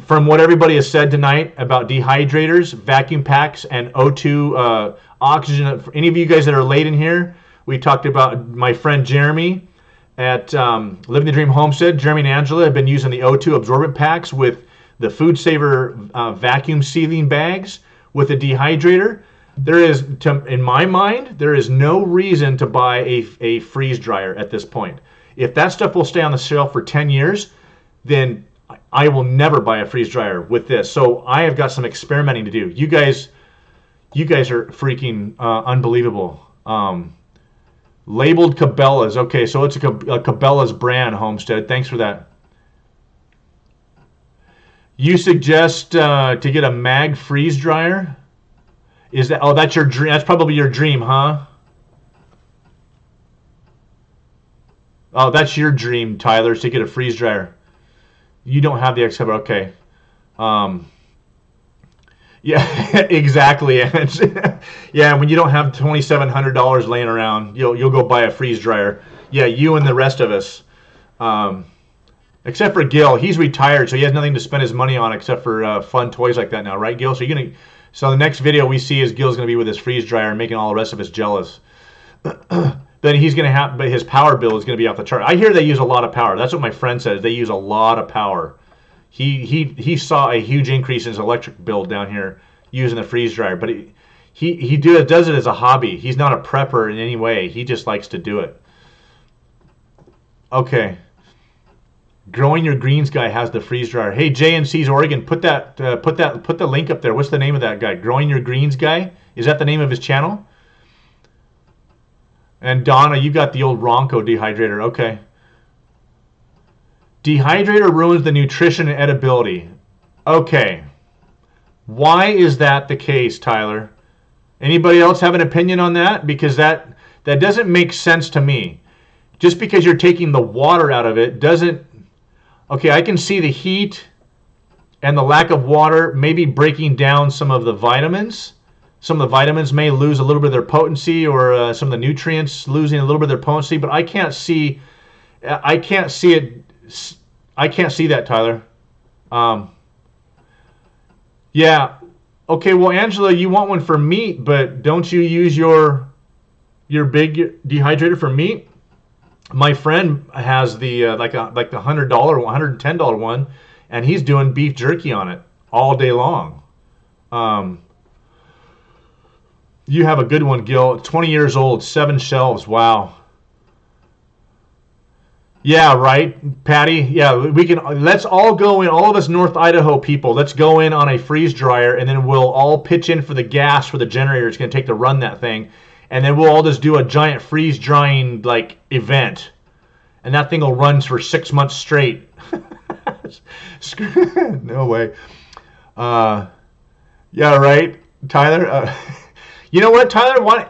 from what everybody has said tonight about dehydrators, vacuum packs, and O2 oxygen. For any of you guys that are late in here, we talked about my friend Jeremy at Living the Dream Homestead. Jeremy and Angela have been using the O2 absorbent packs with the Food Saver vacuum sealing bags with a dehydrator. There is, in my mind, there is no reason to buy a freeze dryer at this point. If that stuff will stay on the shelf for 10 years, then I will never buy a freeze dryer with this. So I have got some experimenting to do. You guys are freaking unbelievable. Labeled Cabela's. Okay, so it's a Cabela's brand, Homestead. Thanks for that. You suggest to get a mag freeze dryer? Is that? Oh, that's your dream. That's probably your dream, huh? Oh, that's your dream, Tyler, is to get a freeze dryer. You don't have the Excalibur. Okay. Yeah, exactly. Yeah, when you don't have $2,700 laying around, you'll go buy a freeze dryer. Yeah, you and the rest of us. Except for Gil, he's retired, so he has nothing to spend his money on except for fun toys like that now, right, Gil? So the next video we see is Gil's gonna be with his freeze dryer and making all the rest of us jealous. Then he's gonna have, but his power bill is gonna be off the chart. I hear they use a lot of power. That's what my friend says. They use a lot of power. He saw a huge increase in his electric bill down here using the freeze dryer, but he does it as a hobby. He's not a prepper in any way. He just likes to do it. Okay. Growing Your Greens guy has the freeze dryer. Hey, JNC's Oregon, put the link up there. What's the name of that guy? Growing Your Greens guy? Is that the name of his channel? And Donna, you got the old Ronco dehydrator. Okay. Dehydrator ruins the nutrition and edibility. Okay. Why is that the case, Tyler? Anybody else have an opinion on that? Because that doesn't make sense to me. Just because you're taking the water out of it doesn't... Okay, I can see the heat and the lack of water maybe breaking down some of the vitamins. Some of the vitamins may lose a little bit of their potency, or some of the nutrients losing a little bit of their potency, but I can't see it. I can't see that, Tyler. Yeah. Okay, well, Angela, you want one for meat, but don't you use your big dehydrator for meat? My friend has the like the $100, $110 one, and he's doing beef jerky on it all day long. You have a good one, Gil. 20 years old, 7 shelves. Wow. Yeah, right, Patty. Yeah, we can. Let's all go in. All of us North Idaho people. Let's go in on a freeze dryer, and then we'll all pitch in for the gas for the generator it's going to take to run that thing, and then we'll all just do a giant freeze drying like event, and that thing will run for 6 months straight. No way. Yeah, right, Tyler. You know what, Tyler?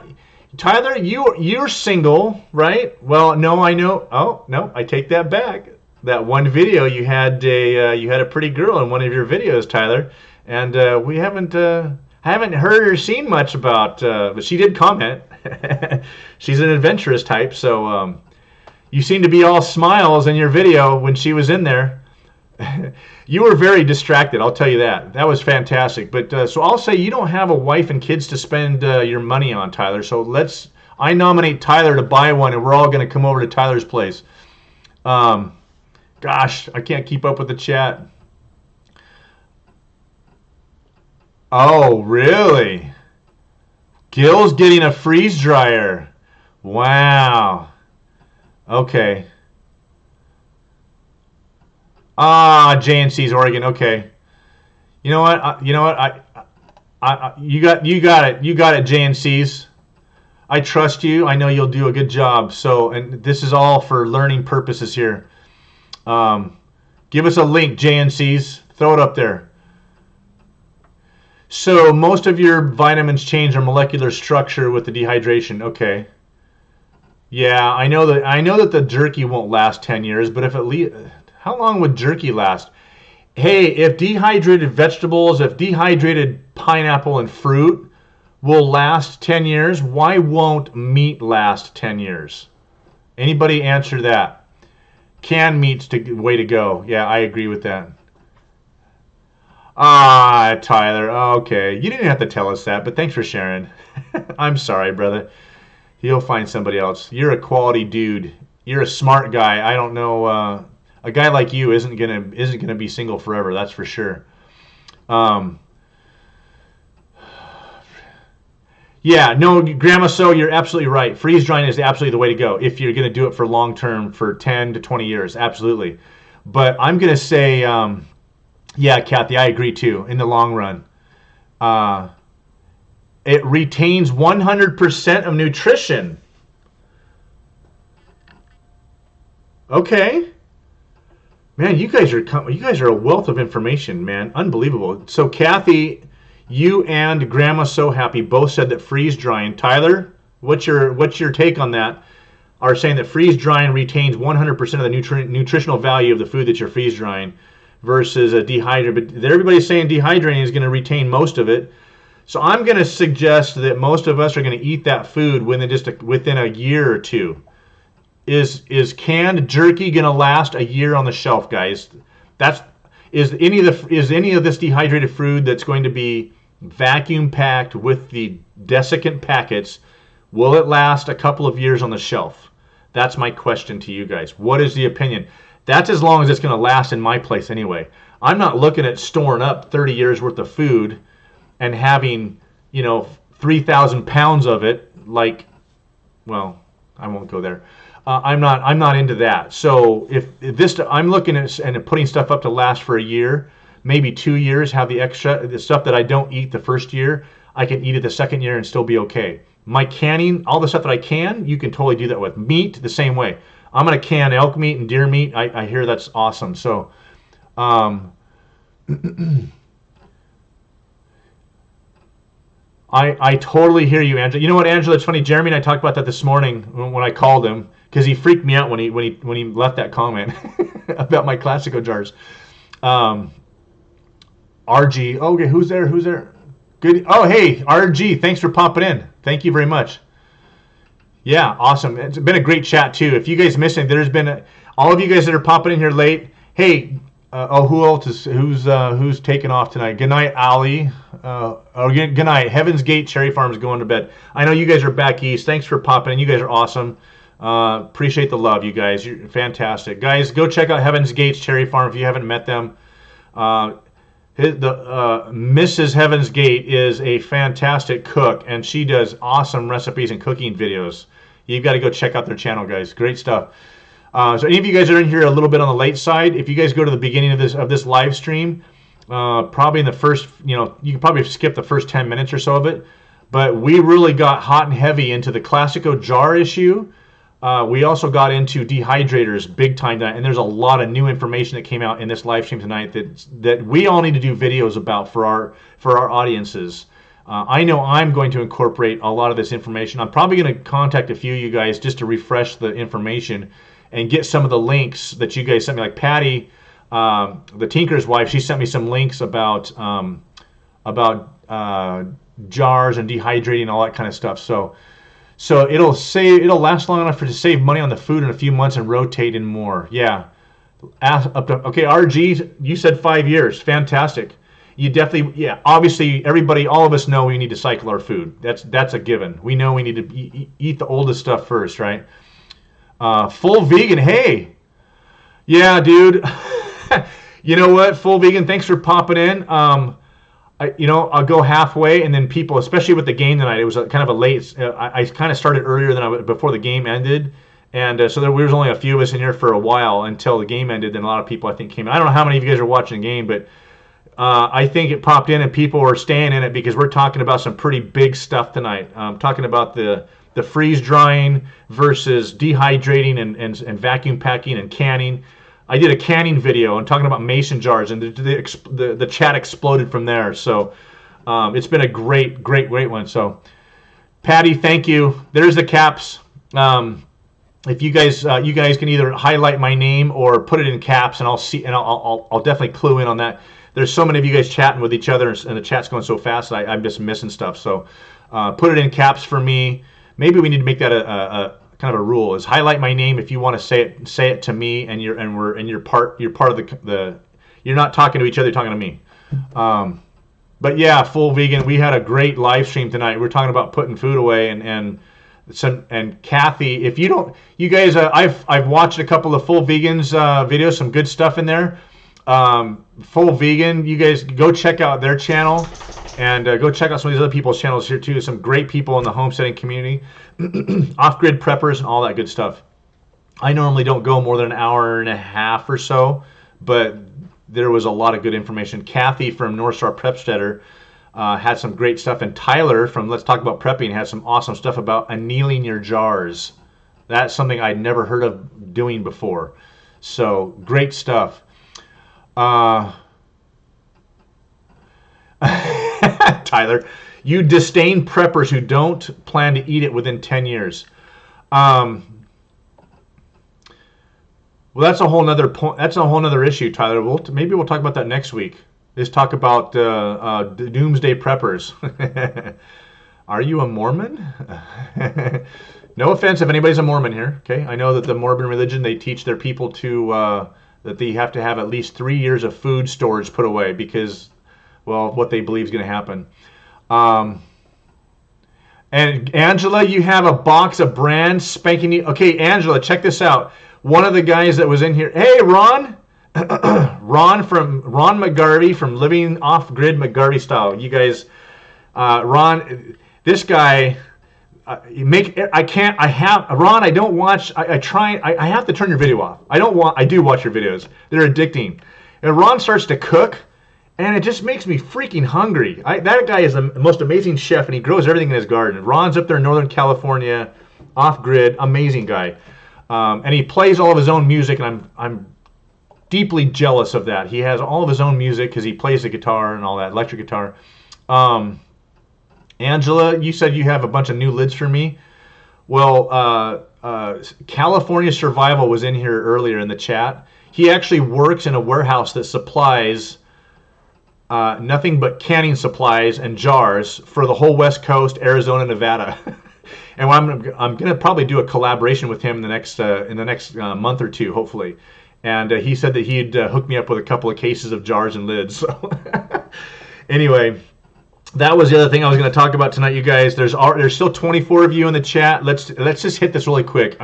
Tyler, you're single, right? Well, no, I know. Oh no, I take that back. That one video you had a pretty girl in one of your videos, Tyler, and we haven't heard or seen much about. But she did comment. She's an adventurous type, so you seem to be all smiles in your video when she was in there. You were very distracted, I'll tell you that. That was fantastic. But so I'll say you don't have a wife and kids to spend your money on, Tyler. So I nominate Tyler to buy one, and we're all going to come over to Tyler's place. Gosh, I can't keep up with the chat. Oh, really? Gil's getting a freeze dryer. Wow. Okay. JNC's Oregon. Okay. You know what? You got it. You got it, JNC's. I trust you. I know you'll do a good job. So, and this is all for learning purposes here. Give us a link, JNCs. Throw it up there. So most of your vitamins change their molecular structure with the dehydration. Okay. Yeah, I know that the jerky won't last 10 years, but how long would jerky last? Hey, if dehydrated vegetables, if dehydrated pineapple and fruit will last 10 years, why won't meat last 10 years? Anybody answer that? Canned meat's the way to go. Yeah, I agree with that. Ah, Tyler. Okay. You didn't have to tell us that, but thanks for sharing. I'm sorry, brother. He'll find somebody else. You're a quality dude. You're a smart guy. I don't know. A guy like you isn't gonna be single forever. That's for sure. Yeah, no, Grandma. So you're absolutely right. Freeze drying is absolutely the way to go if you're gonna do it for long term, for 10 to 20 years. Absolutely. But I'm gonna say, yeah, Kathy, I agree too. In the long run. It retains 100% of nutrition. Okay. Man, you guys are a wealth of information, man. Unbelievable. So Kathy, you and Grandma So Happy both said that freeze drying. Tyler, what's your take on that? Are saying that freeze drying retains 100% of the nutritional value of the food that you're freeze drying versus a dehydrated. But everybody's saying dehydrating is going to retain most of it. So I'm going to suggest that most of us are going to eat that food within a year or two. Is canned jerky going to last a year on the shelf, guys? Is any of this dehydrated food that's going to be vacuum packed with the desiccant packets? Will it last a couple of years on the shelf? That's my question to you guys. What is the opinion? That's as long as it's going to last in my place anyway. I'm not looking at storing up 30 years worth of food and having, 3,000 pounds of it, well, I won't go there. I'm not into that. So if this, I'm looking at and putting stuff up to last for a year, maybe 2 years, have the stuff that I don't eat the first year, I can eat it the second year and still be okay. My canning, all the stuff that I can, you can totally do that with. Meat, the same way. I'm going to can elk meat and deer meat. I hear that's awesome. So, I totally hear you, Angela. You know what, Angela? It's funny. Jeremy and I talked about that this morning when I called him because he freaked me out when he left that comment about my Classico jars. RG. Okay, who's there? Good. Oh, hey, RG. Thanks for popping in. Thank you very much. Yeah, awesome. It's been a great chat too. If you guys missed it, there's been all of you guys that are popping in here late. Hey, who else is who's taking off tonight? Good night, Ali. Good night. Heaven's Gate Cherry Farm's going to bed. I know you guys are back east. Thanks for popping in. You guys are awesome. Appreciate the love, you guys. You're fantastic, guys. Go check out Heaven's Gate's Cherry Farm if you haven't met them. Mrs. Heaven's Gate is a fantastic cook, and she does awesome recipes and cooking videos. You've got to go check out their channel, guys. Great stuff. So any of you guys are in here a little bit on the late side, if you guys go to the beginning of this live stream, probably in the first, you can probably skip the first 10 minutes or so of it, but we really got hot and heavy into the Classico jar issue. We also got into dehydrators big time tonight, and there's a lot of new information that came out in this live stream tonight that we all need to do videos about for our audiences. I know I'm going to incorporate a lot of this information. I'm probably going to contact a few of you guys just to refresh the information and get some of the links that you guys sent me. Like Patty, the Tinker's wife, she sent me some links about jars and dehydrating and all that kind of stuff. So it'll last long enough to save money on the food in a few months and rotate in more. Yeah. Okay, RG, you said 5 years. Fantastic. You definitely, yeah. Obviously, all of us know we need to cycle our food. That's a given. We know we need to eat the oldest stuff first, right? Full vegan, hey. Yeah, dude. You know what? Full vegan, thanks for popping in. I'll go halfway, and then people, especially with the game tonight, it was kind of a late. I kind of started earlier than before the game ended, and so there was only a few of us in here for a while until the game ended. Then a lot of people, I think, came in. I don't know how many of you guys are watching the game, but I think it popped in, and people were staying in it because we're talking about some pretty big stuff tonight. Talking about the the freeze drying versus dehydrating and vacuum packing and canning. I did a canning video and talking about mason jars, and the chat exploded from there. So it's been a great one. So Patty, thank you. There's the caps. If you guys can either highlight my name or put it in caps, and I'll definitely clue in on that. There's so many of you guys chatting with each other, and the chat's going so fast that I'm just missing stuff. So put it in caps for me. Maybe we need to make that a kind of a rule: is highlight my name if you want to say it to me, and you're part of the you're not talking to each other, you're talking to me. But yeah, full vegan. We had a great live stream tonight. We're talking about putting food away, and Kathy, if you guys, I've watched a couple of full vegans videos, some good stuff in there. Full vegan, you guys go check out their channel, and go check out some of these other people's channels here too. Some great people in the homesteading community, off-grid preppers, and all that good stuff. I normally don't go more than an hour and a half or so, but there was a lot of good information. Kathy from North Star Prepsteader had some great stuff, and Tyler from Let's Talk About Prepping had some awesome stuff about annealing your jars. That's something I'd never heard of doing before. So great stuff. Tyler, you disdain preppers who don't plan to eat it within 10 years. Well, that's a whole nother point. That's a whole nother issue, Tyler. Maybe we'll talk about that next week. Let's talk about the doomsday preppers. Are you a Mormon? No offense if anybody's a Mormon here. Okay, I know that the Mormon religion, they teach their people to that they have to have at least 3 years of food storage put away because, well, what they believe is going to happen. And Angela, you have a box of brand spanking new. Okay, Angela, check this out. One of the guys that was in here. Hey, Ron. Ron McGarvey from Living Off Grid McGarvey Style. You guys, Ron, this guy, Ron, I don't watch, I have to turn your video off. I do watch your videos. They're addicting. And Ron starts to cook, and it just makes me freaking hungry. That guy is the most amazing chef, and he grows everything in his garden. Ron's up there in Northern California, off grid, amazing guy. And he plays all of his own music, and I'm deeply jealous of that. He has all of his own music because he plays the guitar and all that, electric guitar. Angela, you said you have a bunch of new lids for me. Well, California Survival was in here earlier in the chat. He actually works in a warehouse that supplies nothing but canning supplies and jars for the whole West Coast, Arizona, Nevada. And I'm going to probably do a collaboration with him in the next month or two, hopefully. And he said that he'd hook me up with a couple of cases of jars and lids. So anyway, that was the other thing I was going to talk about tonight, you guys. There's still 24 of you in the chat. Let's just hit this really quick.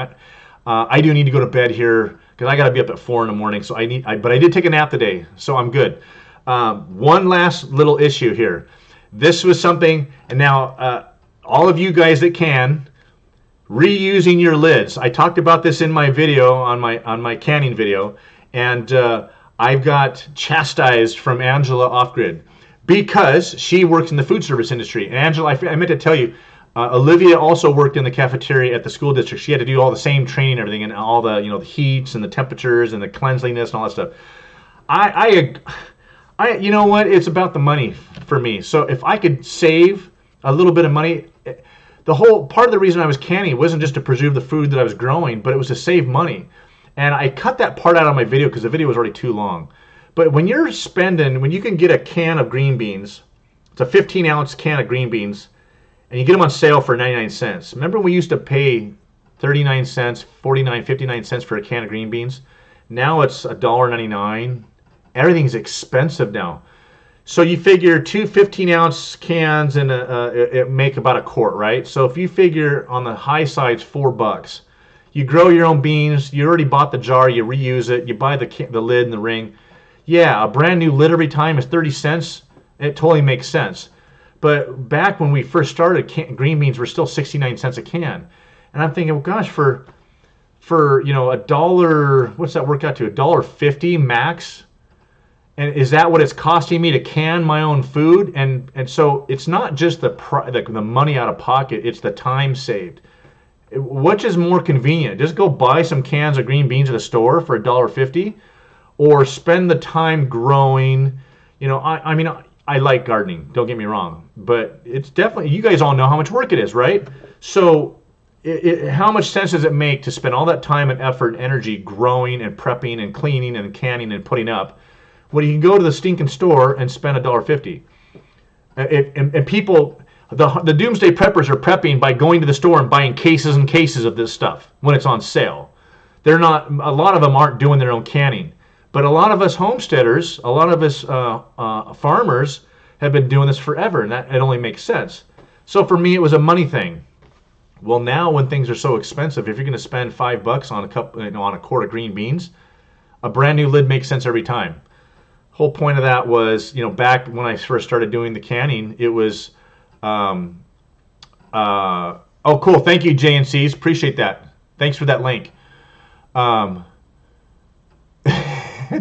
I do need to go to bed here because I got to be up at 4 in the morning. So but I did take a nap today, so I'm good. One last little issue here. This was something, and now all of you guys that can. Reusing your lids. I talked about this in my video on my canning video, and I've got chastised from Angela Offgrid because she works in the food service industry. And Angela, I meant to tell you, Olivia also worked in the cafeteria at the school district. She had to do all the same training and everything, and all the the heats and the temperatures and the cleanliness and all that stuff. I you know what? It's about the money for me. So if I could save a little bit of money. The whole part of the reason I was canning wasn't just to preserve the food that I was growing, but it was to save money. And I cut that part out of my video because the video was already too long. But when you can get a can of green beans, it's a 15-ounce can of green beans, and you get them on sale for 99 cents. Remember we used to pay 39 cents, 49, 59 cents for a can of green beans? Now it's $1.99. Everything's expensive now. So you figure two 15-ounce cans and it make about a quart, right? So if you figure on the high side, $4. You grow your own beans. You already bought the jar. You reuse it. You buy the lid and the ring. Yeah, a brand new lid every time is 30 cents. It totally makes sense. But back when we first started, green beans were still 69 cents a can. And I'm thinking, well, gosh, for $1, what's that work out to? $1.50 max. And is that what it's costing me to can my own food? And so it's not just the money out of pocket, it's the time saved. Which is more convenient? Just go buy some cans of green beans at a store for $1.50, or spend the time growing. I mean, I like gardening. Don't get me wrong, but it's definitely, you guys all know how much work it is, right? So, how much sense does it make to spend all that time and effort and energy growing and prepping and cleaning and canning and putting up, when you can go to the stinking store and spend $1.50? And people, the doomsday preppers are prepping by going to the store and buying cases and cases of this stuff when it's on sale. They're not. A lot of them aren't doing their own canning, but a lot of us homesteaders, a lot of us farmers have been doing this forever, and that it only makes sense. So for me, it was a money thing. Well, now when things are so expensive, if you're going to spend $5 on on a quart of green beans, a brand new lid makes sense every time. Whole point of that was, back when I first started doing the canning, it was, oh, cool. Thank you, JNCs. Appreciate that. Thanks for that link.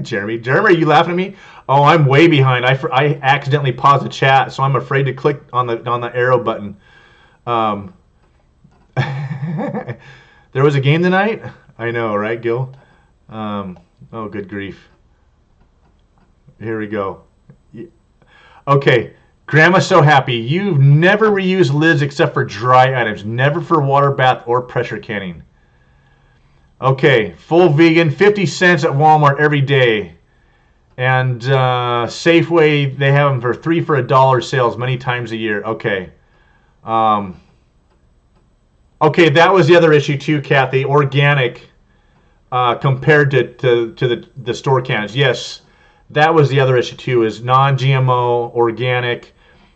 Jeremy, are you laughing at me? Oh, I'm way behind. I accidentally paused the chat, so I'm afraid to click on the arrow button. There was a game tonight? I know, right, Gil? Oh, good grief. Here we go. Okay, Grandma's so happy. You've never reused lids except for dry items, never for water bath or pressure canning. Okay, full vegan, 50 cents at Walmart every day. And Safeway, they have them for 3 for $1 sales many times a year. Okay. Okay, that was the other issue too, Kathy. Organic compared to the store cans. Yes, that was the other issue too, is non-GMO, organic,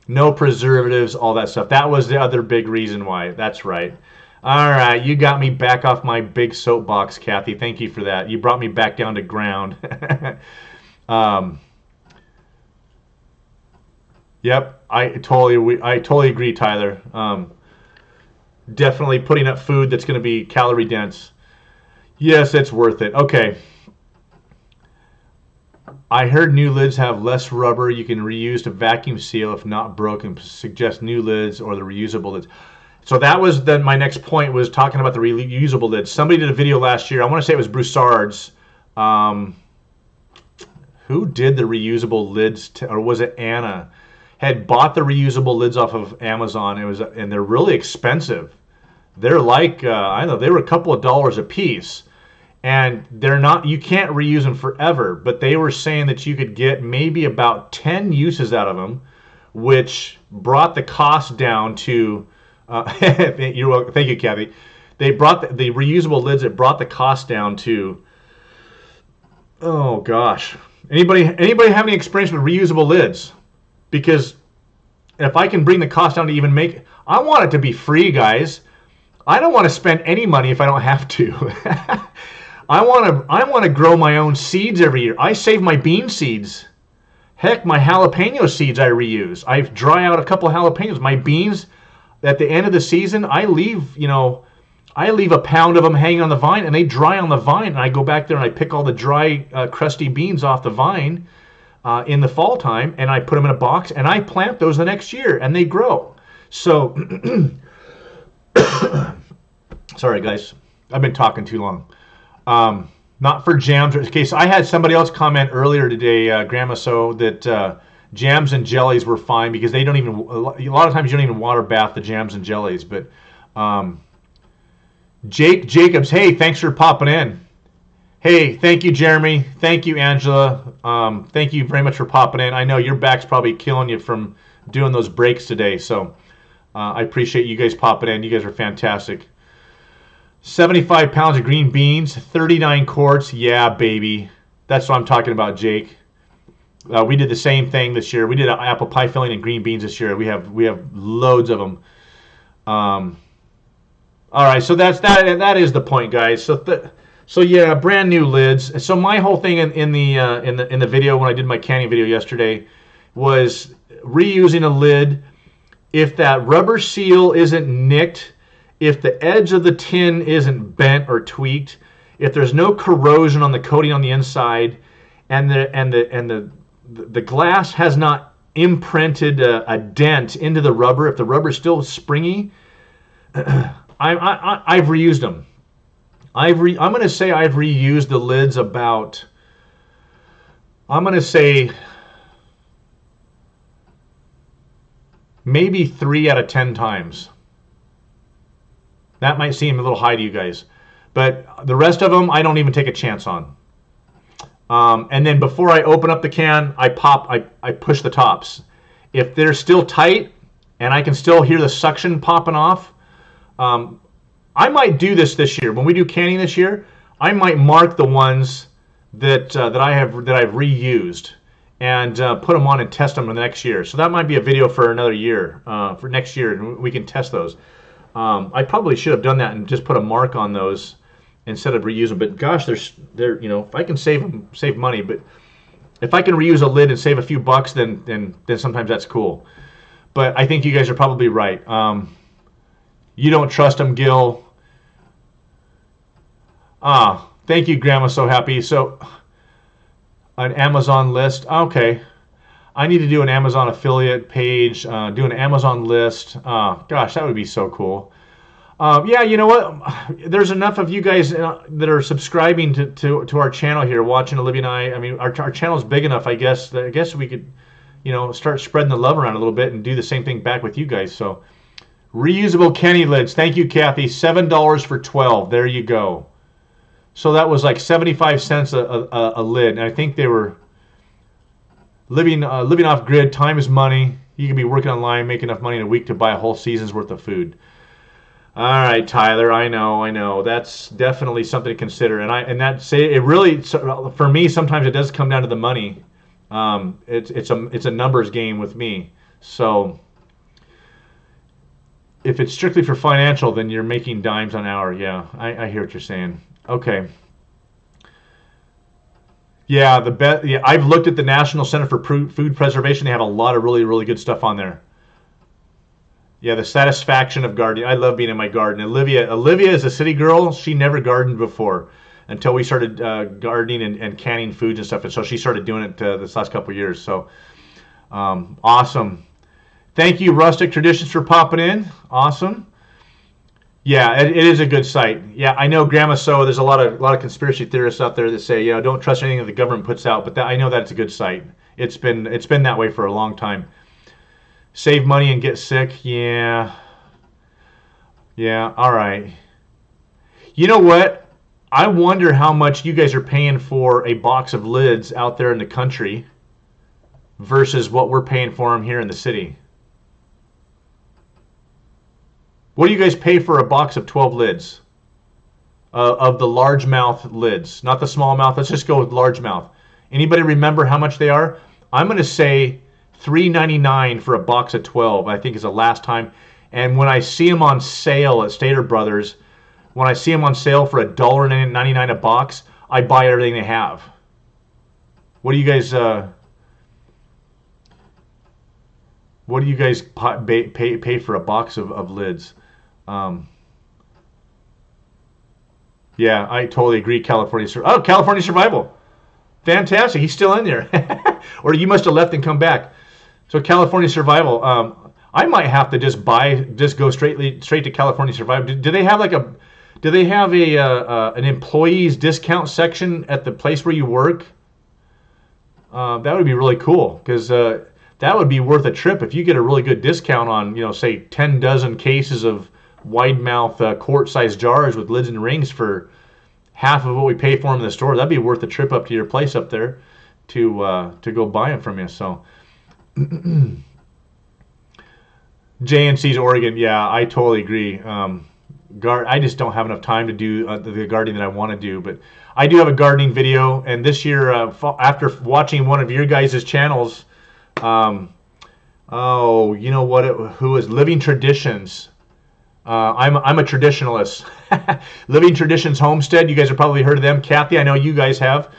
no preservatives, all that stuff. That was the other big reason why. That's right. All right, you got me back off my big soapbox, Kathy. Thank you for that. You brought me back down to ground. Yep, I totally agree, Tyler. Definitely putting up food that's going to be calorie dense. Yes, it's worth it. Okay. I heard new lids have less rubber you can reuse to vacuum seal if not broken. Suggest new lids or the reusable lids. So that was then my next point, was talking about the reusable lids. Somebody did a video last year. I want to say it was Broussard's. Who did the reusable lids? Or was it Anna? Had bought the reusable lids off of Amazon. And they're really expensive. They're like, I don't know, they were a couple of dollars a piece. And they're not, you can't reuse them forever, but they were saying that you could get maybe about 10 uses out of them, which brought the cost down to, thank you, Kathy. They brought the reusable lids, it brought the cost down to, oh gosh. Anybody have any experience with reusable lids? Because if I can bring the cost down to even make, I want it to be free, guys. I don't want to spend any money if I don't have to. I want to grow my own seeds every year. I save my bean seeds. Heck, my jalapeno seeds I reuse. I dry out a couple of jalapenos. My beans, at the end of the season, I leave a pound of them hanging on the vine, and they dry on the vine. And I go back there and I pick all the dry, crusty beans off the vine in the fall time, and I put them in a box, and I plant those the next year, and they grow. So, sorry guys, I've been talking too long. Not for jams. Okay, so I had somebody else comment earlier today, Grandma, so that jams and jellies were fine because they don't even, a lot of times you don't even water bath the jams and jellies. But Jake Jacobs, hey, thanks for popping in. Hey, thank you, Jeremy. Thank you, Angela. Thank you very much for popping in. I know your back's probably killing you from doing those breaks today, so I appreciate you guys popping in. You guys are fantastic. 75 pounds of green beans, 39 quarts. Yeah, baby. That's what I'm talking about, Jake. We did the same thing this year. We did an apple pie filling and green beans this year. We have loads of them. All right, so that is the point, guys. So yeah, brand new lids. So my whole thing in the video when I did my canning video yesterday was reusing a lid. If that rubber seal isn't nicked, if the edge of the tin isn't bent or tweaked, if there's no corrosion on the coating on the inside, and the glass has not imprinted a dent into the rubber, if the rubber's still springy, I've reused them. I'm going to say I've reused the lids about, I'm going to say maybe 3 out of 10 times. That might seem a little high to you guys, but the rest of them I don't even take a chance on. And then before I open up the can, I push the tops. If they're still tight and I can still hear the suction popping off, I might do this year. When we do canning this year, I might mark the ones that I've reused and put them on and test them the next year. So that might be a video for another year, for next year, and we can test those. I probably should have done that and just put a mark on those instead of reuse them. But gosh, they're if I can save money, but if I can reuse a lid and save a few bucks, then sometimes that's cool. But I think you guys are probably right. You don't trust them, Gil. Thank you, Grandma. So happy. So an Amazon list. Okay. I need to do an Amazon affiliate page, do an Amazon list. Gosh, that would be so cool. Yeah, you know what? There's enough of you guys that are subscribing to our channel here, watching Olivia and I. I mean, our channel's big enough, I guess. I guess we could, start spreading the love around a little bit and do the same thing back with you guys. So, reusable Kenny lids. Thank you, Kathy. $7 for 12. There you go. So that was like 75 cents a lid, and I think they were. Living off grid, time is money. You can be working online, make enough money in a week to buy a whole season's worth of food. All right, Tyler, I know. That's definitely something to consider. It really, for me, sometimes it does come down to the money. It's a numbers game with me. So if it's strictly for financial, then you're making dimes an hour. Yeah, I hear what you're saying. Okay. Yeah, I've looked at the National Center for Food Preservation. They have a lot of really, really good stuff on there. Yeah, the satisfaction of gardening. I love being in my garden. Olivia is a city girl. She never gardened before until we started gardening and canning foods and stuff. And so she started doing it this last couple of years. So awesome. Thank you, Rustic Traditions, for popping in. Awesome. Yeah, it is a good site. Yeah, I know, Grandma. So there's a lot of conspiracy theorists out there that say, don't trust anything that the government puts out. But I know that it's a good site. It's been that way for a long time. Save money and get sick. Yeah. All right. You know what? I wonder how much you guys are paying for a box of lids out there in the country versus what we're paying for them here in the city. What do you guys pay for a box of 12 lids? Of the largemouth lids, not the smallmouth. Let's just go with largemouth. Anybody remember how much they are? I'm going to say $3.99 for a box of 12. I think is the last time. And when I see them on sale at Stater Brothers, when I see them on sale for $1.99 a box, I buy everything they have. What do you guys? What do you guys pay for a box of lids? Yeah, I totally agree. California Survival. Fantastic. He's still in there. Or you must have left and come back. So California Survival. I might have to just go straight to California Survival. Do they have an employees discount section at the place where you work? That would be really cool, because that would be worth a trip if you get a really good discount on, say 10 dozen cases of wide mouth quart-sized jars with lids and rings for half of what we pay for them in the store. That'd be worth a trip up to your place up there to go buy them from you. So JNC's Oregon, yeah, I totally agree. I just don't have enough time to do the gardening that I want to do, but I do have a gardening video. And this year, after watching one of your guys' channels, you know what? Who is Living Traditions? I'm a traditionalist. Living Traditions Homestead. You guys have probably heard of them. Kathy, I know you guys have.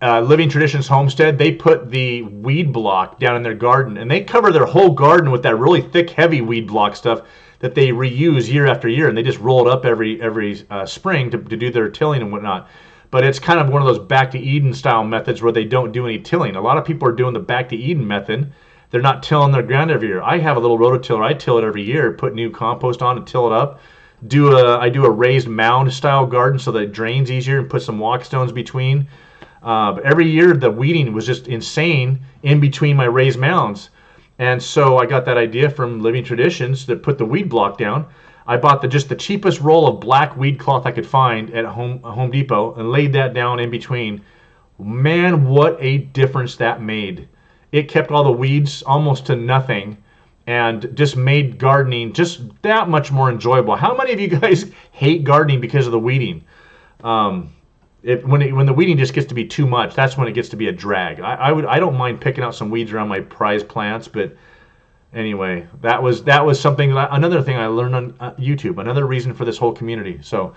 Living Traditions Homestead. They put the weed block down in their garden, and they cover their whole garden with that really thick, heavy weed block stuff that they reuse year after year, and they just roll it up every spring to do their tilling and whatnot. But it's kind of one of those back to Eden style methods where they don't do any tilling. A lot of people are doing the back to Eden method. they're not tilling their ground every year. I have a little rototiller. I till it every year, put new compost on and till it up. I do a raised mound style garden so that it drains easier and put some walk stones between. But every year the weeding was just insane in between my raised mounds. And so I got that idea from Living Traditions to put the weed block down. I bought just the cheapest roll of black weed cloth I could find at Home Depot and laid that down in between. Man, what a difference that made. It kept all the weeds almost to nothing and just made gardening just that much more enjoyable. How many of you guys hate gardening because of the weeding? When the weeding just gets to be too much, that's when it gets to be a drag. I don't mind picking out some weeds around my prized plants, but anyway, that was something. Another thing I learned on YouTube. Another reason for this whole community. So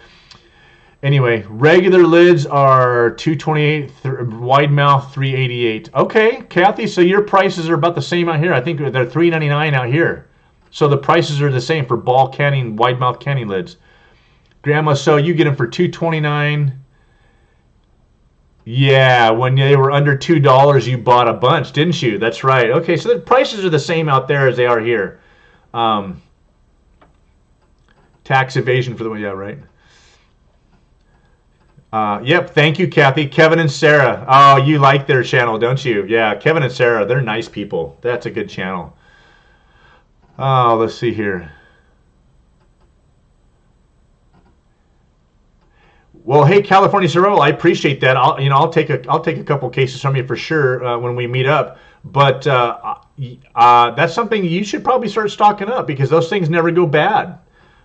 anyway, regular lids are $228, wide mouth $388. Okay, Kathy, so your prices are about the same out here. I think they're $399 out here. So the prices are the same for ball canning, wide mouth canning lids. Grandma, so you get them for $229. Yeah, when they were under $2, you bought a bunch, didn't you? That's right. Okay, so the prices are the same out there as they are here. Tax evasion for the yeah, right. Yep, thank you, Kathy. Kevin and Sarah. Oh, you like their channel, don't you? Yeah, Kevin and Sarah, they're nice people. That's a good channel. Oh, let's see here. Well, hey, California Survival, I appreciate that. I'll take a couple cases from you for sure when we meet up. But that's something you should probably start stocking up because those things never go bad.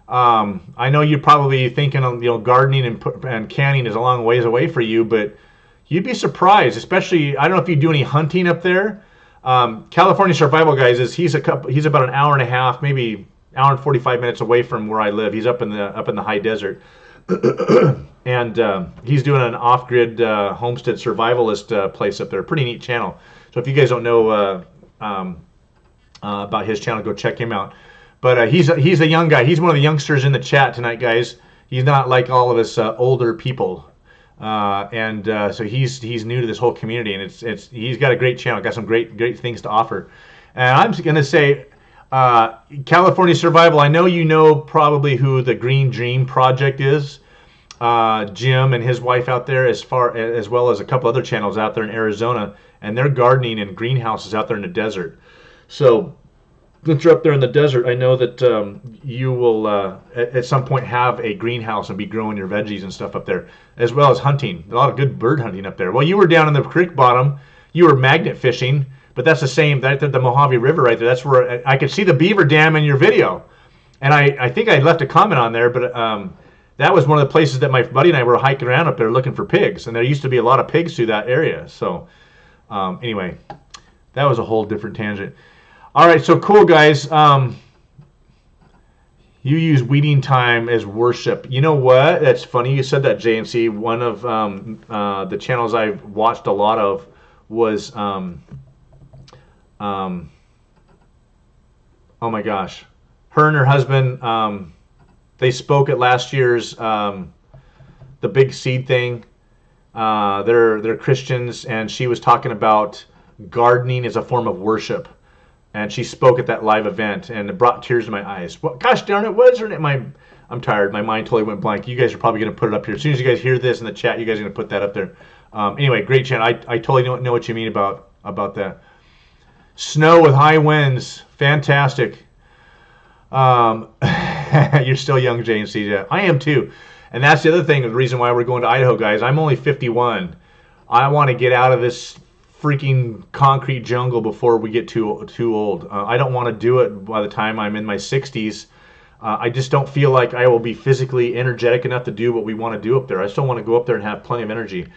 I know you're probably thinking, gardening and canning is a long ways away for you, but you'd be surprised. Especially, I don't know if you do any hunting up there. California Survival, guys, he's about an hour and a half, maybe hour and 45 minutes away from where I live. He's up in the high desert. And he's doing an off-grid homestead survivalist place up there. Pretty neat channel. So if you guys don't know about his channel, go check him out. But he's a young guy. He's one of the youngsters in the chat tonight, guys. He's not like all of us older people. So he's new to this whole community, and he's got a great channel. Got some great things to offer. And I'm just gonna say, California Survival. I know you know probably who the Green Dream Project is. Jim and his wife out there, as well as a couple other channels out there in Arizona, and they're gardening in greenhouses out there in the desert. So since you're up there in the desert, I know that you will at some point have a greenhouse and be growing your veggies and stuff up there, as well as hunting. A lot of good bird hunting up there. Well, you were down in the creek bottom. You were magnet fishing, but that's the same. Right there, the Mojave River right there. That's where I could see the beaver dam in your video, and I think I left a comment on there, but that was one of the places that my buddy and I were hiking around up there looking for pigs, and there used to be a lot of pigs through that area. So anyway, that was a whole different tangent. All right, so cool, guys. You use weeding time as worship. You know what? That's funny you said that, JNC. One of the channels I've watched a lot of was, oh my gosh, her and her husband. They spoke at last year's the Big Seed thing. They're Christians, and she was talking about gardening as a form of worship. And she spoke at that live event, and it brought tears to my eyes. Well, gosh darn it, what is her name? I'm tired. My mind totally went blank. You guys are probably going to put it up here. As soon as you guys hear this in the chat, you guys are going to put that up there. Anyway, great channel. I totally know what you mean about that. Snow with high winds. Fantastic. You're still young, JNC. Yeah, I am too. And that's the other thing, the reason why we're going to Idaho, guys. I'm only 51. I want to get out of this freaking concrete jungle before we get too old. I don't want to do it by the time I'm in my 60s. I just don't feel like I will be physically energetic enough to do what we want to do up there. I still want to go up there and have plenty of energy.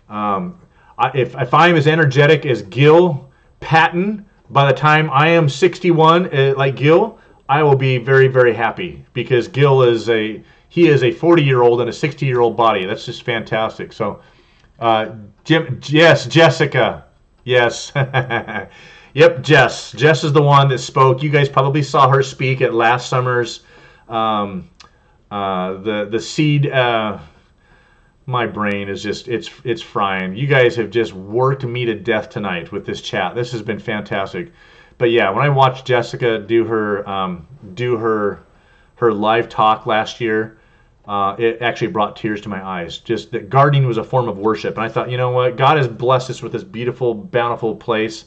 If I'm as energetic as Gil Patton by the time I am 61, like Gil, I will be very, very happy, because Gil is a 40-year-old in a 60-year-old body. That's just fantastic. So, yes, Jessica. Yes. Yep, Jess. Jess is the one that spoke. You guys probably saw her speak at last summer's the seed. My brain is just it's frying. You guys have just worked me to death tonight with this chat. This has been fantastic. But yeah, when I watched Jessica do her live talk last year, it actually brought tears to my eyes. Just that gardening was a form of worship, and I thought, you know what, God has blessed us with this beautiful, bountiful place.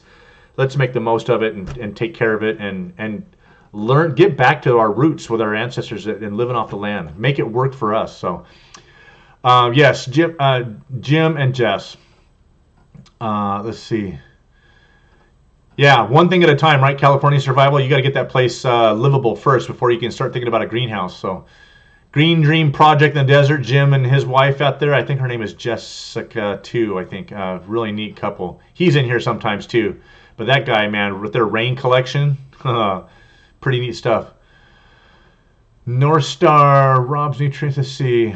Let's make the most of it and take care of it and get back to our roots with our ancestors and living off the land. Make it work for us. So, yes, Jim and Jess. Let's see. Yeah, one thing at a time, right? California survival. You got to get that place livable first before you can start thinking about a greenhouse. So, Green Dream Project in the Desert. Jim and his wife out there. I think her name is Jessica too. I think really neat couple. He's in here sometimes too. But that guy, man, with their rain collection, pretty neat stuff. North Star, Rob's Nutrients. Let's see.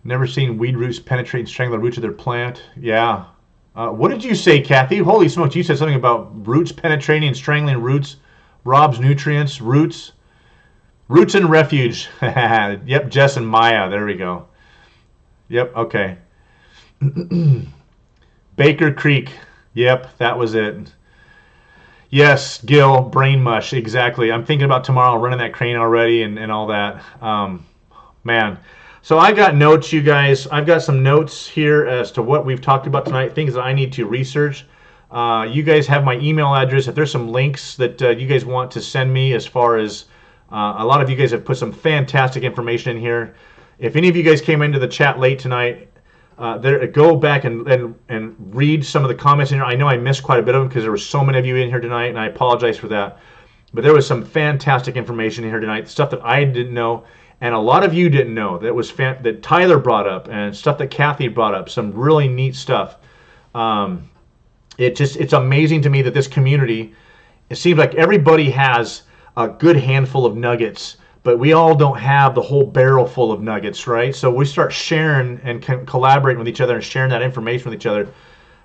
Never seen weed roots penetrate and strangle the roots of their plant. Yeah. What did you say, Kathy? Holy smokes, you said something about roots penetrating and strangling roots. Rob's Nutrients, roots. Roots and Refuge. Yep, Jess and Maya. There we go. Yep, okay. Baker Creek. Yep, that was it. Yes, Gil, brain mush. Exactly. I'm thinking about tomorrow running that crane already and all that. Man. So I got notes, you guys. I've got some notes here as to what we've talked about tonight, things that I need to research. You guys have my email address. If there's some links that you guys want to send me, as far as a lot of you guys have put some fantastic information in here. If any of you guys came into the chat late tonight, go back and read some of the comments in here. I know I missed quite a bit of them because there were so many of you in here tonight, and I apologize for that. But there was some fantastic information in here tonight, stuff that I didn't know, and a lot of you didn't know that Tyler brought up, and stuff that Kathy brought up. Some really neat stuff. It's amazing to me that this community, it seems like everybody has a good handful of nuggets, but we all don't have the whole barrel full of nuggets, right? So we start sharing and collaborating with each other and sharing that information with each other.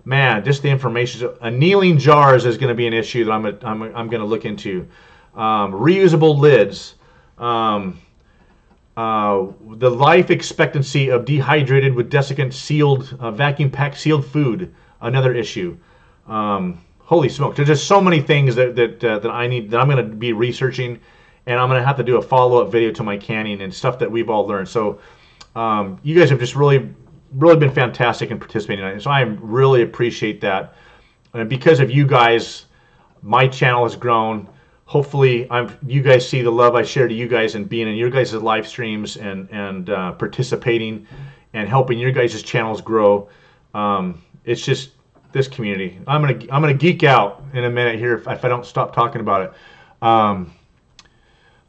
Man, just the information. Annealing jars is going to be an issue that I'm going to look into. Reusable lids. The life expectancy of dehydrated with desiccant sealed, vacuum packed sealed food, another issue. Holy smokes! There's just so many things that I need, that I'm going to be researching, and I'm going to have to do a follow-up video to my canning and stuff that we've all learned. So you guys have just really been fantastic in participating in it. So I really appreciate that. And because of you guys, my channel has grown. Hopefully, you guys see the love I share to you guys and being in your guys' live streams and participating and helping your guys' channels grow. It's just this community. I'm gonna geek out in a minute here if I don't stop talking about it.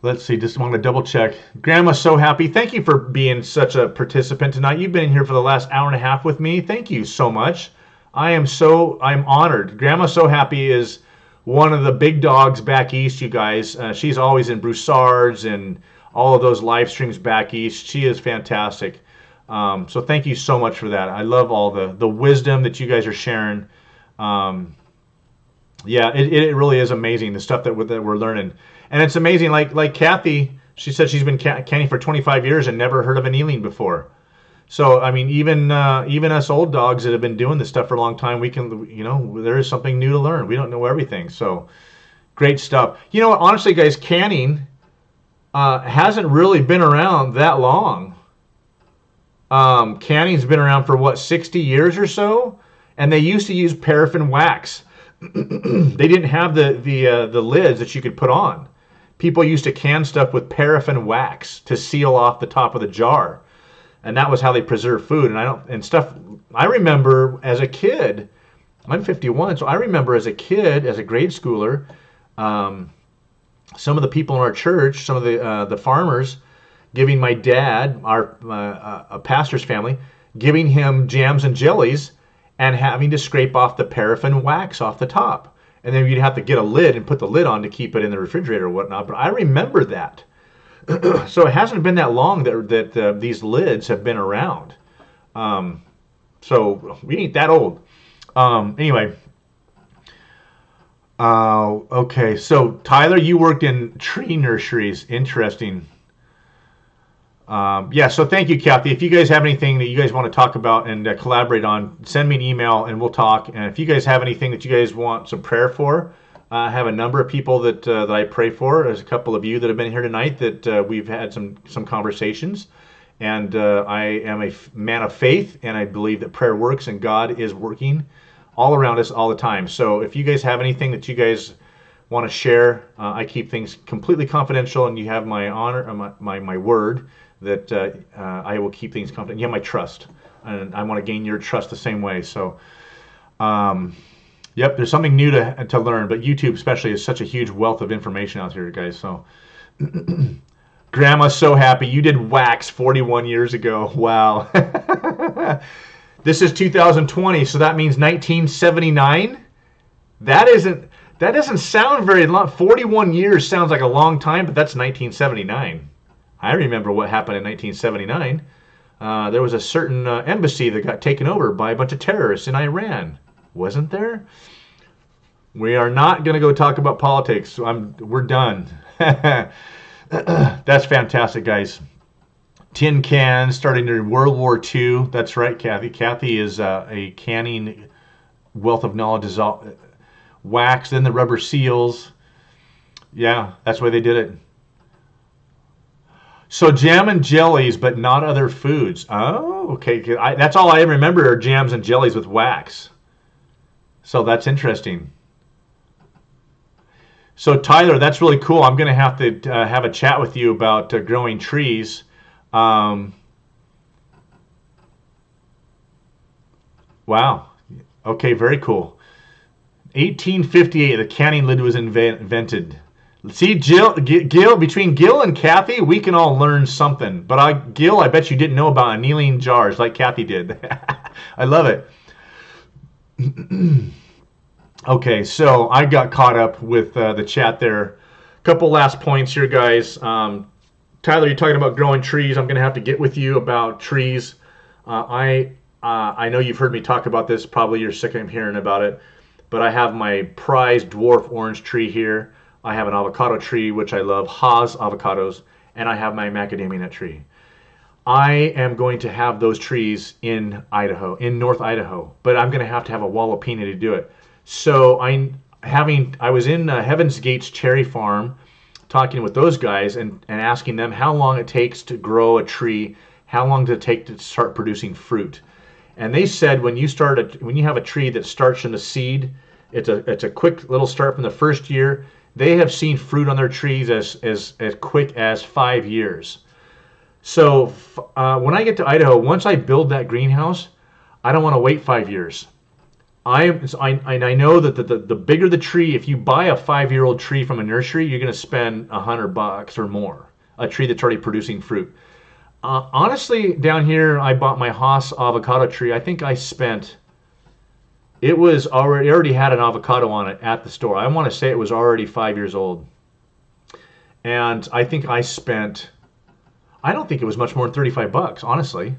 Let's see. Just want to double check. Grandma's so happy. Thank you for being such a participant tonight. You've been here for the last hour and a half with me. Thank you so much. I'm honored. Grandma So Happy is one of the big dogs back east, you guys. She's always in Broussard's and all of those live streams back east. She is fantastic. So thank you so much for that. I love all the wisdom that you guys are sharing. Yeah, it really is amazing, the stuff that we're learning. And it's amazing, like Kathy, she said she's been canning for 25 years and never heard of annealing before. So, I mean, even us old dogs that have been doing this stuff for a long time, there is something new to learn. We don't know everything. So, great stuff. You know what? Honestly, guys, canning hasn't really been around that long. Canning's been around for, 60 years or so? And they used to use paraffin wax. They didn't have the lids that you could put on. People used to can stuff with paraffin wax to seal off the top of the jar. And that was how they preserved food. I remember as a kid, I'm 51, so I remember as a kid, as a grade schooler, some of the people in our church, some of the farmers, giving my dad, a pastor's family, giving him jams and jellies and having to scrape off the paraffin wax off the top. And then you'd have to get a lid and put the lid on to keep it in the refrigerator or whatnot. But I remember that. So it hasn't been that long that these lids have been around. So we ain't that old. Anyway. Okay, so Tyler, you worked in tree nurseries. Interesting. Yeah, so thank you, Kathy. If you guys have anything that you guys want to talk about and collaborate on, send me an email and we'll talk. And if you guys have anything that you guys want some prayer for, I have a number of people that I pray for. There's a couple of you that have been here tonight that we've had some conversations. And I am a man of faith, and I believe that prayer works and God is working all around us all the time. So if you guys have anything that you guys want to share, I keep things completely confidential, and you have my honor, my word that I will keep things confidential. You have my trust, and I want to gain your trust the same way. So, yep, there's something new to learn, but YouTube especially is such a huge wealth of information out here, guys. So, Grandma's so happy. You did wax 41 years ago. Wow. This is 2020, so that means 1979. That doesn't sound very long. 41 years sounds like a long time, but that's 1979. I remember what happened in 1979. There was a certain embassy that got taken over by a bunch of terrorists in Iran. Wasn't there? We are not going to go talk about politics. We're done. That's fantastic, guys. Tin cans starting during World War II. That's right, Kathy. Kathy is a canning wealth of knowledge. Is all wax, then the rubber seals. Yeah, that's why they did it. So jam and jellies, but not other foods. Oh, okay. That's all I remember are jams and jellies with wax. So that's interesting. So Tyler, that's really cool. I'm going to have to have a chat with you about growing trees. Wow. Okay, very cool. 1858, the canning lid was invented. See, Gil, between Gil and Kathy, we can all learn something. But Gil, I bet you didn't know about annealing jars like Kathy did. I love it. Okay, so I got caught up with the chat there. Couple last points here, guys. Tyler, you're talking about growing trees. I'm going to have to get with you about trees. I know you've heard me talk about this. Probably you're sick of hearing about it. But I have my prized dwarf orange tree here. I have an avocado tree, which I love, Haas avocados, and I have my macadamia nut tree. I am going to have those trees in Idaho, in North Idaho, but I'm going to have a wall of peanut to do it. So I was in Heaven's Gates Cherry Farm talking with those guys and asking them how long it takes to grow a tree, how long does it take to start producing fruit. And they said when you have a tree that starts from the seed, it's a quick little start from the first year. They have seen fruit on their trees as quick as 5 years. So when I get to Idaho, once I build that greenhouse, I don't want to wait 5 years. I know that the bigger the tree, if you buy a 5-year-old tree from a nursery, you're going to spend $100 or more. A tree that's already producing fruit. Honestly, down here, I bought my Haas avocado tree. I think I spent. It already had an avocado on it at the store. I want to say it was already 5 years old. And I think I spent. I don't think it was much more than $35, honestly.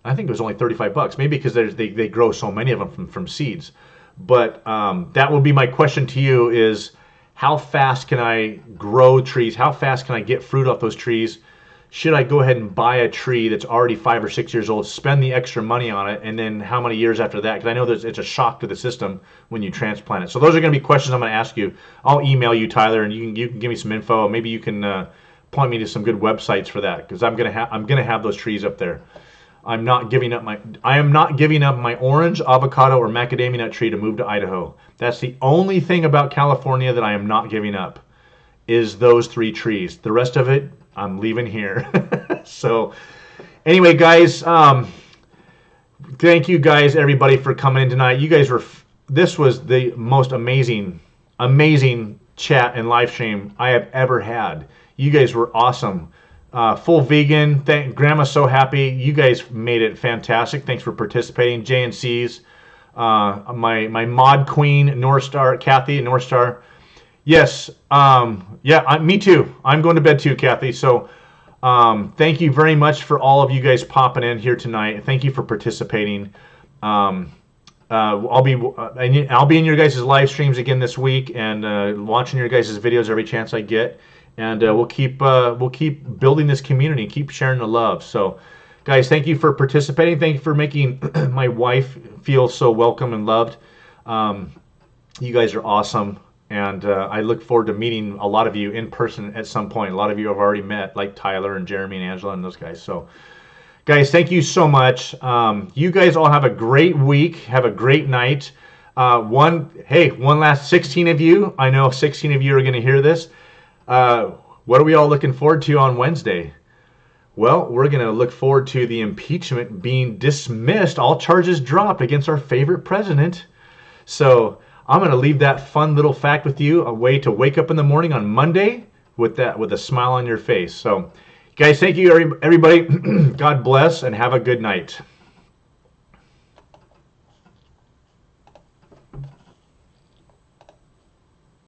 I think it was only $35, maybe because they grow so many of them from seeds. But that would be my question to you: is how fast can I grow trees? How fast can I get fruit off those trees? Should I go ahead and buy a tree that's already 5 or 6 years old, spend the extra money on it, and then how many years after that? Because I know it's a shock to the system when you transplant it. So those are going to be questions I'm going to ask you. I'll email you, Tyler, and you can give me some info. Maybe you can point me to some good websites for that, because I'm going to have those trees up there. I am not giving up my orange, avocado, or macadamia nut tree to move to Idaho. That's the only thing about California that I am not giving up, is those 3 trees. The rest of it, I'm leaving here. So anyway, guys, thank you guys, everybody, for coming in tonight. You guys this was the most amazing chat and live stream I have ever had. You guys were awesome. Full vegan. Grandma's so happy. You guys made it fantastic. Thanks for participating. JNC's, my mod queen, North Star, Kathy, North Star. Yes. Me too. I'm going to bed too, Kathy. So thank you very much for all of you guys popping in here tonight. Thank you for participating. I'll be in your guys' live streams again this week and watching your guys' videos every chance I get. and we'll keep building this community, keep sharing the love. So, guys, thank you for participating. Thank you for making my wife feel so welcome and loved. You guys are awesome, and I look forward to meeting a lot of you in person at some point. A lot of you I've already met, like Tyler and Jeremy and Angela and those guys. So, guys, thank you so much. You guys all have a great week. Have a great night. One last 16 of you. I know 16 of you are going to hear this. What are we all looking forward to on Wednesday? Well, we're going to look forward to the impeachment being dismissed, all charges dropped against our favorite president. So I'm going to leave that fun little fact with you, a way to wake up in the morning on Monday with a smile on your face. So, guys, thank you, everybody. God bless, and have a good night.